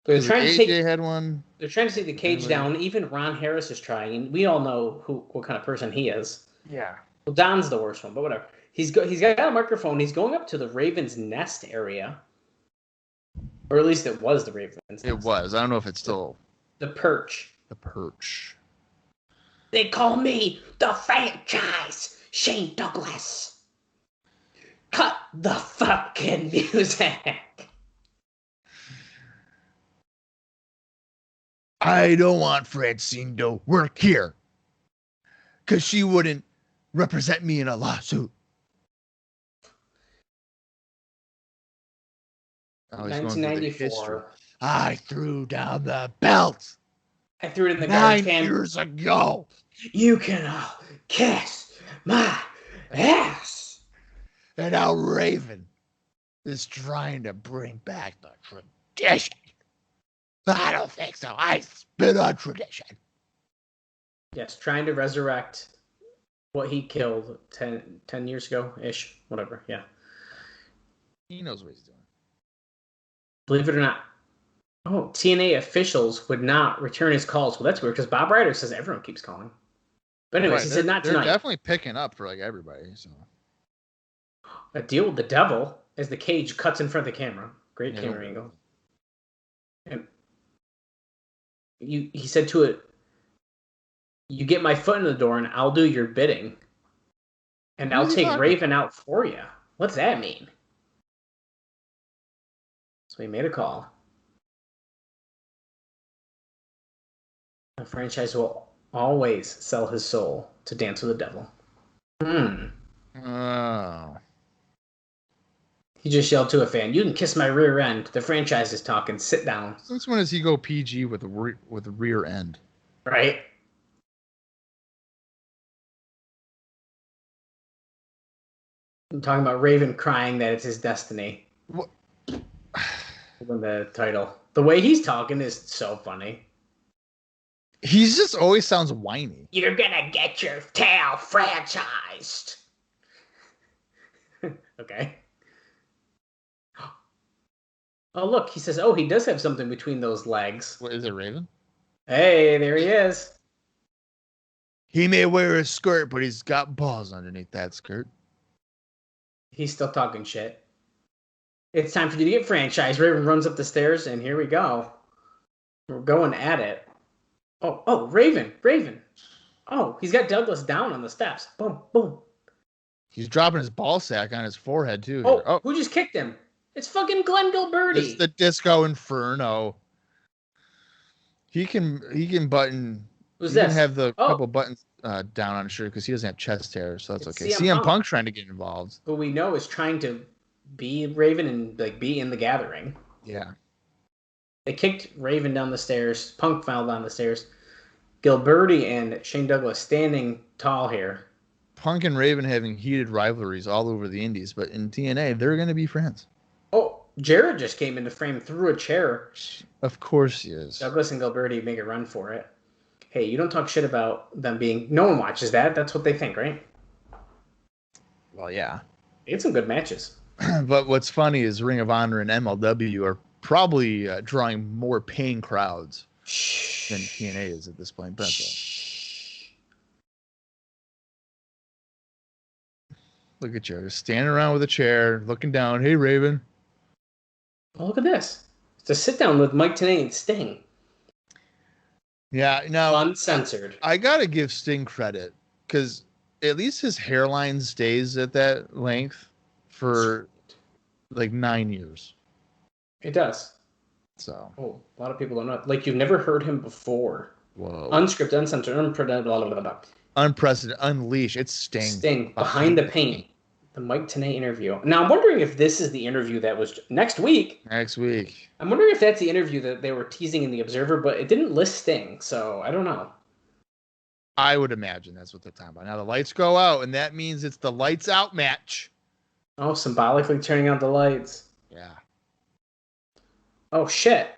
They're trying to had one. They're trying to take the cage down. Even Ron Harris is trying, and we all know what kind of person he is. Yeah. Well, Don's the worst one, but whatever. He's got a microphone. He's going up to the Ravens' nest area, or at least it was the Ravens' nest. It was. I don't know if it's still the perch. The perch. They call me the franchise Shane Douglas. Cut the fucking music. I don't want Francine to work here because she wouldn't represent me in a lawsuit. Oh, he's going through the history. 1994. I threw down the belt I threw it in the 9 garbage can. years ago. You can all kiss my ass. And now Raven is trying to bring back the tradition. I don't think so. I spit on tradition. Yes, trying to resurrect what he killed 10 years ago-ish. Whatever, yeah. He knows what he's doing. Believe it or not, TNA officials would not return his calls. Well, that's weird because Bob Ryder says everyone keeps calling. But anyways, he said not tonight. They're definitely picking up for like everybody. So a deal with the devil as the cage cuts in front of the camera. Great camera angle. And he said to it, "You get my foot in the door, and I'll do your bidding, and I'll take Raven out for you." What's that mean? So he made a call. The franchise will always sell his soul to dance with the devil. Oh. He just yelled to a fan, "You can kiss my rear end. The franchise is talking. Sit down." Since when does he go PG with the rear end? Right? I'm talking about Raven crying that it's his destiny. What? Win the title. The way he's talking is so funny. He just always sounds whiny. You're gonna get your tail franchised. Okay. Oh, look, he says, he does have something between those legs. What is it, Raven? Hey, there he is. He may wear a skirt, but he's got balls underneath that skirt. He's still talking shit. It's time for you to get franchised. Raven runs up the stairs, and here we go. We're going at it. Oh, Raven. Oh, he's got Douglas down on the steps. Boom, boom. He's dropping his ball sack on his forehead, too. Oh, who just kicked him? It's fucking Glenn Gilberti. It's the Disco Inferno. He can button. Who's he this? Can have the couple buttons down on his shirt because he doesn't have chest hair, so that's okay. CM Punk's trying to get involved. Who we know is trying to be Raven and be in the gathering. Yeah. They kicked Raven down the stairs. Punk fell down the stairs. Gilberti and Shane Douglas standing tall here. Punk and Raven having heated rivalries all over the indies, but in TNA, they're going to be friends. Oh, Jarrett just came into frame through a chair. Of course he is. Douglas and Gilberti make a run for it. Hey, you don't talk shit about them being... No one watches that. That's what they think, right? Well, yeah. They had some good matches. But what's funny is Ring of Honor and MLW are probably drawing more paying crowds than TNA is at this point. But look at you, just standing around with a chair, looking down. Hey, Raven. Oh, look at this. It's a sit-down with Mike Tenay and Sting. Yeah, now... Uncensored. I got to give Sting credit, because at least his hairline stays at that length for like 9 years. It does. So. Oh, a lot of people don't know. Like, you've never heard him before. Whoa. Unscripted, uncensored, unprecedented, unleash. It's Sting. Sting, behind the paint. The Mike Tenay interview. Now, I'm wondering if this is the interview that was next week. Next week. I'm wondering if that's the interview that they were teasing in The Observer, but it didn't list Sting, so I don't know. I would imagine that's what they're talking about. Now the lights go out, and that means it's the lights out match. Oh, symbolically turning out the lights. Yeah. Oh, shit.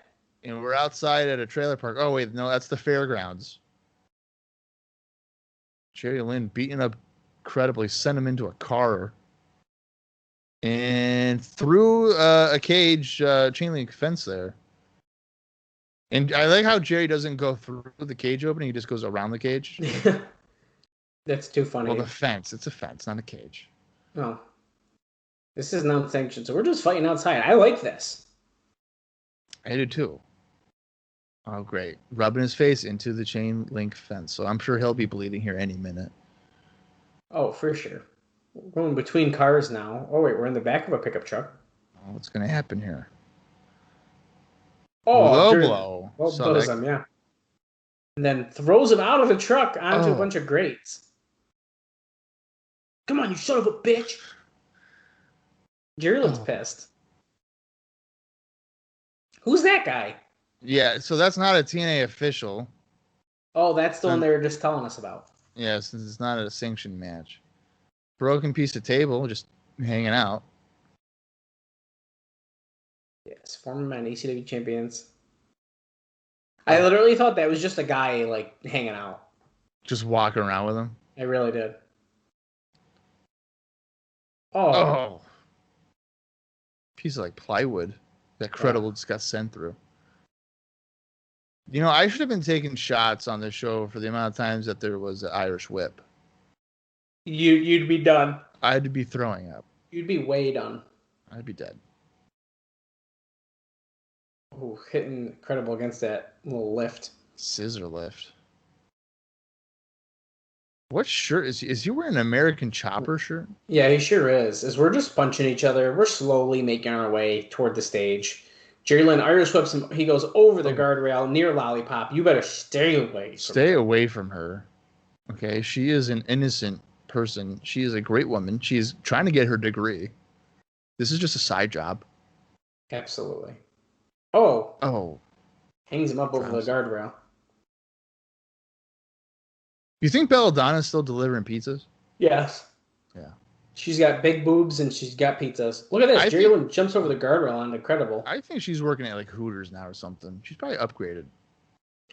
And we're outside at a trailer park. Oh, wait, no, that's the fairgrounds. Jerry Lynn beating up incredibly, sent him into a car. And through a cage, chain link fence there. And I like how Jerry doesn't go through the cage opening. He just goes around the cage. That's too funny. Well, the fence. It's a fence, not a cage. Oh. This is not sanctioned, so we're just fighting outside. I like this. I do too. Oh, great. Rubbing his face into the chain link fence. So I'm sure he'll be bleeding here any minute. Oh, for sure. We're going between cars now. Oh, wait, we're in the back of a pickup truck. Oh, what's going to happen here? Oh, Low blow. Well, Saw blows that. him, yeah. And then throws him out of the truck onto a Oh. bunch of grates. Come on, you son of a bitch. Jerry looks pissed. Who's that guy? Yeah, so that's not a TNA official. Oh, that's the one they were just telling us about. Yeah, since it's not a sanctioned match. Broken piece of table, just hanging out. Yes, former men, ECW champions. I literally thought that was just a guy, like, hanging out. Just walking around with him. I really did. Oh. Oh. Piece of, like, plywood that Credible just got sent through. You know, I should have been taking shots on this show for the amount of times that there was an Irish whip. You'd be done. I'd be throwing up. You'd be way done. I'd be dead. Ooh, hitting Credible against that little lift. Scissor lift. What shirt is he? Is he wearing an American Chopper shirt? Yeah, he sure is. As we're just punching each other, we're slowly making our way toward the stage. Jerry Lynn Irish whips him. He goes over the guardrail near Lollipop. You better stay away. Stay away from her. Okay, she is an innocent person. She is a great woman. She is trying to get her degree. This is just a side job. Absolutely. Oh. Oh. Hangs him up over the guardrail. You think Belladonna's still delivering pizzas? Yes. Yeah. She's got big boobs and she's got pizzas. Look at this. Jerry Lynn jumps over the guardrail on Incredible. I think she's working at like Hooters now or something. She's probably upgraded.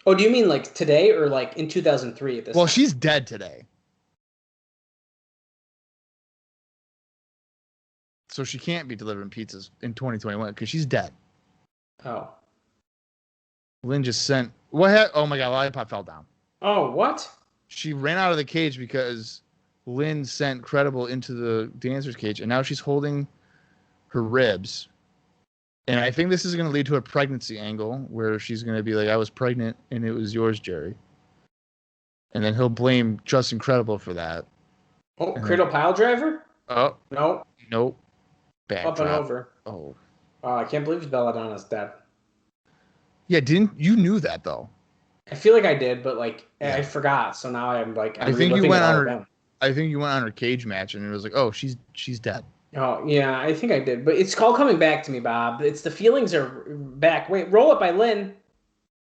Oh, do you mean like today or like in 2003 at this Well, time? she's dead today. So she can't be delivering pizzas in 2021 because she's dead. Oh. Lynn just sent... What? Oh my God, Lollipop fell down. Oh, what? She ran out of the cage because Lynn sent Credible into the dancer's cage, and now she's holding her ribs. And I think this is going to lead to a pregnancy angle where she's going to be like, I was pregnant, and it was yours, Jerry. And then he'll blame Justin Credible for that. Oh, cradle pile driver? Oh. Nope. Nope. Back Up drop. and over. Oh. I can't believe Belladonna's dead. Yeah, you knew that, though. I feel like I did, but like I forgot. So now I'm like I think you went on her. I think you went on her cage match, and it was like, oh, she's dead. Oh yeah, I think I did, but it's all coming back to me, Bob. It's the feelings are back. Wait, roll up by Lynn.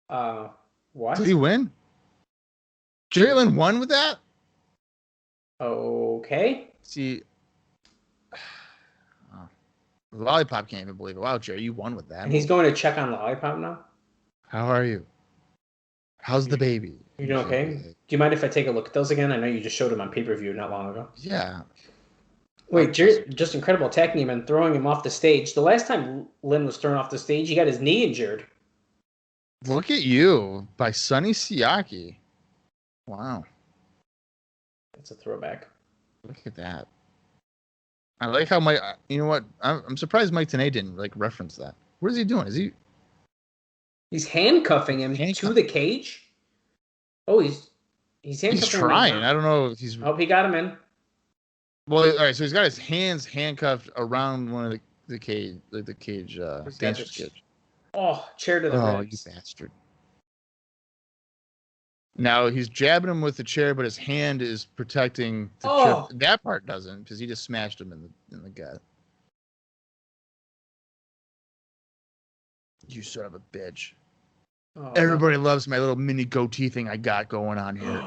What? Did he win? Jerry Lynn won with that? Okay. See, Lollipop can't even believe it. Wow, Jerry, you won with that. And he's going to check on Lollipop now. How are you? How's the baby? You doing okay? Do you mind if I take a look at those again? I know you just showed them on pay-per-view not long ago. Yeah. Wait, Jerry, just Incredible attacking him and throwing him off the stage. The last time Lynn was thrown off the stage, he got his knee injured. Look at you by Sonny Siaki. Wow. That's a throwback. Look at that. I like how Mike. You know what? I'm surprised Mike Tenay didn't like reference that. What is he doing? Is he? He's handcuffing him to the cage. Oh, he's handcuffing. He's trying. I don't know if he's. Oh, he got him in. Well, all right. So he's got his hands handcuffed around one of the cage, like the cage, dancer's cage. Oh, chair to the ribs. Oh, you bastard! Now he's jabbing him with the chair, but his hand is protecting the chip. That part doesn't, because he just smashed him in the gut. You son of a bitch. Oh, everybody loves my little mini goatee thing I got going on here.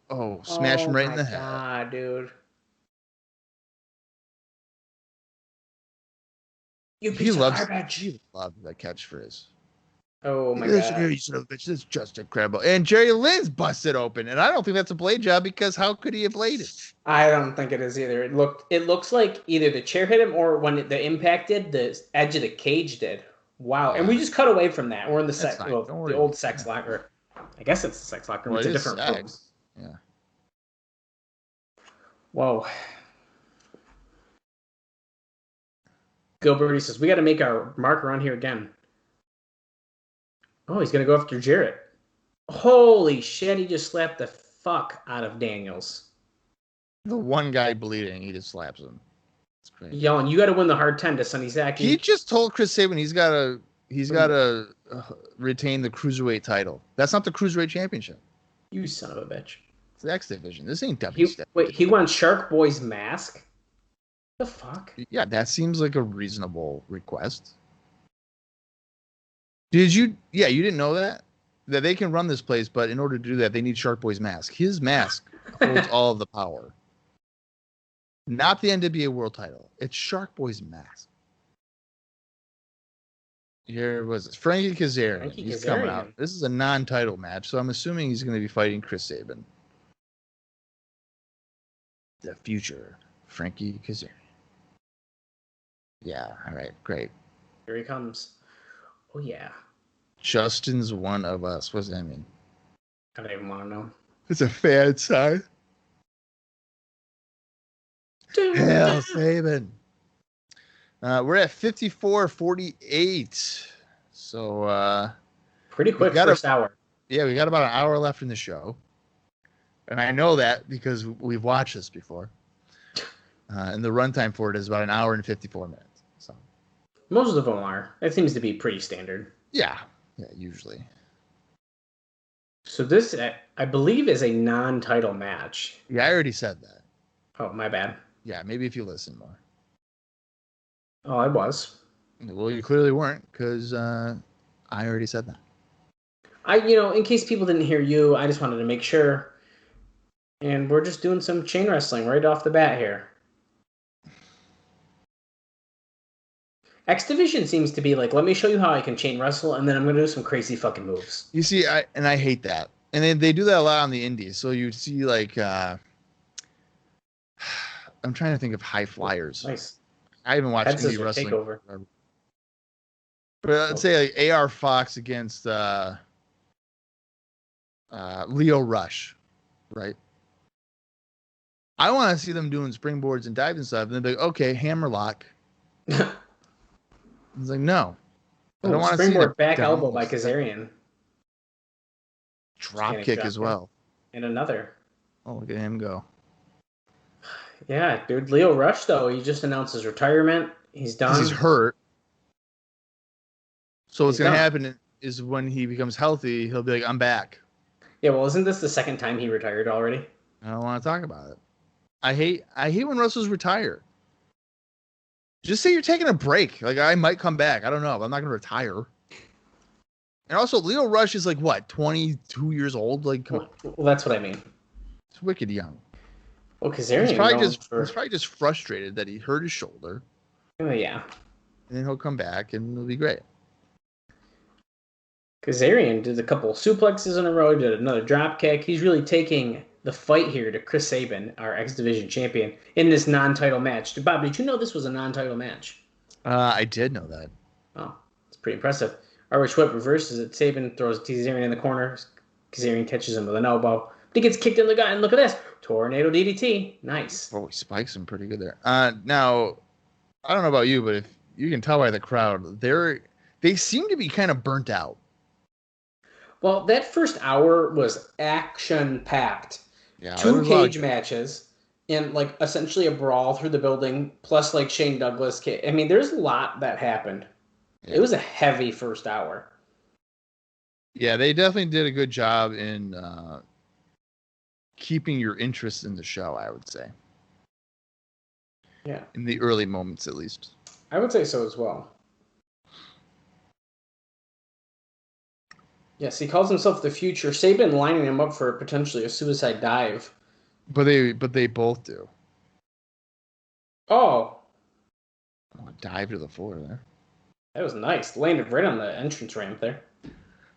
Oh, smash him right in the head. Ah, dude. He loves that catchphrase. Oh my god! You son of a bitch! This is just incredible. And Jerry Lynn's busted open, and I don't think that's a blade job because how could he have bladed? I don't think it is either. It looks like either the chair hit him or when the impact did, the edge of the cage did. Wow! And we just cut away from that. We're in the old sex locker. I guess it's the sex locker. Well, it's a different room. Yeah. Whoa. Gilberty says we got to make our mark around here again. Oh, he's going to go after Jarrett. Holy shit, he just slapped the fuck out of Daniels. The one guy bleeding, he just slaps him. It's great. Yelling, "You got to win the hard 10 to Sonny Zaki." He just told Chris Sabin he's got to retain the cruiserweight title. That's not the cruiserweight championship. You son of a bitch. It's the X division. This ain't WWE. Wait, he wants Shark Boy's mask? The fuck? Yeah, that seems like a reasonable request. Did you? Yeah, you didn't know that they can run this place, but in order to do that, they need Shark Boy's mask. His mask holds all of the power. Not the NWA World Title. It's Shark Boy's mask. Here was it. Frankie Kazarian. He's coming out. This is a non-title match, so I'm assuming he's going to be fighting Chris Sabin. The future, Frankie Kazarian. Yeah, all right, great. Here he comes. Oh, yeah. Justin's one of us. What does that mean? I don't even want to know. it's a fan sign. Hail Sabin. We're at 54:48. So pretty quick first hour. Yeah, we got about an hour left in the show. And I know that because we've watched this before. And the runtime for it is about an hour and 54 minutes. So most of them are. It seems to be pretty standard. Yeah, usually. So this, I believe, is a non-title match. Yeah, I already said that. Oh, my bad. Yeah, maybe if you listen more. Oh, I was. Well, you clearly weren't, because I already said that. In case people didn't hear you, I just wanted to make sure. And we're just doing some chain wrestling right off the bat here. X Division seems to be like, let me show you how I can chain wrestle, and then I'm going to do some crazy fucking moves. You see, I hate that. And they do that a lot on the indies. So you see, like, I'm trying to think of high flyers. Nice. I haven't watched indie wrestling. Takeover. But let's say like AR Fox against Leo Rush, right? I want to see them doing springboards and dives and stuff, and they'd be like, okay, hammerlock. It's like, no. I don't want to see springboard back elbow by Kazarian. Drop kick as well. And another. Oh, look at him go. Yeah, dude. Leo Rush, though, he just announced his retirement. He's done. He's hurt. So what's going to happen is when he becomes healthy, he'll be like, I'm back. Yeah, well, isn't this the second time he retired already? I don't want to talk about it. I hate when wrestlers retire. Just say you're taking a break. Like, I might come back. I don't know. But I'm not going to retire. And also, Leo Rush is like, what, 22 years old? Like, come on. Well, that's what I mean. It's wicked young. Well, Kazarian he's probably just frustrated that he hurt his shoulder. Oh, yeah. And then he'll come back, and it'll be great. Kazarian did a couple suplexes in a row, did another drop kick. He's really taking the fight here to Chris Sabin, our X Division champion, in this non-title match. Bob, did you know this was a non-title match? I did know that. Oh, it's pretty impressive. ROH Whip reverses it. Sabin throws Kazarian in the corner. Kazarian catches him with an elbow. But he gets kicked in the gut, and look at this. Tornado DDT. Nice. Oh, he spikes him pretty good there. Now, I don't know about you, but if you can tell by the crowd, they seem to be kind of burnt out. Well, that first hour was action-packed. Yeah, 2 cage matches and, like, essentially a brawl through the building, plus, like, Shane Douglas. I mean, there's a lot that happened. Yeah. It was a heavy first hour. Yeah, they definitely did a good job in keeping your interest in the show, I would say. Yeah. In the early moments, at least. I would say so as well. Yes, he calls himself the Future. Sabin lining him up for potentially a suicide dive. But they both do. Oh. Dive to the floor there. That was nice. Landed right on the entrance ramp there.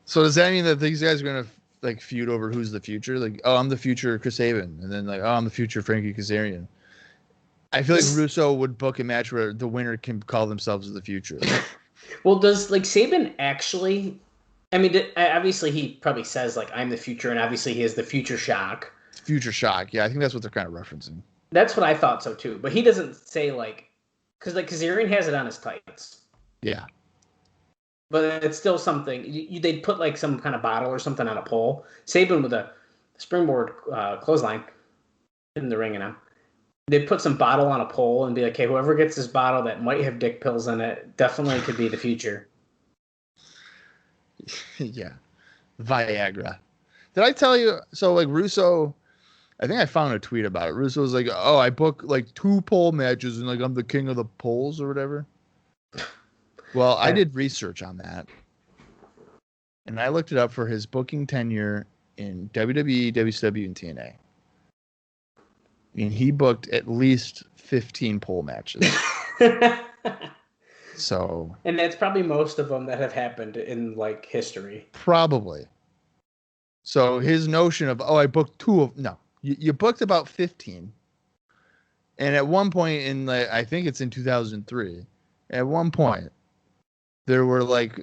So does that mean that these guys are going to like feud over who's the future? Like, oh, I'm the future Chris Sabin. And then like, oh, I'm the future Frankie Kazarian. I feel like Russo would book a match where the winner can call themselves the future. Well, does like Sabin actually... I mean, obviously he probably says, like, I'm the future, and obviously he is the Future Shock. Future Shock, yeah, I think that's what they're kind of referencing. That's what I thought so, too. But he doesn't say, like... Because, like, Kazarian has it on his tights. Yeah. But it's still something... They'd put, like, some kind of bottle or something on a pole. Sabin with a springboard clothesline in the ring and him. They put some bottle on a pole and be like, hey, whoever gets this bottle that might have dick pills in it definitely could be the future. Yeah. Viagra. Did I tell you? So, like, Russo, I think I found a tweet about it. Russo was like, oh, I book like 2 pole matches and like I'm the king of the poles or whatever. Well, I did research on that. And I looked it up for his booking tenure in WWE, WCW, and TNA. And he booked at least 15 pole matches. So. And that's probably most of them that have happened in like history. Probably. So his notion of, oh, I booked 2 of, no, you booked about 15. And at one point in, like, I think it's in 2003, at one point, there were like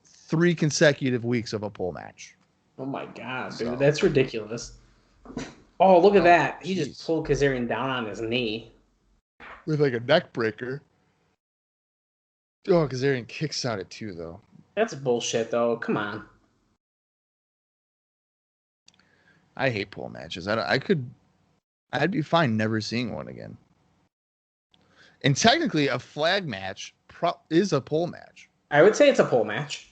3 consecutive weeks of a pole match. Oh my God, dude. That's ridiculous. Oh, look at that. He just pulled Kazarian down on his knee. With like a neck breaker. Oh, Kazarian kicks out at 2, though. That's bullshit, though. Come on. I hate pole matches. I'd be fine never seeing one again. And technically, a flag match is a pole match. I would say it's a pole match.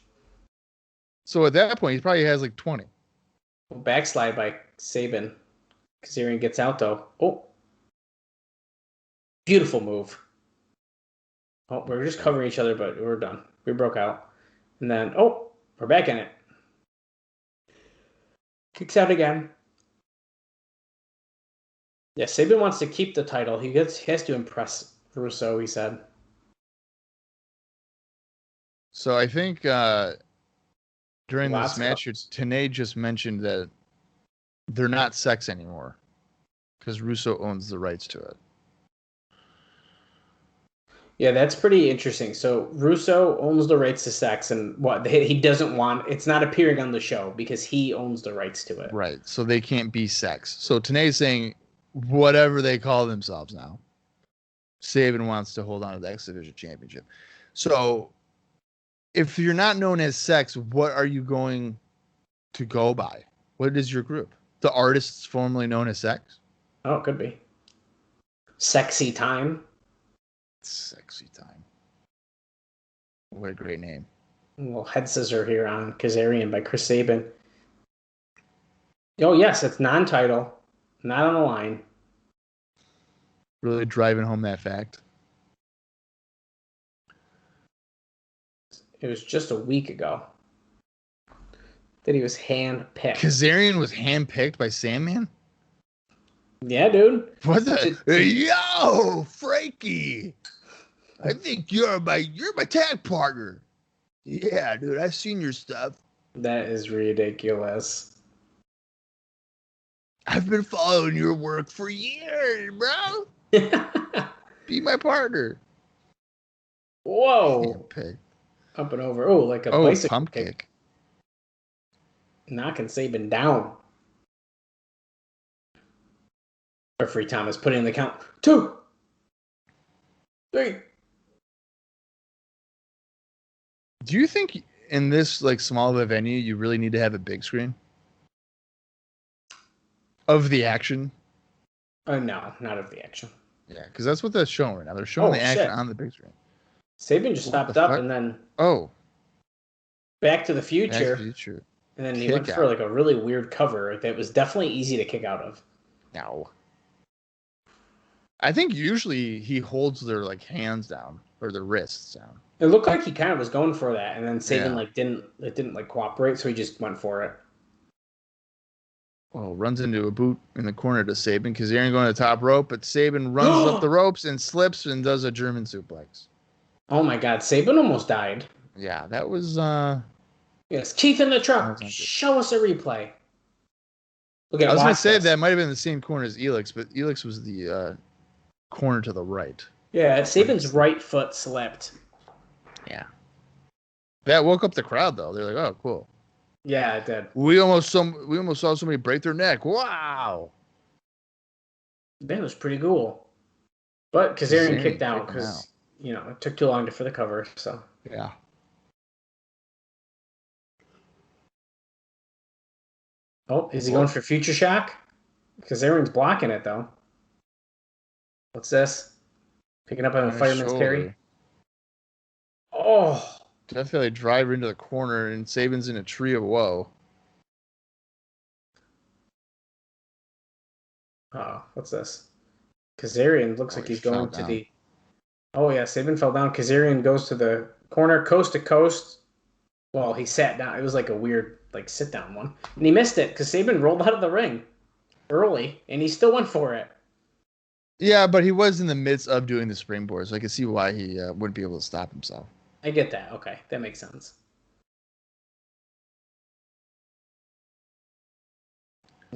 So at that point, he probably has like 20. Backslide by Sabin. Kazarian gets out, though. Oh. Beautiful move. Oh, we're just covering each other, but we're done. We broke out. And then, oh, we're back in it. Kicks out again. Yeah, Sabin wants to keep the title. He has to impress Russo, he said. So I think during this match, Tna just mentioned that they're not sex anymore because Russo owns the rights to it. Yeah, that's pretty interesting. So Russo owns the rights to sex, and what he doesn't want, it's not appearing on the show because he owns the rights to it. Right. So they can't be sex. So Tna is saying whatever they call themselves now. Sabin wants to hold on to the X Division Championship. So if you're not known as sex, what are you going to go by? What is your group? The artists formerly known as sex? Oh, it could be. Sexy Time. Sexy Time. What a great name. Well, head scissor here on Kazarian by Chris Sabin. Oh, yes, it's non-title. Not on the line. Really driving home that fact. It was just a week ago that he was hand-picked. Kazarian was hand-picked by Sandman? Yeah, dude. What the? Yo, Frankie! I think you're my tag partner. Yeah, dude, I've seen your stuff. That is ridiculous. I've been following your work for years, bro. Be my partner. Whoa. Hand-picked. Up and over. Oh, like a bicycle pump kick. Knocking Sabin down. Referee Thomas putting in the count. 2, 3. Do you think in this like small of a venue you really need to have a big screen of the action? No, not of the action. Yeah, because that's what they're showing right now. They're showing the action on the big screen. Sabin just stopped up and then Back to the Future. Back to the Future. And then he went for like a really weird cover that was definitely easy to kick out of. No. I think usually he holds their like hands down or their wrists down. It looked like he kind of was going for that, and then Sabin didn't like cooperate, so he just went for it. Well, runs into a boot in the corner to Sabin. Kazarian going to the top rope, but Sabin runs up the ropes and slips and does a German suplex. Oh my God, Sabin almost died. Yeah, that was yes, Keith in the truck. Show us a replay. Look at I was going to say that might have been the same corner as Elix, but Elix was the corner to the right. Yeah, Sabin's right foot slipped. Yeah. That woke up the crowd though. They're like, "Oh, cool." Yeah, it did. We almost saw somebody break their neck. Wow. That was pretty cool. But Kazarian kicked out because it took too long for the cover. So yeah. Oh, is he going for Future Shock? Kazarian's blocking it though. What's this? Picking up on a On his fireman's shoulder. carry. Oh. Definitely drive into the corner, and Sabin's in a tree of woe. Oh, what's this? Kazarian looks like He he's fell going to down. the... Oh, yeah, Sabin fell down. Kazarian goes to the corner, coast to coast. Well, he sat down. It was like a weird, like, sit-down one. And he missed it because Sabin rolled out of the ring early, and he still went for it. Yeah, but he was in the midst of doing the springboard, so I can see why he wouldn't be able to stop himself. I get that. Okay, that makes sense.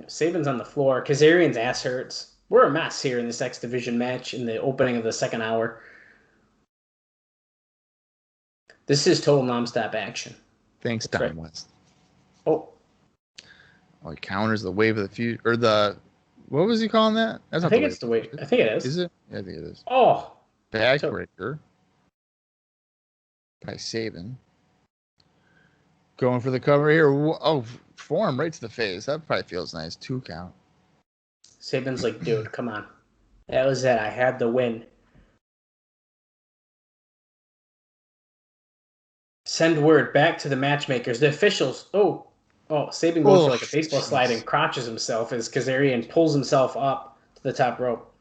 Sabin's on the floor. Kazarian's ass hurts. We're a mess here in this X Division match in the opening of the second hour. This is total nonstop action. Thanks, That's Don right. West. Oh, He counters the wave of the future, or the, what was he calling that? That's I not think the it's the way. I think it is. Is it? Yeah, I think it is. Oh, Backbreaker by Sabin. Going for the cover here. Oh, forearm right to the face. That probably feels nice. 2 count. Sabin's like, dude, come on. That was it. I had the win. Send word back to the matchmakers. The officials. Oh, Sabin goes for like a baseball slide and crotches himself as Kazarian pulls himself up to the top rope.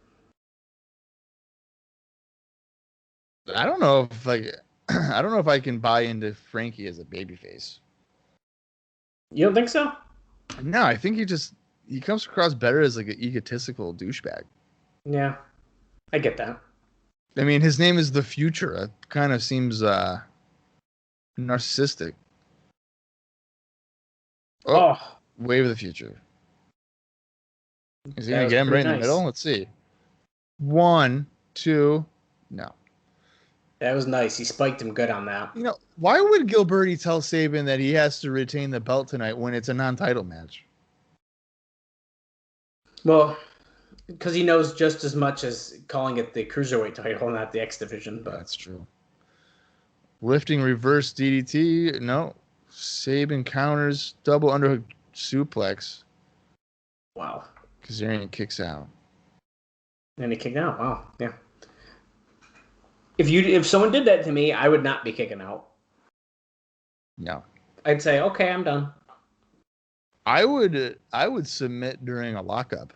I don't know if I don't know if I can buy into Frankie as a babyface. You don't think so? No, I think he comes across better as like an egotistical douchebag. Yeah, I get that. I mean, his name is the Future. It kind of seems narcissistic. Oh, Wave of the Future. Is he that gonna was get him right pretty in the nice. middle? Let's see. 1, 2, no. That was nice. He spiked him good on that. You know, why would Gilberti tell Sabin that he has to retain the belt tonight when it's a non-title match? Well, because he knows just as much as calling it the Cruiserweight title, not the X Division. But That's true. Lifting reverse DDT. No. Sabin counters. Double underhook suplex. wow. Kazarian kicks out. And he kicked out. Wow. Yeah. If someone did that to me, I would not be kicking out. No. I'd say, okay, I'm done. I would submit during a lockup.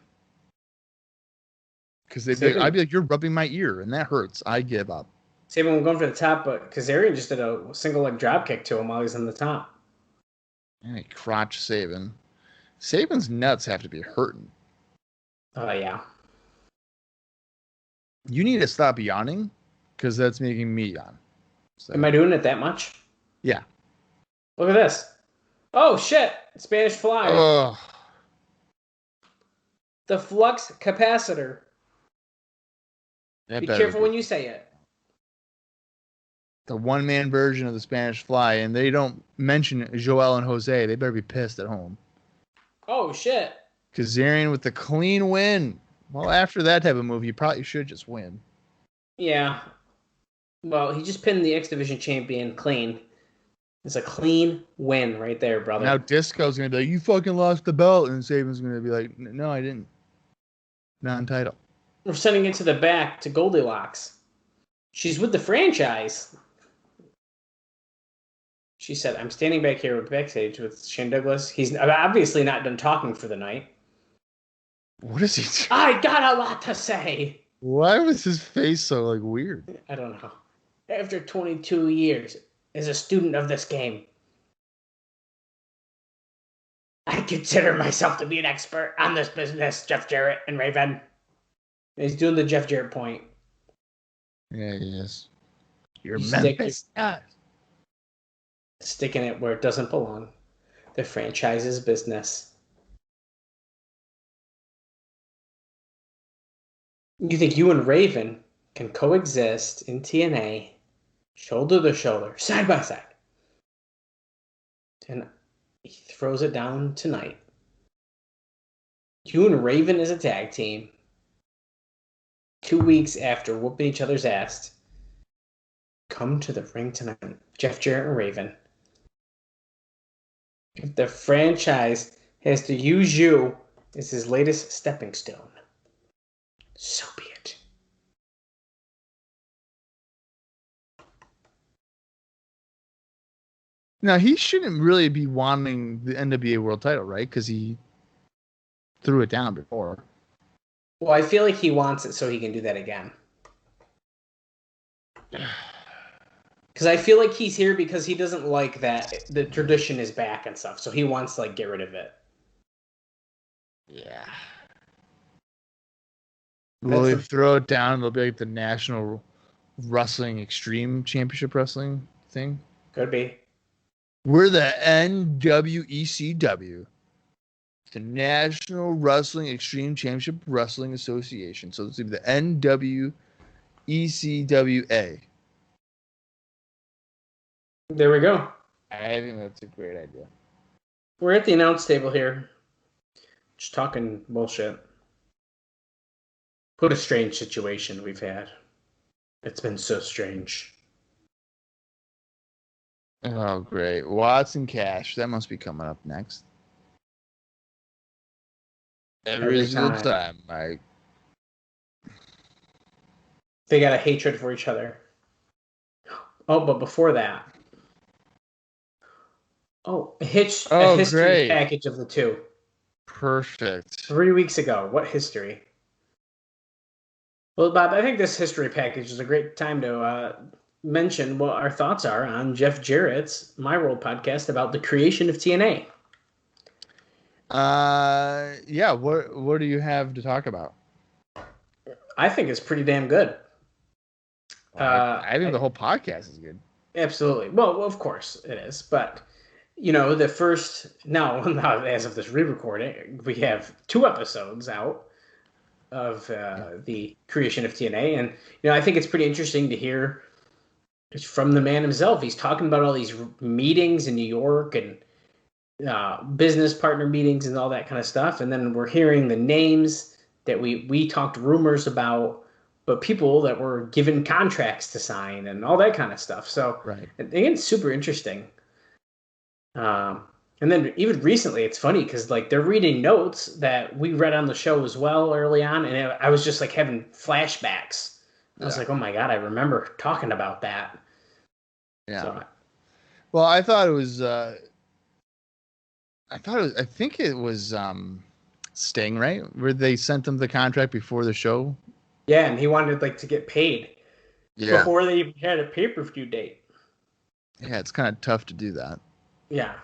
Because I'd be like, you're rubbing my ear, and that hurts. I give up. Sabin was going for the top, but Kazarian just did a single leg drop kick to him while he's on the top. And he crotch Sabin. Sabin's nuts have to be hurting. Oh, yeah. You need to stop yawning, because that's making me yawn. So, Am I doing it that much? yeah. Look at this. Oh, shit. Spanish Fly. Ugh. The flux capacitor. That Be better careful when you say it. the one-man version of the Spanish Fly, and they don't mention Joel and Jose. They better be pissed at home. Oh, shit. Kazarian with the clean win. Well, after that type of move, you probably should just win. Yeah. Well, he just pinned the X Division champion clean. It's a clean win right there, brother. Now Disco's going to be like, you fucking lost the belt. And Sabin's going to be like, no, I didn't. Non-title. We're sending it to the back to Goldilocks. She's with the franchise. She said, I'm standing back here backstage with Shane Douglas. He's obviously not done talking for the night. What is he doing? I got a lot to say. Why was his face so, like, weird? I don't know. After 22 years as a student of this game, I consider myself to be an expert on this business, Jeff Jarrett and Raven. And he's doing the Jeff Jarrett point. Yeah, he is. You're You Memphis. Sticking it where it doesn't belong. The franchise's business. You think you and Raven can coexist in TNA, shoulder to shoulder, side by side? And he throws it down tonight. You and Raven as a tag team, 2 weeks after whooping each other's ass, come to the ring tonight. Jeff Jarrett and Raven. If the franchise has to use you as his latest stepping stone, so be it. Now, he shouldn't really be wanting the NWA World Title, right? Because he threw it down before. Well, I feel like he wants it so he can do that again. Because I feel like he's here because he doesn't like that the tradition is back and stuff, so he wants to get rid of it. Yeah. Will they throw it down? They'll be like the National Wrestling Extreme Championship Wrestling thing. Could be. We're the NWECW, the National Wrestling Extreme Championship Wrestling Association. So this will be the NWECWA. There we go. I think that's a great idea. We're at the announce table here. Just talking bullshit. What a strange situation we've had. It's been so strange. Oh, great. Watts and Kash. That must be coming up next. Every single time, Mike. They got a hatred for each other. Oh, but before that. Oh, a history package of the two. Perfect. 3 weeks ago. What history? Well, Bob, I think this history package is a great time to mention what our thoughts are on Jeff Jarrett's My World podcast about the creation of TNA. Yeah. What do you have to talk about? I think it's pretty damn good. I think the whole podcast is good. Absolutely. Well, of course it is. But, the first... Now, as of this re-recording, we have 2 episodes out of the creation of TNA. And, I think it's pretty interesting to hear from the man himself. He's talking about all these meetings in New York and business partner meetings and all that kind of stuff. And then we're hearing the names that we talked rumors about, but people that were given contracts to sign and all that kind of stuff. So, right. Again, it's super interesting. And then even recently, it's funny because they're reading notes that we read on the show as well early on, and I was just having flashbacks. I was like, oh my God, I remember talking about that. Yeah. So, well, I thought it was. I think it was Sting, right? Where they sent him the contract before the show. Yeah, and he wanted to get paid before they even had a pay-per-view date. Yeah, it's kind of tough to do that. Yeah.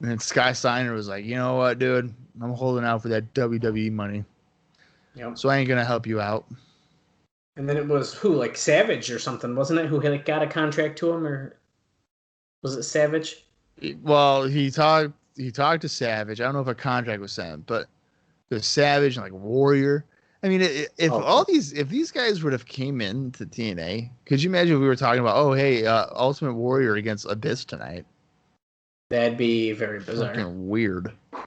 And then Sky Steiner was like, you know what, dude? I'm holding out for that WWE money. Yep. So I ain't going to help you out. And then it was Savage or something, wasn't it? Who had got a contract to him, or was it Savage? Well, he talked to Savage. I don't know if a contract was sent, but there's Savage and Warrior. I mean, if these guys would have came in to TNA, could you imagine if we were talking about, Ultimate Warrior against Abyss tonight? That'd be very bizarre. Fucking weird. Oh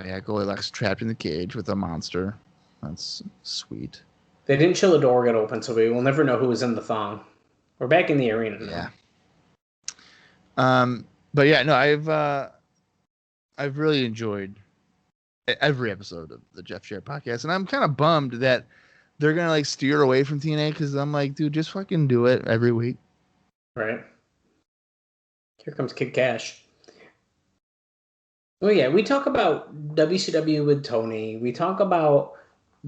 yeah, Elix trapped in the cage with a monster. That's sweet. They didn't chill the door get open, so we will never know who was in the thong. We're back in the arena now. Yeah. But yeah, no, I've really enjoyed every episode of the Jeff Jarrett podcast, and I'm kind of bummed that they're gonna steer away from TNA because I'm like, dude, just fucking do it every week. Right. Here comes Kid Kash. Well, yeah, we talk about WCW with Tony. We talk about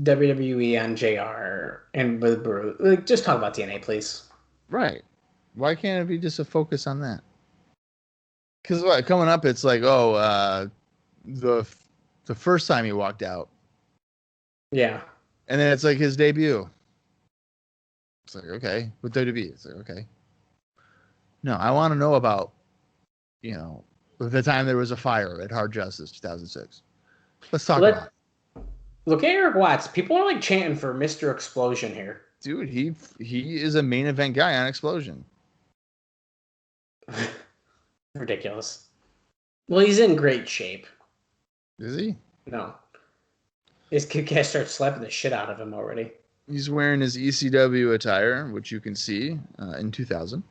WWE on JR and with Brew. Just talk about TNA, please. Right. Why can't it be just a focus on that? Because coming up, it's the first time he walked out. Yeah. And then it's his debut. It's okay. With WWE, it's okay. No, I want to know about, the time there was a fire at Hard Justice 2006. Let's talk about it. Look at Erik Watts. People are chanting for Mr. Explosion here. Dude, he is a main event guy on Explosion. Ridiculous. Well, he's in great shape. Is he? No. His Kid Kash starts slapping the shit out of him already. He's wearing his ECW attire, which you can see in 2000.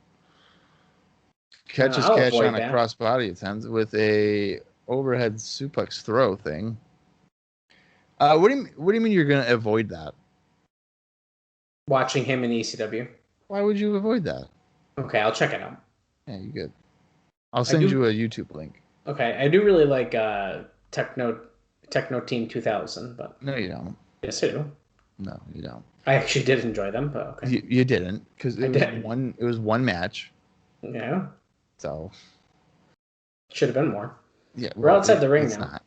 Catches Kash on a crossbody attempt with a overhead suplex throw thing. What do you mean you're going to avoid that? Watching him in ECW. Why would you avoid that? Okay, I'll check it out. Yeah, you good. I'll send you a YouTube link. Okay, I do really like Techno Team 2000, but No, you don't. yes, I do. No, you don't. I actually did enjoy them, but okay. You didn't, because it was one match. Yeah. So Should have been more. yeah, We're outside the ring it's now. Not.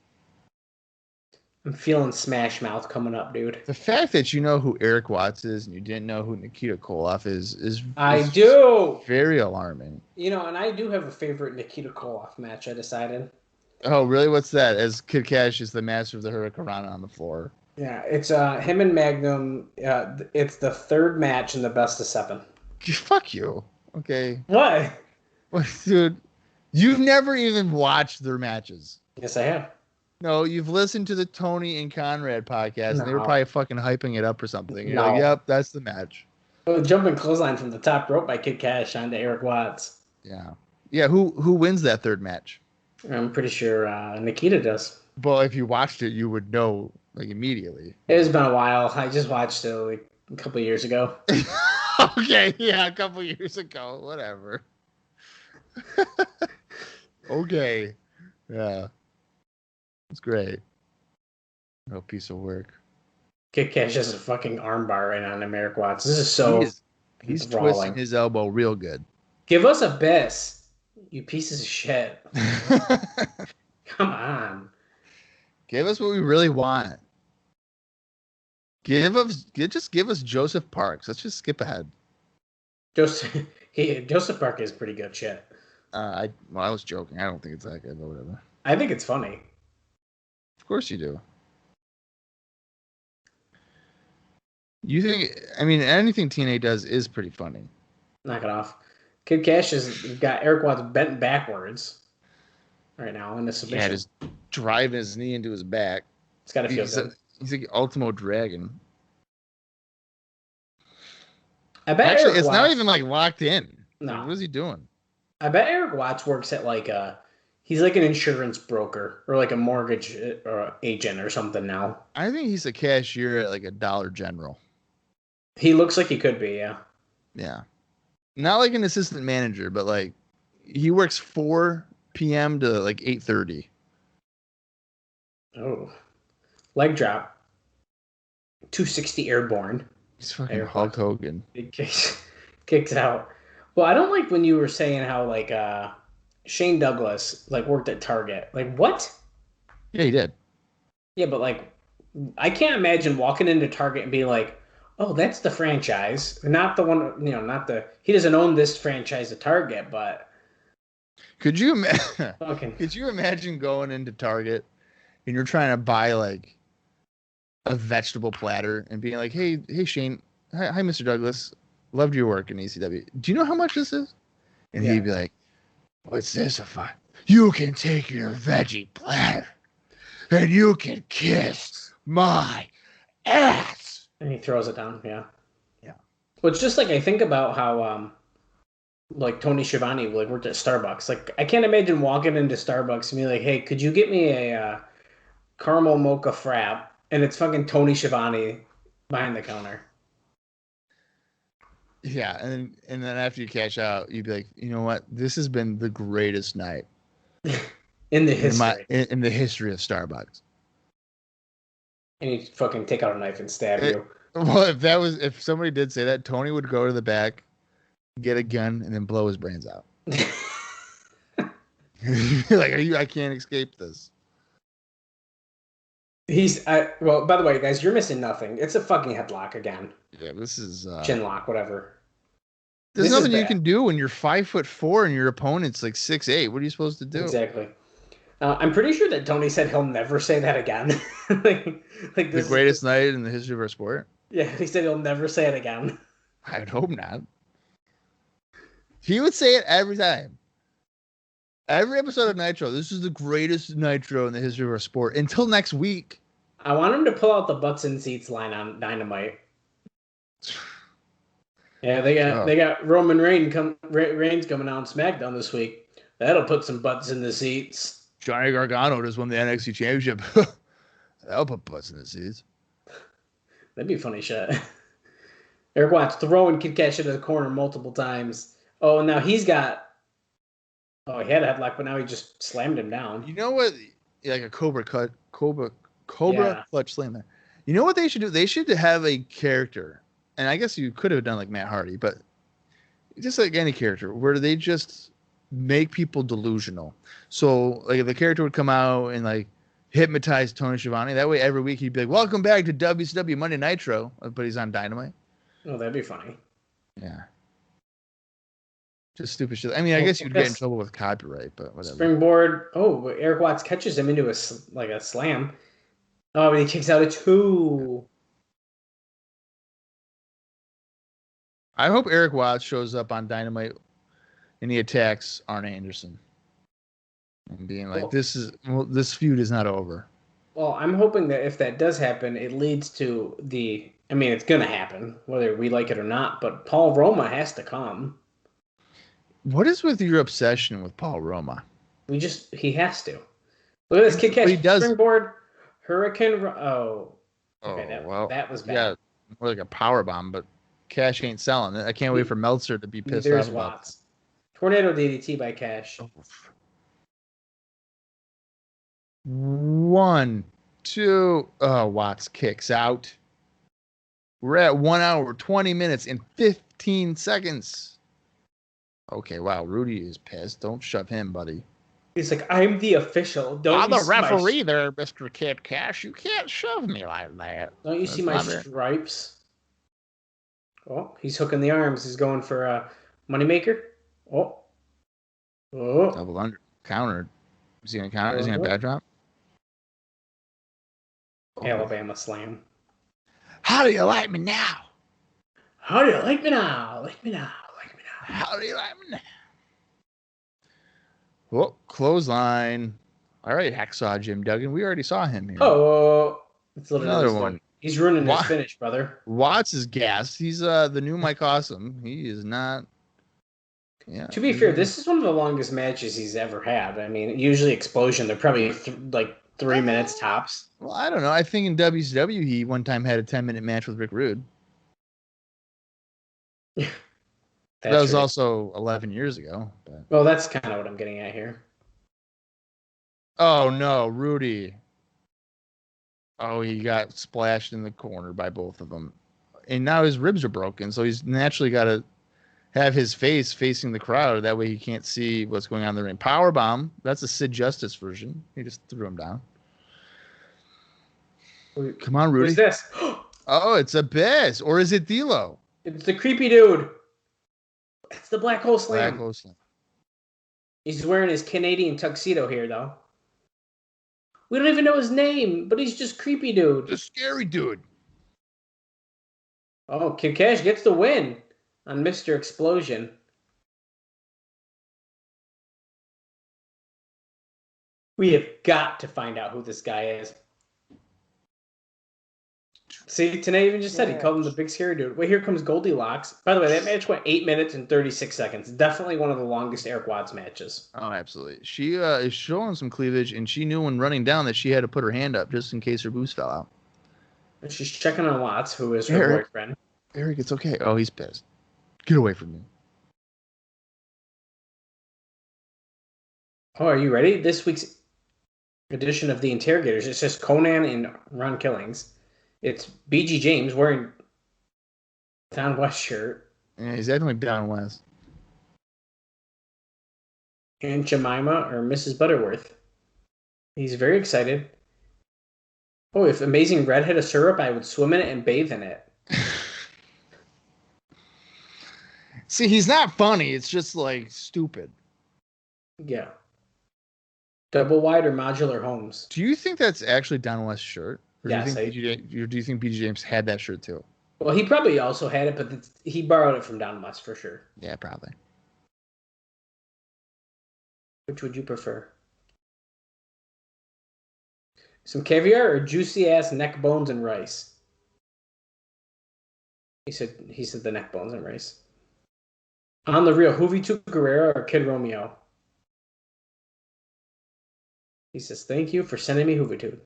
I'm feeling Smash Mouth coming up, dude. The fact that you know who Erik Watts is and you didn't know who Nikita Koloff is I do. Very alarming. You know, and I do have a favorite Nikita Koloff match, I decided. Oh, really? What's that? As Kid Kash is the master of the Hurricanrana on the floor. Yeah, it's him and Magnum. It's the third match in the best of 7. Fuck you. Okay. What? Dude, you've never even watched their matches. Yes, I have. No, you've listened to the Tony and Conrad podcast, and they were probably fucking hyping it up or something. You're like, yep, that's the match. Oh, jumping clothesline from the top rope by Kid Kash onto Erik Watts. Yeah. Yeah, who wins that third match? I'm pretty sure Nikita does. Well, if you watched it, you would know, like, immediately. It has been a while. I just watched it like a couple of years ago. Okay, yeah, a couple years ago. Whatever. Okay. Yeah. It's great. No piece of work. Kid Kash has a fucking armbar right on Erik Watts. This is so he's twisting his elbow real good. Give us a best, you pieces of shit. Come on. Give us what we really want. Just give us Joseph Parks. Let's just skip ahead. Joseph Park is pretty good shit. I was joking. I don't think it's that good, but whatever. I think it's funny. Of course you do. You think? I mean, anything TNA does is pretty funny. Knock it off. Kid Kash has got Erik Watts bent backwards right now in the submission. Yeah, just driving his knee into his back. It's got to feel good. He's like Ultimo Dragon. I bet actually, Erik it's Watts, not even like locked in. No. Like, what is he doing? I bet Erik Watts works at like he's like an insurance broker or like a mortgage agent or something now. I think he's a cashier at like a Dollar General. He looks like he could be, yeah. Yeah. Not like an assistant manager, but like he works 4 p.m. to like 8:30. Oh. Leg drop. 260 airborne. He's fucking Hulk Hogan. He kicks out. Well, I don't like when you were saying how like Shane Douglas like worked at Target. Like what? Yeah, he did. Yeah, but like I can't imagine walking into Target and being like, "Oh, that's the franchise, not the one." You know, not the. He doesn't own this franchise at Target, but. Could you imagine going into Target and you're trying to buy like a vegetable platter and being like, "Hey, Shane, hi, Mr. Douglas, loved your work in ECW. Do you know how much this is?" And he'd be like, "What's this for? You can take your veggie platter and you can kiss my ass." And he throws it down. Yeah. Yeah. Well, it's just like I think about how like Tony Schiavone like worked at Starbucks. Like I can't imagine walking into Starbucks and be like, "Hey, could you get me a caramel mocha frap?" And it's fucking Tony Schiavone behind the counter. Yeah, and then after you cash out, you'd be like, "You know what? This has been the greatest night in the history in the history of Starbucks." And he'd fucking take out a knife and stab you. Well, if somebody did say that, Tony would go to the back, get a gun, and then blow his brains out. Like, I can't escape this. Well, by the way, guys, you're missing nothing. It's a fucking headlock again. Yeah, this is chin lock, whatever. There's nothing you can do when you're 5'4" and your opponent's like 6'8". What are you supposed to do? Exactly. I'm pretty sure that Tony said he'll never say that again. like the greatest night in the history of our sport. Yeah, he said he'll never say it again. I'd hope not. He would say it every time. Every episode of Nitro, this is the greatest Nitro in the history of our sport. Until next week. I want him to pull out the butts and seats line on Dynamite. Yeah, they got Roman Reigns coming out on SmackDown this week. That'll put some butts in the seats. Johnny Gargano just won the NXT Championship. That'll put butts in the seats. That'd be funny shit. Erik Watts throwing Kid Kash into the corner multiple times. Oh, now he's got. Oh, he had a headlock, but now he just slammed him down. You know what? Like a Cobra Yeah. clutch slam there. You know what they should do? They should have a character, and I guess you could have done like Matt Hardy, but just like any character, where they just make people delusional. So like the character would come out and like hypnotize Tony Schiavone. That way, every week he'd be like, "Welcome back to WCW Monday Nitro," but he's on Dynamite. Oh, that'd be funny. Yeah. Just stupid shit. I mean, I guess you'd get in trouble with copyright, but whatever. Springboard. Oh, Erik Watts catches him into a slam. Oh, but he kicks out a 2. I hope Erik Watts shows up on Dynamite and he attacks Arn Anderson and being like, this feud is not over. Well, I'm hoping that if that does happen, it leads to the. I mean, it's gonna happen whether we like it or not. But Paul Roma has to come. What is with your obsession with Paul Roma? He has to. Look at this kid catch. He does. Springboard, Hurricane. Okay, that was bad. Yeah, more like a power bomb, but Kash ain't selling it. I can't wait for Meltzer to be pissed There's off about Watts. That. Tornado DDT by Kash. 1, 2. Oh, Watts kicks out. We're at 1 hour, 20 minutes, and 15 seconds. Okay, wow, Rudy is pissed. Don't shove him, buddy. He's like, I'm the official. I'm the referee there, Mr. Kid Kash. You can't shove me like that. Don't you see my stripes? Oh, he's hooking the arms. He's going for a moneymaker. Oh. Double under. Countered. Is he going to counter? Is he going to bad drop? Alabama slam. How do you like me now? How do you like me now? Like me now. How do you like me now? Oh, clothesline. All right, Hacksaw Jim Duggan. We already saw him here. Oh, it's another one. He's ruining his finish, brother. Watts is gassed. He's the new Mike Awesome. He is not. Yeah. To be fair, this is one of the longest matches he's ever had. I mean, usually Explosion, they're probably 3 minutes tops. Well, I don't know. I think in WCW, he one time had a 10-minute match with Rick Rude. That was also 11 years ago. But. Well, that's kind of what I'm getting at here. Oh, no, Rudy. Oh, he got splashed in the corner by both of them. And now his ribs are broken, so he's naturally got to have his face facing the crowd. That way he can't see what's going on in the ring. Powerbomb. That's a Sid Justice version. He just threw him down. Come on, Rudy. Who's this? Oh, it's Abyss. Or is it D'Lo? It's the creepy dude. It's the Black Hole Slam. Black Hole Slam. He's wearing his Canadian tuxedo here, though. We don't even know his name, but he's just creepy dude. The scary dude. Oh, Kid Kash gets the win on Mr. Explosion. We have got to find out who this guy is. See, Tna even just said he called him the big scary dude. Wait, here comes Goldilocks. By the way, that match went 8 minutes and 36 seconds. Definitely one of the longest Erik Watts matches. Oh, absolutely. She is showing some cleavage, and she knew when running down that she had to put her hand up just in case her boots fell out. And she's checking on Watts, who is her boyfriend. Erik, it's okay. Oh, he's pissed. Get away from me. Oh, are you ready? This week's edition of The Interrogators. It's just Conan and Ron Killings. It's BG James wearing Don West shirt. Yeah, he's acting like Don West. And Jemima or Mrs. Butterworth. He's very excited. Oh, if Amazing Red had a syrup, I would swim in it and bathe in it. See, he's not funny. It's just like stupid. Yeah. Double wide or modular homes. Do you think that's actually Don West's shirt? Or Yes. do you think BG James had that shirt too? Well, he probably also had it, but he borrowed it from Don West for sure. Yeah, probably. Which would you prefer? Some caviar or juicy ass neck bones and rice? He said the neck bones and rice. On the real, Juventud Guerrero or Kid Romeo? He says, thank you for sending me Juventud.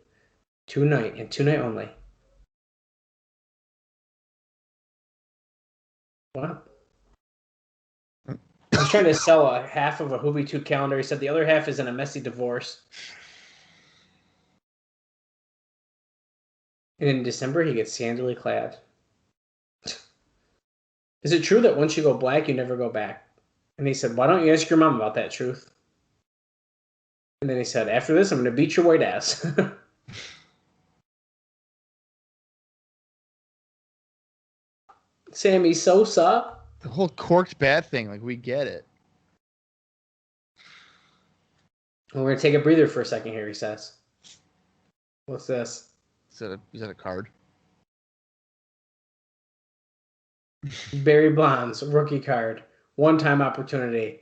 Tonight and tonight only. What? He's trying to sell a half of a Hoobie 2 calendar. He said the other half is in a messy divorce. And in December, he gets scantily clad. Is it true that once you go black, you never go back? And he said, why don't you ask your mom about that truth? And then he said, after this, I'm going to beat your white ass. Sammy Sosa. The whole corked bat thing, like, we get it. Well, we're going to take a breather for a second here, he says. What's this? Is that a card? Barry Bonds, rookie card. One-time opportunity.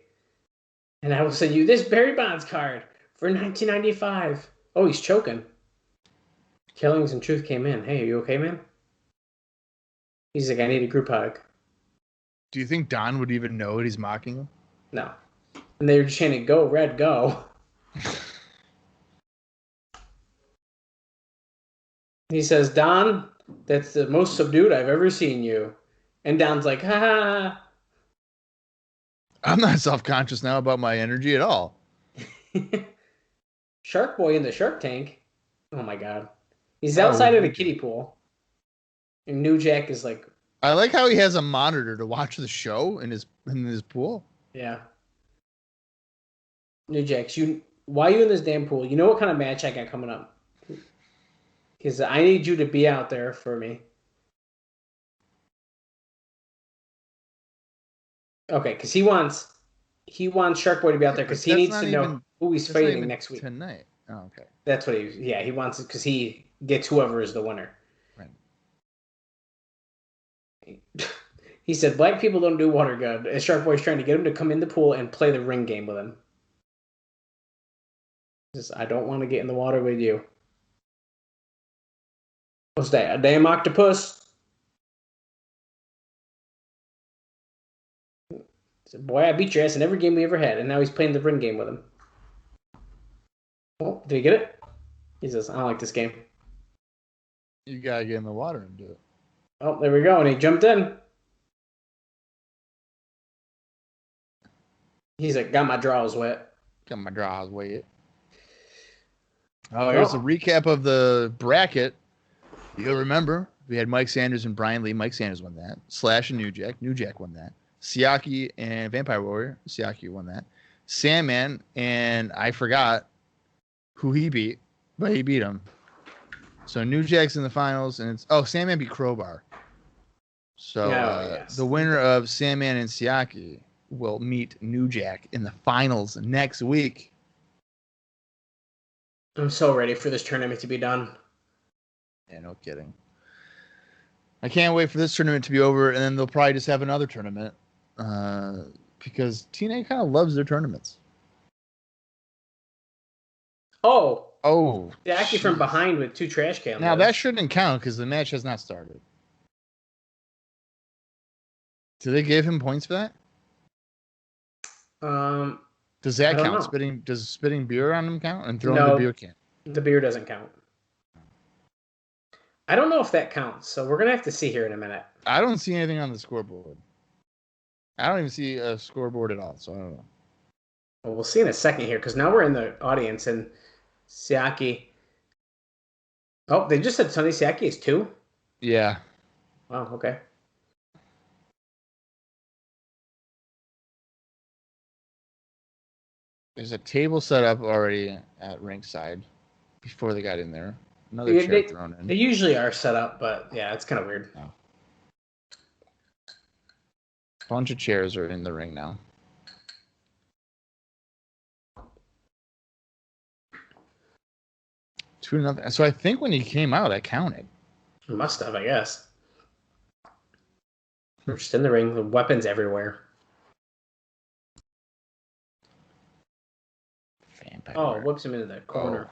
And I will send you this Barry Bonds card for 1995. Oh, he's choking. Killings and Truth came in. Hey, are you okay, man? He's like, I need a group hug. Do you think Don would even know it? He's mocking him? No. And they were chanting, go, Red, go. He says, Don, that's the most subdued I've ever seen you. And Don's like, ha ha. I'm not self-conscious now about my energy at all. Shark Boy in the Shark Tank. Oh my god. He's outside of the kiddie pool. And New Jack is like, I like how he has a monitor to watch the show in his pool. yeah. New Jack, why are you in this damn pool? You know what kind of match I got coming up? Because I need you to be out there for me. Okay, because he wants Shark Boy to be out there because he needs to know who he's fighting next week. Tonight. Oh, okay. That's what he wants it because he gets whoever is the winner. Right. He said, black people don't do water good. And Shark Boy's trying to get him to come in the pool and play the ring game with him. He says, I don't want to get in the water with you. What's that? A damn octopus? He said, boy, I beat your ass in every game we ever had. And now he's playing the ring game with him. Oh, did he get it? He says, I don't like this game. You gotta get in the water and do it. Oh, there we go. And he jumped in. He's like, got my drawers wet. Got my drawers wet. Oh, here's a recap of the bracket. You'll remember, we had Mike Sanders and Brian Lee. Mike Sanders won that. Slash and New Jack. New Jack won that. Siaki and Vampire Warrior. Siaki won that. Sandman, and I forgot who he beat, but he beat him. So New Jack's in the finals, and it's Sandman beat Crowbar. So yes. The winner of Sandman and Siaki will meet New Jack in the finals next week. I'm so ready for this tournament to be done. Yeah, no kidding. I can't wait for this tournament to be over, and then they'll probably just have another tournament because TNA kind of loves their tournaments. Oh, Jackie from behind with 2 trash cans. Now that shouldn't count because the match has not started. Do they give him points for that? Does that count? Know. Does spitting beer on him count and throwing the beer can? The beer doesn't count. I don't know if that counts, so we're gonna have to see here in a minute. I don't see anything on the scoreboard. I don't even see a scoreboard at all, so I don't know. Well, we'll see in a second here because now we're in the audience and Siaki. Oh, they just said Sonny Siaki is 2? Yeah. Wow, okay. There's a table set up already at ringside before they got in there. Another chair thrown in. They usually are set up, but yeah, it's kind of weird. No. Bunch of chairs are in the ring now. 2-0. So I think when he came out, I counted. Must have, I guess. We're just in the ring. The weapons everywhere. Vampire. Whips him into the corner.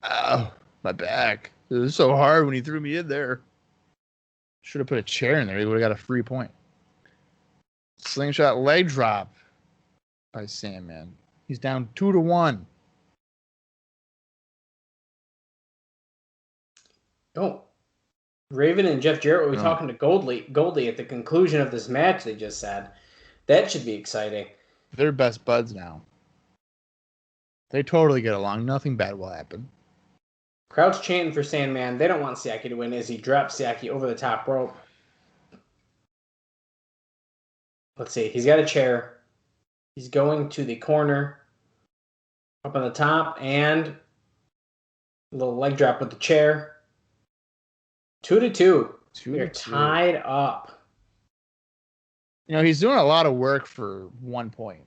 Oh, my back. It was so hard when he threw me in there. Should have put a chair in there. He would have got a free point. Slingshot leg drop by Sandman. He's down 2-1. Oh. Raven and Jeff Jarrett will be talking to Goldie at the conclusion of this match, they just said. That should be exciting. They're best buds now. They totally get along. Nothing bad will happen. Crowd's chanting for Sandman. They don't want Siaki to win as he drops Siaki over the top rope. Let's see. He's got a chair. He's going to the corner. Up on the top. And a little leg drop with the chair. 2-2. They're tied up. You know, he's doing a lot of work for 1 point.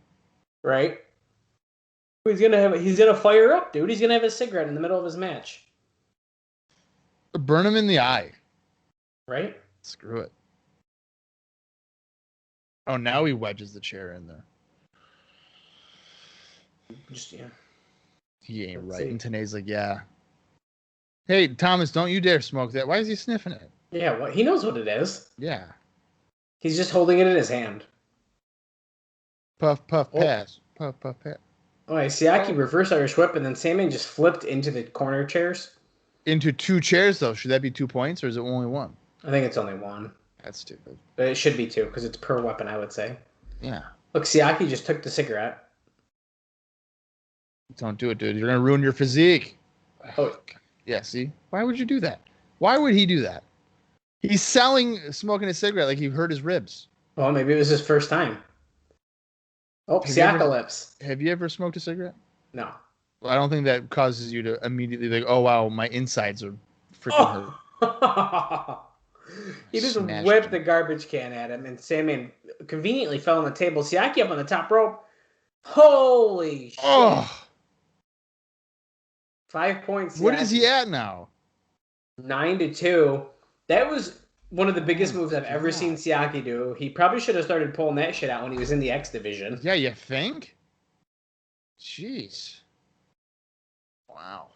Right? He's gonna fire up, dude. He's gonna have a cigarette in the middle of his match. Burn him in the eye. Right? Screw it. Oh, now he wedges the chair in there. Just, yeah. He ain't right. And Tanae's like, yeah. Hey, Thomas, don't you dare smoke that. Why is he sniffing it? Yeah, well, he knows what it is. Yeah. He's just holding it in his hand. Puff, puff, pass. Puff, puff, pass. Oh, Siaki reverse Irish whip, and then Sandman just flipped into the corner chairs. Into 2 chairs, though. Should that be 2 points, or is it only 1? I think it's only 1. That's stupid. But it should be 2, because it's per weapon, I would say. Yeah. Look, Siaki just took the cigarette. Don't do it, dude. You're going to ruin your physique. Oh. Yeah, see? Why would you do that? Why would he do that? He's smoking a cigarette like he hurt his ribs. Well, maybe it was his first time. Oh, Siaka lips. Have you ever smoked a cigarette? No. Well, I don't think that causes you to immediately like, oh, wow, my insides are freaking hurt. He just whipped the garbage can at him, and Sandman conveniently fell on the table. Siaki up on the top rope. Holy shit. Oh. 5 points. What is he at now? 9-2. That was one of the biggest moves I've ever seen Siaki do. He probably should have started pulling that shit out when he was in the X division. Yeah, you think? Jeez. Wow.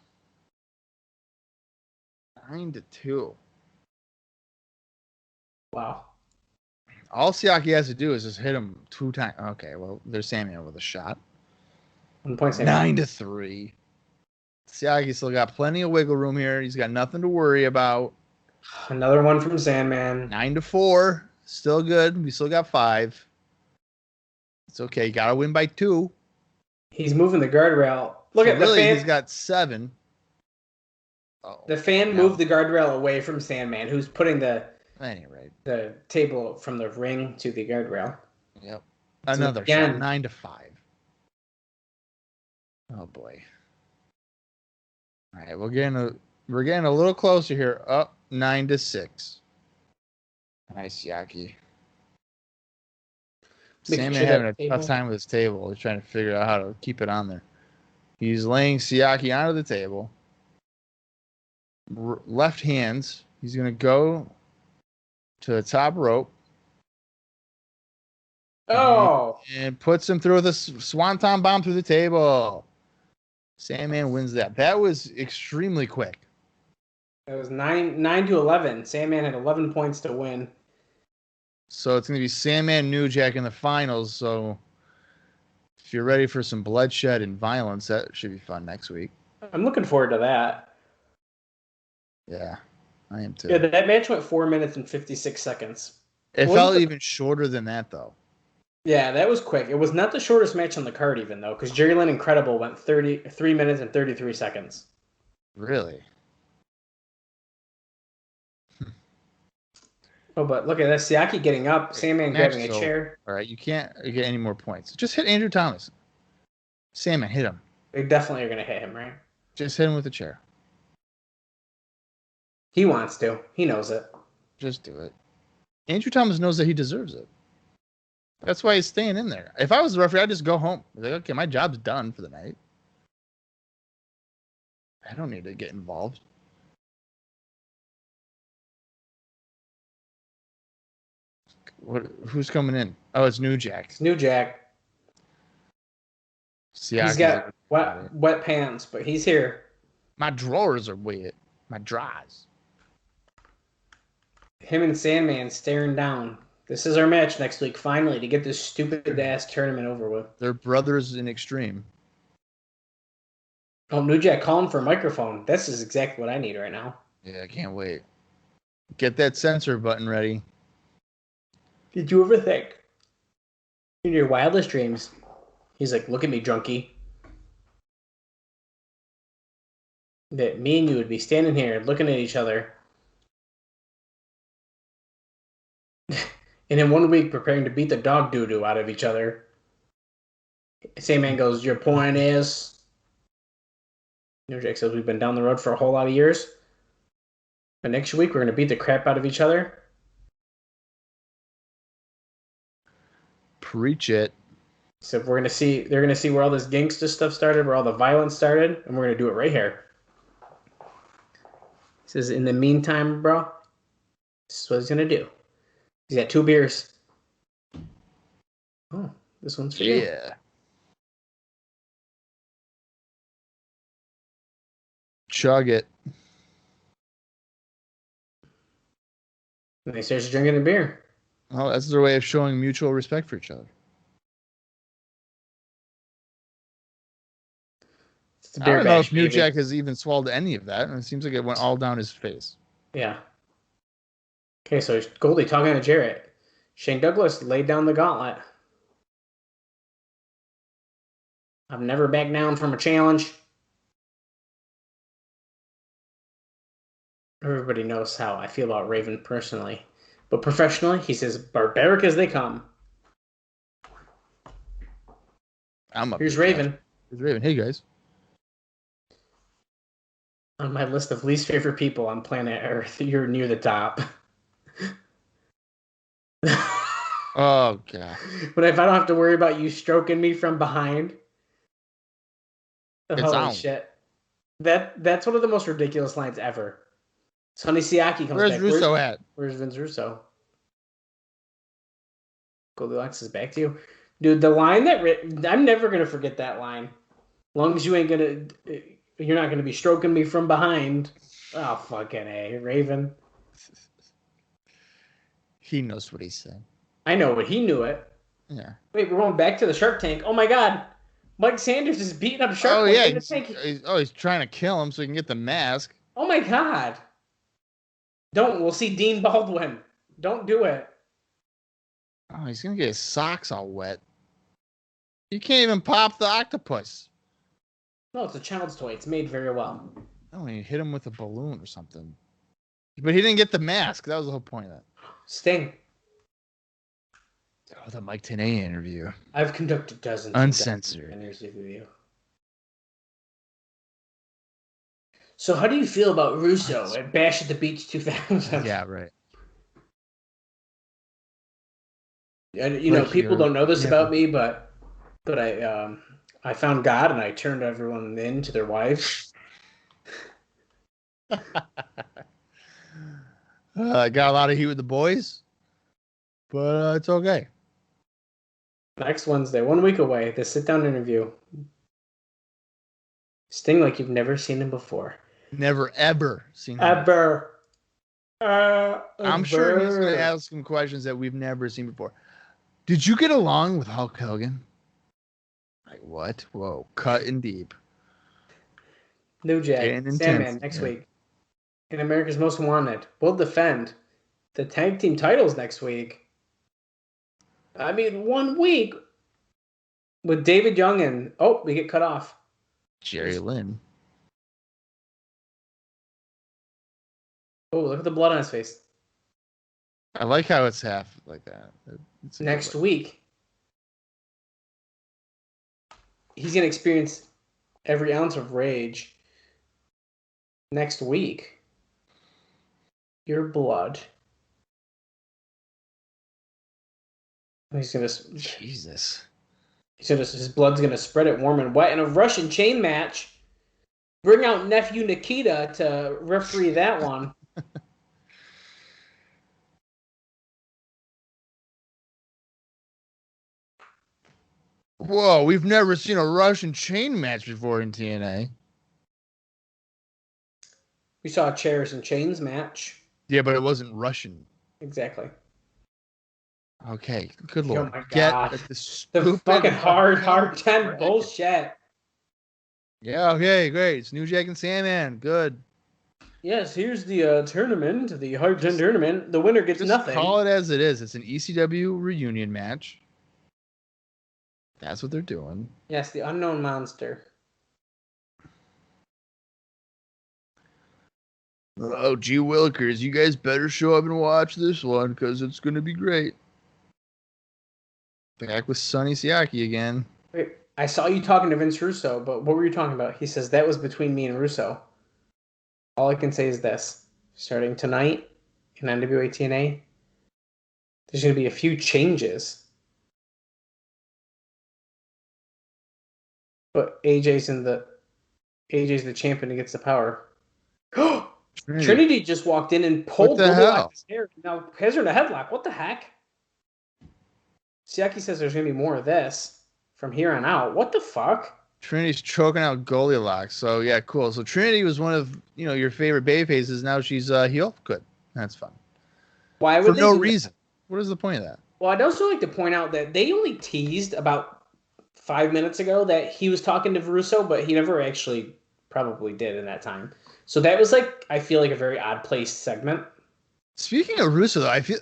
9-2. Wow. All Siaki has to do is just hit him 2 times. Okay, well, there's Sandman with a shot. 1 point. 9-3. Siaki still got plenty of wiggle room here. He's got nothing to worry about. Another one from Sandman. 9-4. Still good. We still got 5. It's okay. You got to win by 2. He's moving the guardrail. Look at the fan. He's got 7. Oh, the fan moved the guardrail away from Sandman, who's putting the table from the ring to the guardrail. Yep. Another shot. 9-5. Oh boy. All right, we're getting a little closer here. Up 9-6. Nice, Siaki. Sandman having a tough time with his table. He's trying to figure out how to keep it on there. He's laying Siaki onto the table. Left hands. He's going to go to the top rope. Oh! And puts him through the swanton bomb through the table. Sandman wins that. That was extremely quick. It was 9-11. Sandman had 11 points to win. So it's going to be Sandman New Jack in the finals. So if you're ready for some bloodshed and violence, that should be fun next week. I'm looking forward to that. Yeah, I am too. Yeah, that match went 4 minutes and 56 seconds. It felt even shorter than that, though. Yeah, that was quick. It was not the shortest match on the card, even, though, because Jerry Lynn Incredible went 3 minutes and 33 seconds. Really? Oh, but look at that. Siaki getting up, Sandman grabbing a chair. All right, you can't get any more points. Just hit Andrew Thomas. Sandman, hit him. They definitely are going to hit him, right? Just hit him with the chair. He wants to. He knows it. Just do it. Andrew Thomas knows that he deserves it. That's why he's staying in there. If I was the referee, I'd just go home. I'd be like, okay, my job's done for the night. I don't need to get involved. Who's coming in? Oh, it's New Jack. It's New Jack. Siaki. He's got wet pants, but he's here. My drawers are wet. My drawers. Him and Sandman staring down. This is our match next week, finally, to get this stupid-ass tournament over with. They're brothers in extreme. Oh, New Jack calling for a microphone. This is exactly what I need right now. Yeah, I can't wait. Get that censor button ready. Did you ever think, in your wildest dreams, he's like, look at me, drunkie, that me and you would be standing here looking at each other, and in 1 week preparing to beat the dog doo-doo out of each other. Same man goes, your point is... Jack says, we've been down the road for a whole lot of years, but next week we're going to beat the crap out of each other. Preach it. So they're going to see where all this gangsta stuff started, where all the violence started, and we're going to do it right here. He says, in the meantime, bro, this is what he's going to do. He's got 2 beers. Oh, this one's for you. Yeah. Chug it. And he starts drinking the beer. Oh, that's their way of showing mutual respect for each other. I don't know if New Jack has even swallowed any of that, and it seems like it went all down his face. Yeah. Okay, so Goldie talking to Jarrett. Shane Douglas laid down the gauntlet. I've never backed down from a challenge. Everybody knows how I feel about Raven personally. But professionally, he's as barbaric as they come. Here's Raven. Here's Raven. Hey, guys. On my list of least favorite people on planet Earth, you're near the top. Oh, God. But if I don't have to worry about you stroking me from behind... It's holy on. shit. That's one of the most ridiculous lines ever. Sonny Siaki comes Where's back. Russo at? Where's Vince Russo? Goldilocks is back to you. Dude, the line I'm never going to forget that line. As long as you ain't going to... You're not going to be stroking me from behind. Oh, fucking A. Raven. He knows what he said. I know, but he knew it. Yeah. Wait, we're going back to the Shark Tank. Oh, my God. Mike Sanders is beating up Shark Tank. He's trying to kill him so he can get the mask. Oh, my God. Don't. We'll see Dean Baldwin. Don't do it. Oh, he's going to get his socks all wet. You can't even pop the octopus. No, it's a child's toy. It's made very well. Oh, he hit him with a balloon or something. But he didn't get the mask. That was the whole point of that. Sting. Oh, the Mike TNA interview. I've conducted dozens uncensored of interviews with you. So how do you feel about Russo at Bash at the Beach 2000? Yeah, right. And, you know, people don't know this about me, but I found God and I turned everyone in to their wives. I got a lot of heat with the boys, but it's okay. Next Wednesday, 1 week away, the sit-down interview. Sting like you've never seen him before. Never, ever seen him. Ever. I'm sure he's going to ask him questions that we've never seen before. Did you get along with Hulk Hogan? Like, what? Whoa, cut in deep. New Jack, Sandman, next week. In America's Most Wanted. We'll defend the tag team titles next week. I mean, 1 week with David Young and... Oh, we get cut off. Jerry Lynn. Oh, look at the blood on his face. I like how it's half like that. Next week, he's going to experience every ounce of rage. Next week, your blood. He's going to... Jesus. His blood's going to spread it warm and wet in a Russian chain match. Bring out nephew Nikita to referee that one. Whoa, we've never seen a Russian chain match before in TNA. We saw a chairs and chains match. Yeah, but it wasn't Russian. Exactly. Okay, good lord. Oh my God. Get the fucking hard 10 bullshit. Yeah, okay, great. It's New Jack and Sandman. Good. Yes, here's the tournament, the Hard 10 tournament. The winner gets Just nothing. call it as it is. It's an ECW reunion match. That's what they're doing. Yes, the unknown monster. Oh, gee willikers, you guys better show up and watch this one because it's going to be great. Back with Sonny Siaki again. Wait, I saw you talking to Vince Russo, but what were you talking about? He says that was between me and Russo. All I can say is this. Starting tonight in NWA-TNA, there's going to be a few changes. But AJ's the champion and gets the power. Trinity just walked in and pulled Goldilocks' hair. Now has her in a headlock. What the heck? Siaki says there's going to be more of this from here on out. What the fuck? Trinity's choking out Goldilocks. So, yeah, cool. So, Trinity was one of, your favorite babyfaces. Now she's heel. Good. That's fun. Why would For they no do reason. That? What is the point of that? Well, I'd also like to point out that they only teased about 5 minutes ago that he was talking to Russo, but he never actually probably did in that time. So that was I feel like a very odd placed segment. Speaking of Russo, though, I feel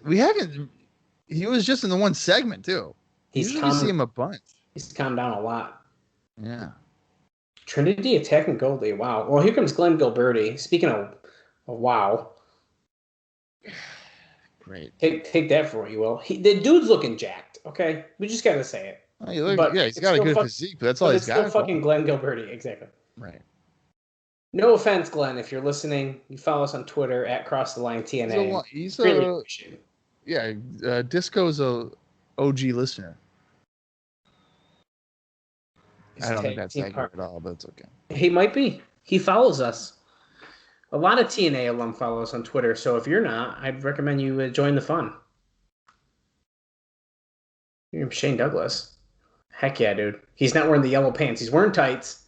he was just in the one segment too. Usually see him a bunch. He's calmed down a lot. Yeah. Trinity attacking Goldie. Wow. Well, here comes Glenn Gilberti. Speaking of wow. Great. Take that for what you will. The dude's looking jacked. Okay, we just gotta say it. He's got a good physique, but that's all he's got. It's still fucking Glenn Gilberti, exactly. Right. No offense, Glenn. If you're listening, you follow us on Twitter at CrossTheLineTNA. He's a Disco's a OG listener. I don't think that's accurate at all, but it's okay. He might be. He follows us. A lot of TNA alum follow us on Twitter, so if you're not, I'd recommend you join the fun. You're Shane Douglas. Heck yeah, dude. He's not wearing the yellow pants. He's wearing tights.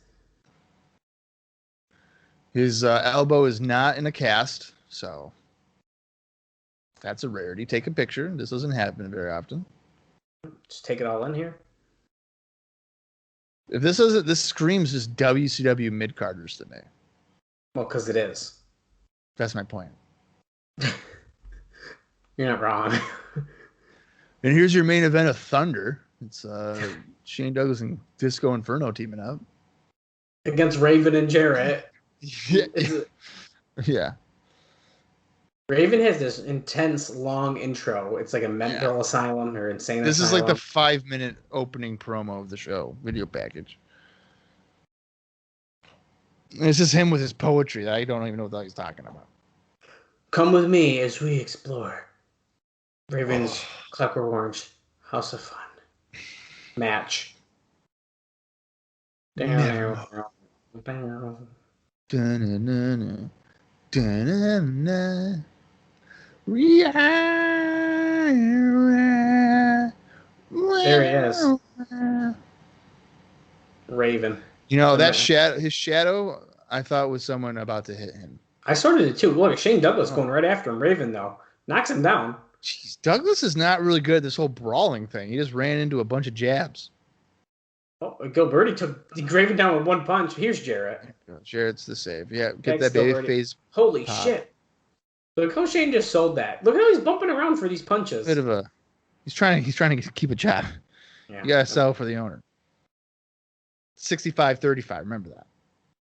His elbow is not in a cast, so that's a rarity. Take a picture. This doesn't happen very often. Just take it all in here. If this screams just WCW mid-carders to me. Well, because it is. That's my point. You're not wrong. And here's your main event of Thunder. It's Shane Douglas and Disco Inferno teaming up. Against Raven and Jarrett. Yeah. Raven has this intense, long intro. It's like a mental asylum or insane This asylum. is like the 5-minute opening promo of the show, video package. And it's just him with his poetry that I don't even know what the hell he's talking about. Come with me as we explore Raven's Clockwork Orange House of Fun match. Da-na-na-na. Da-na-na. There he is. Raven. That his shadow, I thought was someone about to hit him. I sort of did too. Look, Shane Douglas going right after him. Raven, though, knocks him down. Jeez, Douglas is not really good at this whole brawling thing. He just ran into a bunch of jabs. Oh, Gilberti took Raven down with one punch. Here's Jarrett. Jarrett's the save. Yeah, get Thanks, that baby Gilberti. face. Holy shit. Look how Shane just sold that. Look how he's bumping around for these punches. He's trying to keep a job. Yeah, you gotta sell for the owner. 65-35. Remember that.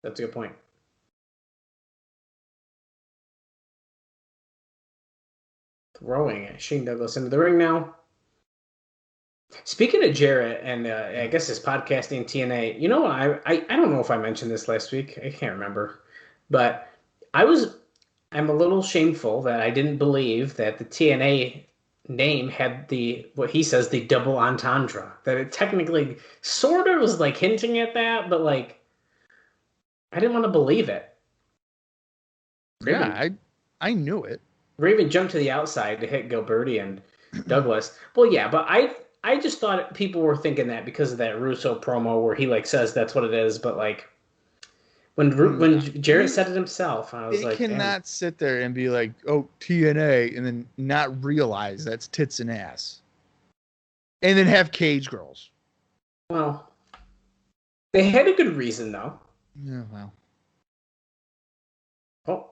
That's a good point. Throwing Shane Douglas into the ring now. Speaking of Jarrett and I guess his podcasting TNA, you know what? I don't know if I mentioned this last week. I can't remember. But I'm a little shameful that I didn't believe that the TNA name had what he says, the double entendre. That it technically sort of was like hinting at that, but like I didn't want to believe it. Yeah, I knew it. Raven jumped to the outside to hit Gilberti and Douglas. Well, yeah, but I just thought people were thinking that because of that Russo promo where he says that's what it is, but when Jarrett said it himself, I was like, they cannot sit there and be like, oh, TNA, and then not realize that's tits and ass, and then have cage girls. Well, they had a good reason though. Yeah, well. Oh,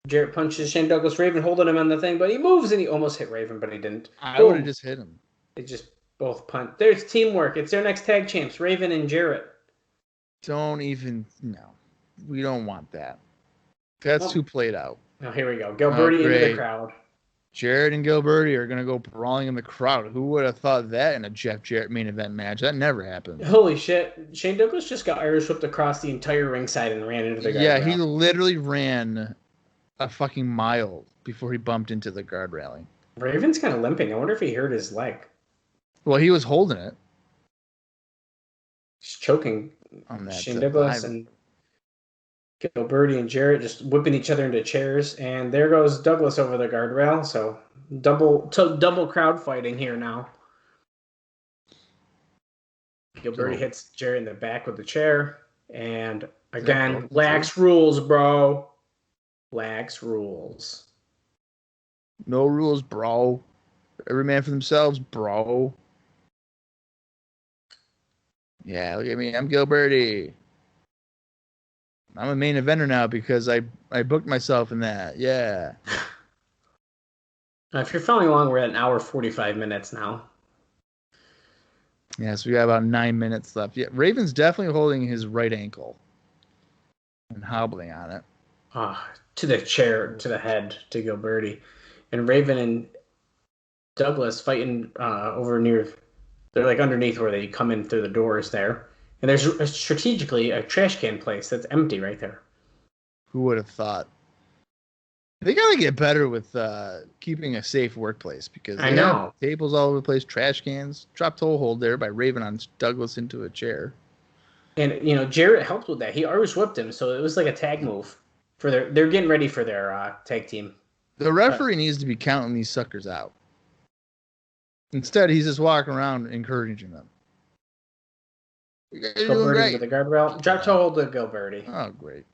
Jarrett punches Shane Douglas. Raven holding him on the thing, but he moves and he almost hit Raven, but he didn't. I would have just hit him. They just both punt. There's teamwork. It's their next tag champs, Raven and Jarrett. No. We don't want that. That's too played out. Oh, here we go. Gilberti into the crowd. Jarrett and Gilberti are going to go brawling in the crowd. Who would have thought that in a Jeff Jarrett main event match? That never happened. Holy shit. Shane Douglas just got Irish whipped across the entire ringside and ran into the guardrail. Yeah, he literally ran a fucking mile before he bumped into the guard railing. Raven's kind of limping. I wonder if he hurt his leg. Well, he was holding it. He's choking On that Shane Douglas and Gilberti and Jarrett just whipping each other into chairs. And there goes Douglas over the guardrail. So double crowd fighting here now. Gilberti hits Jarrett in the back with the chair. And again, lax rules, bro. Lax rules. No rules, bro. Every man for themselves, bro. Yeah, look at me. I'm Gilberti. I'm a main eventer now because I booked myself in that. Yeah. If you're following along, we're at an hour 45 minutes now. Yeah, so we got about 9 minutes left. Yeah, Raven's definitely holding his right ankle and hobbling on it. To the chair, to the head, to Gilberti. And Raven and Douglas fighting over near... They're like underneath where they come in through the doors there. And there's strategically a trash can place that's empty right there. Who would have thought? They got to get better with keeping a safe workplace because I know tables all over the place, trash cans, drop toe hold there by Raven on Douglas into a chair. And Jarrett helped with that. He Irish whipped him, so it was like a tag move for they're getting ready for their tag team. The referee needs to be counting these suckers out. Instead, he's just walking around encouraging them. You're doing great. With the guardrail. Drop toe hold to Gilberti. Oh, great.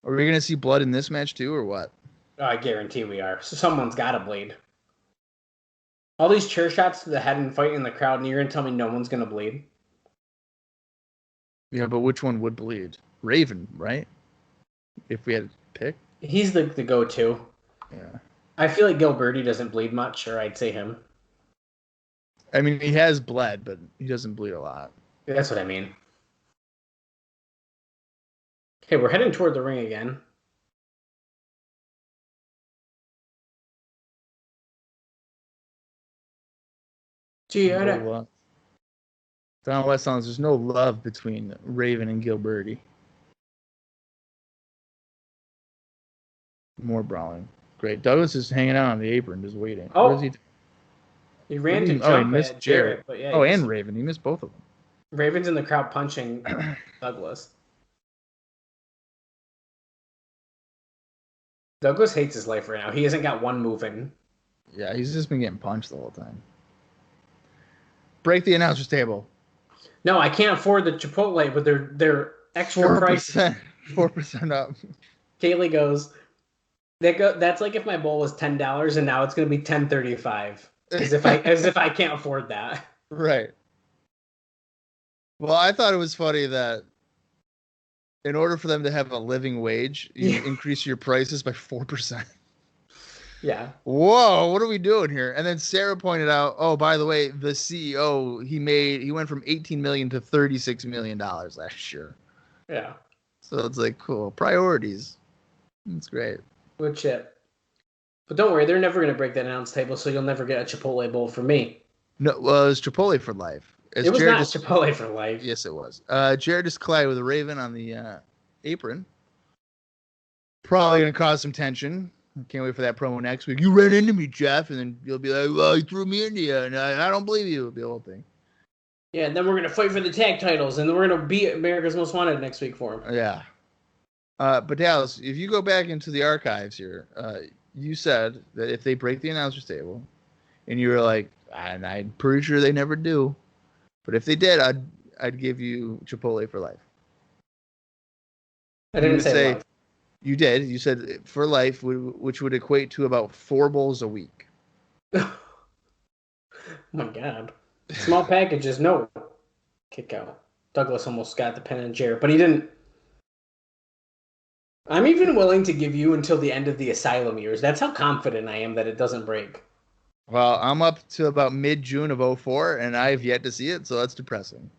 Are we going to see blood in this match too, or what? I guarantee we are. So someone's got to bleed. All these chair shots to the head and fighting in the crowd, and you're going to tell me no one's going to bleed? Yeah, but which one would bleed? Raven, right? If we had to pick? He's the go-to. Yeah. I feel like Gilberti doesn't bleed much, or I'd say him. I mean, he has bled, but he doesn't bleed a lot. That's what I mean. Okay, we're heading toward the ring again. Gee, Don West sounds there's no love between Raven and Gilberti. More brawling. Great. Douglas is hanging out on the apron, just waiting. Oh, what is he doing? He ran to jump he missed at Jarrett. But yeah, and Raven. He missed both of them. Raven's in the crowd punching Douglas. Douglas hates his life right now. He hasn't got one move in. Yeah, he's just been getting punched the whole time. Break the announcer's table. No, I can't afford the Chipotle, but they're extra price. 4% up. Kaylee goes, that's like if my bowl was $10 and now it's going to be $10.35. As if I can't afford that. Right. Well, I thought it was funny that in order for them to have a living wage, you increase your prices by 4%. Yeah. Whoa, what are we doing here? And then Sarah pointed out, oh, by the way, the CEO, he went from $18 million to $36 million last year. Yeah. So it's like, cool. Priorities. That's great. Good shit. But don't worry, they're never going to break that announce table, so you'll never get a Chipotle bowl from me. No, well, it was Chipotle for life. It was not Chipotle for life. Yes, it was. Jarrett just collided with a Raven on the apron. Probably going to cause some tension. Can't wait for that promo next week. You ran into me, Jeff, and then you'll be like, well, he threw me into you, and I don't believe you. It'll be the whole thing. Yeah, and then we're going to fight for the tag titles, and then we're going to beat America's Most Wanted next week for him. Yeah. But Dallas, if you go back into the archives here, you said that if they break the announcer's table, and you were like, and I'm pretty sure they never do, but if they did, I'd give you Chipotle for life. I didn't say life. You did. You said for life, which would equate to about 4 bowls a week. Oh my God. Small packages, no. Kick out. Douglas almost got the pin on Jarrett, but he didn't. I'm even willing to give you until the end of the Asylum years. That's how confident I am that it doesn't break. Well, I'm up to about mid-June of 04, and I've yet to see it, so that's depressing.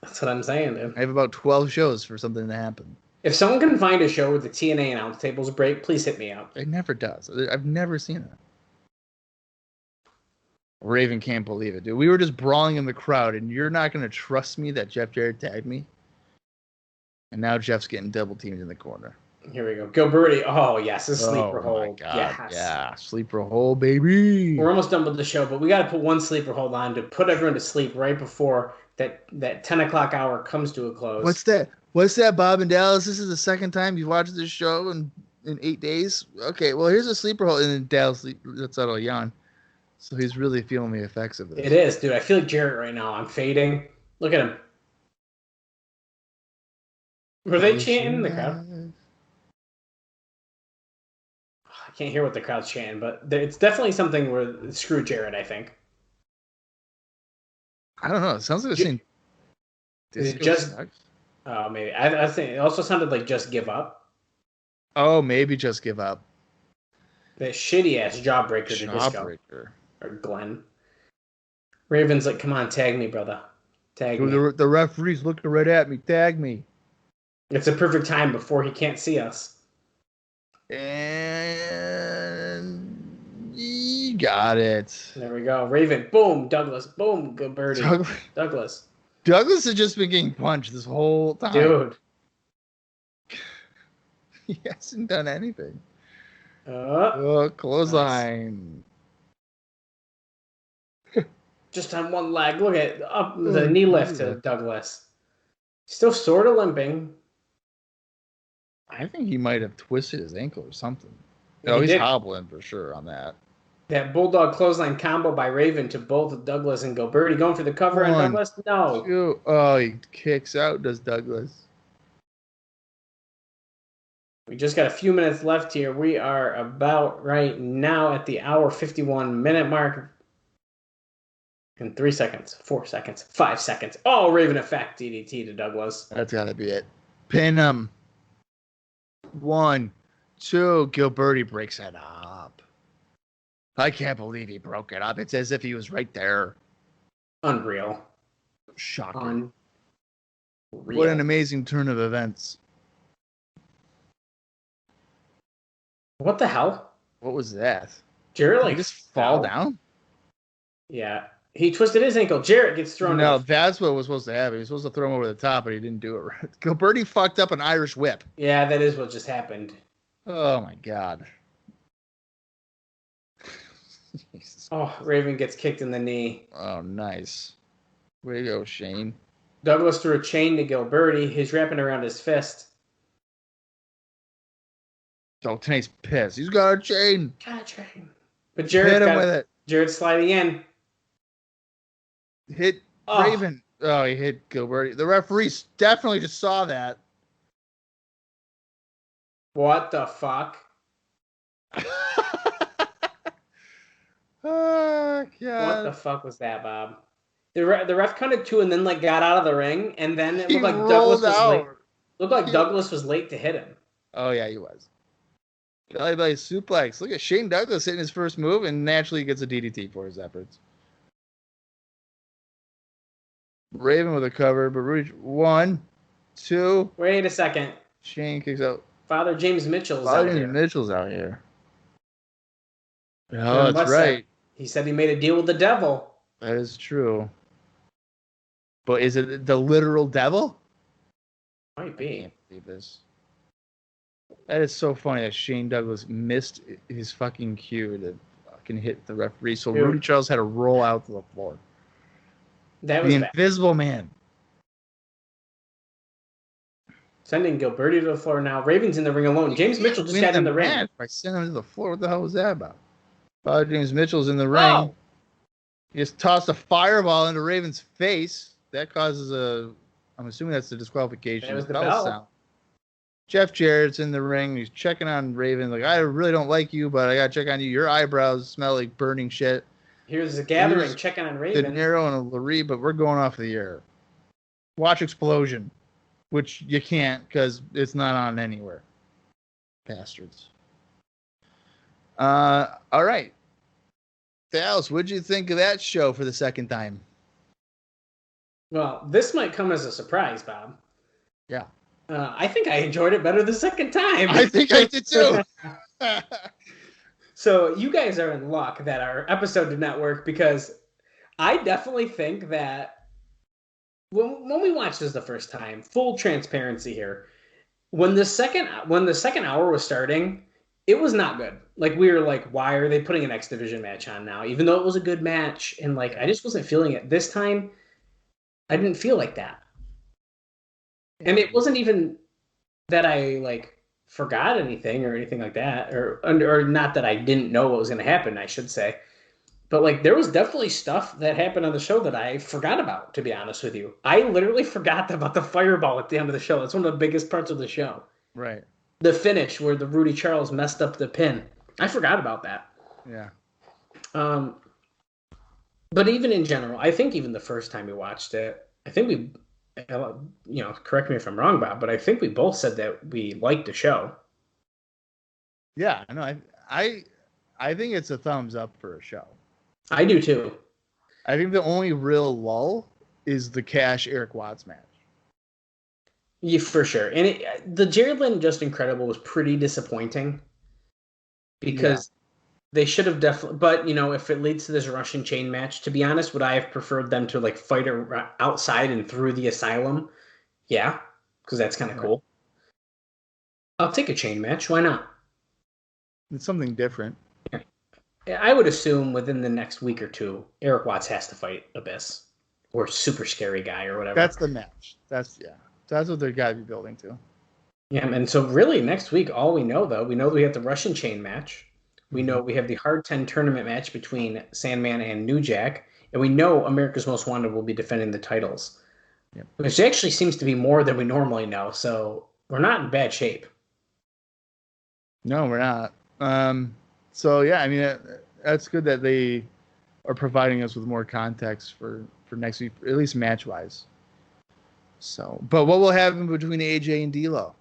That's what I'm saying, dude. I have about 12 shows for something to happen. If someone can find a show where the TNA announce tables break, please hit me up. It never does. I've never seen it. Raven can't believe it, dude. We were just brawling in the crowd, and you're not going to trust me that Jeff Jarrett tagged me? And now Jeff's getting double teamed in the corner. Here we go. Gilberti. Oh, yes. A sleeper hold. Oh, my God. Yes. Yeah. Sleeper hold, baby. We're almost done with the show, but we got to put one sleeper hold on to put everyone to sleep right before that 10 o'clock hour comes to a close. What's that? What's that, Bob and Dallas? This is the second time you've watched this show in 8 days? Okay, well, here's a sleeper hold. And then Dallas lets out a yawn. So he's really feeling the effects of this. It is, dude. I feel like Jarrett right now. I'm fading. Look at him. Were they chanting in the crowd? I can't hear what the crowd's chanting, but it's definitely something where screw Jarrett, I think. I don't know. It sounds like they're saying Is it just... Oh, maybe. I think it also sounded like Just Give Up. Oh, maybe Just Give Up. That shitty-ass Jawbreaker to Disco. Or Glenn. Raven's like, come on, tag me, brother. Tag me. The referee's looking right at me. Tag me. It's a perfect time before he can't see us. And you got it. There we go. Raven. Boom. Douglas. Boom. Good birdie. Douglas. Douglas has just been getting punched this whole time. Dude. He hasn't done anything. Clothesline. Nice. Just on one leg. Look at up the knee lift to Douglas. Still sort of limping. I think he might have twisted his ankle or something. No, he's hobbling for sure on that. That bulldog clothesline combo by Raven to both Douglas and Gilberti. Going for the cover on Douglas? No. Two. Oh, he kicks out, does Douglas. We just got a few minutes left here. We are about right now at the hour 51 minute mark. In 3 seconds, 4 seconds, 5 seconds. Oh, Raven effect DDT to Douglas. That's got to be it. Pin him. 1, 2. Gilberti breaks it up. I can't believe he broke it up. It's as if he was right there. Unreal. Shocking. Unreal. What an amazing turn of events. What the hell? What was that? Jarrett Did he just fall down? Yeah. He twisted his ankle. Jarrett gets thrown No, that's what was supposed to happen. He was supposed to throw him over the top, but he didn't do it right. Gilberti fucked up an Irish whip. Yeah, that is what just happened. Oh, my God. Oh, Raven gets kicked in the knee. Oh, nice. Way to go, Shane. Douglas threw a chain to Gilberti. He's wrapping around his fist. So Tna's pissed. He's got a chain. Got a chain. But Jarrett hit him with it. Jarrett's sliding in. Hit Raven. Oh, he hit Gilberti. The referee definitely just saw that. What the fuck? Oh, God. What the fuck was that, Bob? The ref counted 2 and then got out of the ring, and then it looked like Douglas was late. Looked like Douglas was late to hit him. Oh yeah, he was. Belly suplex. Look at Shane Douglas hitting his first move, and naturally gets a DDT for his efforts. Raven with a cover, but Rudy 1, 2. Wait a second. Shane kicks out. Father James Mitchell's out here. Oh, that's right. He said he made a deal with the devil. That is true. But is it the literal devil? Might be. I can't believe this. That is so funny that Shane Douglas missed his fucking cue to fucking hit the referee. So Rudy Charles had to roll out to the floor. That was the Invisible Man. Sending Gilberti to the floor now. Raven's in the ring alone. James Mitchell just got in the ring. By sending him to the floor, what the hell was that about? James Mitchell's in the ring. Oh. He just tossed a fireball into Raven's face. That causes I'm assuming that's the disqualification. That was the bell. Sound. Jeff Jarrett's in the ring. He's checking on Raven. Like, I really don't like you, but I got to check on you. Your eyebrows smell like burning shit. Here's a gathering checking on Raven. De Niro and a Larry, but we're going off the air. Watch Explosion, which you can't because it's not on anywhere. Bastards. All right. Stiles, what'd you think of that show for the second time? Well, this might come as a surprise, Bob. Yeah. I think I enjoyed it better the second time. I think I did too. So you guys are in luck that our episode did not work, because I definitely think that when we watched this the first time, full transparency here, when the second hour was starting, it was not good. Like, we were like, why are they putting an X Division match on now? Even though it was a good match, and like, I just wasn't feeling it. This time, I didn't feel like that. And it wasn't even that I like forgot anything or anything like that, or not that I didn't know what was going to happen, I should say. But like, there was definitely stuff that happened on the show that I forgot about, to be honest with you. I literally forgot about the fireball at the end of the show. That's one of the biggest parts of the show. Right. The finish where the Rudy Charles messed up the pin. I forgot about that. Yeah. But even in general, I think even the first time we watched it, I think we, correct me if I'm wrong, Bob, but I think we both said that we liked the show. Yeah, I know. I think it's a thumbs up for a show. I do too. I think the only real lull is the Kash Erik Watts match. Yeah, for sure. And the Jarrett Lynn Just Incredible was pretty disappointing, because they should have definitely. But if it leads to this Russian chain match, to be honest, would I have preferred them to like fight outside and through the Asylum? Yeah, because that's kind of cool. I'll take a chain match. Why not? It's something different. I would assume within the next week or two, Erik Watts has to fight Abyss or Super Scary Guy or whatever. That's the match. That's what they've got to be building to. Yeah, and so really next week, all we know, though, we know that we have the Russian chain match. We know we have the Hard 10 tournament match between Sandman and New Jack. And we know America's Most Wanted will be defending the titles. Yep. Which actually seems to be more than we normally know. So we're not in bad shape. No, we're not. So, yeah, I mean, that's good that they are providing us with more context for next week, at least match-wise. So, but what will happen between AJ and D'Lo?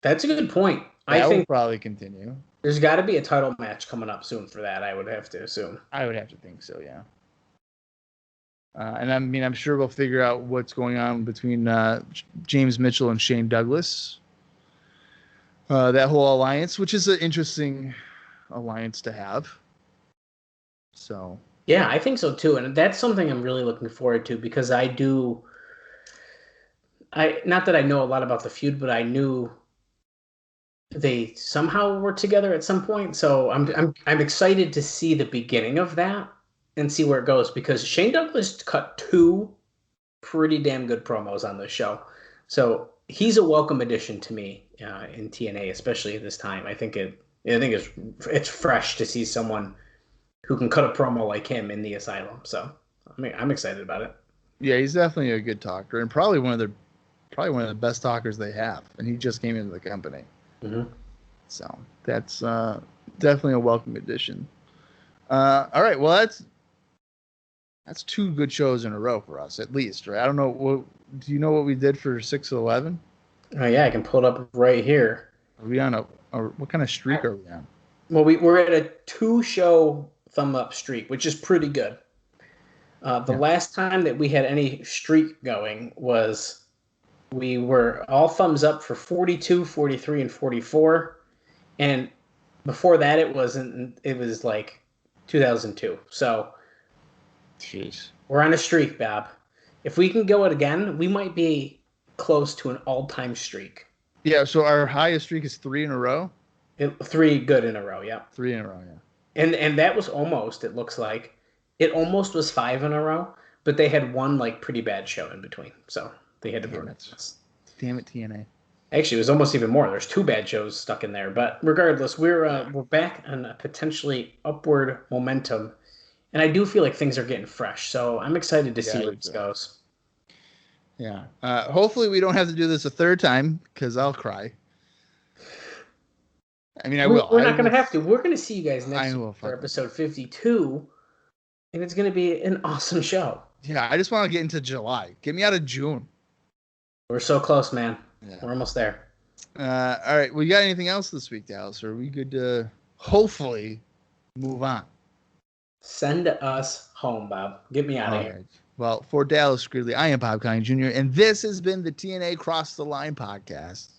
That's a good point. I think will probably continue. There's got to be a title match coming up soon for that, I would have to assume. I would have to think so, yeah. And I mean, I'm sure we'll figure out what's going on between James Mitchell and Shane Douglas. That whole alliance, which is an interesting alliance to have. So. Yeah, I think so too. And that's something I'm really looking forward to, because not that I know a lot about the feud, but I knew they somehow were together at some point. So I'm excited to see the beginning of that and see where it goes, because Shane Douglas cut 2 pretty damn good promos on this show. So he's a welcome addition to me in TNA, especially at this time. I think it's fresh to see someone who can cut a promo like him in the Asylum. So I'm excited about it. Yeah, he's definitely a good talker, and probably one of the best talkers they have. And he just came into the company. Mm-hmm. So that's definitely a welcome addition. All right, well that's 2 good shows in a row for us, at least, right? I don't know. Do you know what we did for 6 of 11? Oh yeah, I can pull it up right here. Are we on what kind of streak are we on? Well, we're at a 2-show thumb up streak, which is pretty good. The last time that we had any streak going was we were all thumbs up for 42, 43, and 44. And before that, it was like 2002. So, jeez, we're on a streak, Bob. If we can go it again, we might be close to an all-time streak. Yeah. So our highest streak is 3 in a row. 3 good in a row. Yeah. 3 in a row. Yeah. And that was almost. It looks like it almost was 5 in a row, but they had one like pretty bad show in between, so they had to burn it. Damn it, TNA. Actually, it was almost even more. There's 2 bad shows stuck in there, but regardless, we're back on a potentially upward momentum, and I do feel like things are getting fresh. So I'm excited to see where this goes. Yeah. Hopefully, we don't have to do this a 3rd time, because I'll cry. I mean, I will. We're not going to have to. We're going to see you guys next week for fuck episode 52, and it's going to be an awesome show. Yeah, I just want to get into July. Get me out of June. We're so close, man. Yeah. We're almost there. All right. We got anything else this week, Dallas? Or are we good to hopefully move on? Send us home, Bob. Get me out of All here. right. Well, for Dallas Gridley, I am Bob Colling Jr., and this has been the TNA Cross the Line podcast.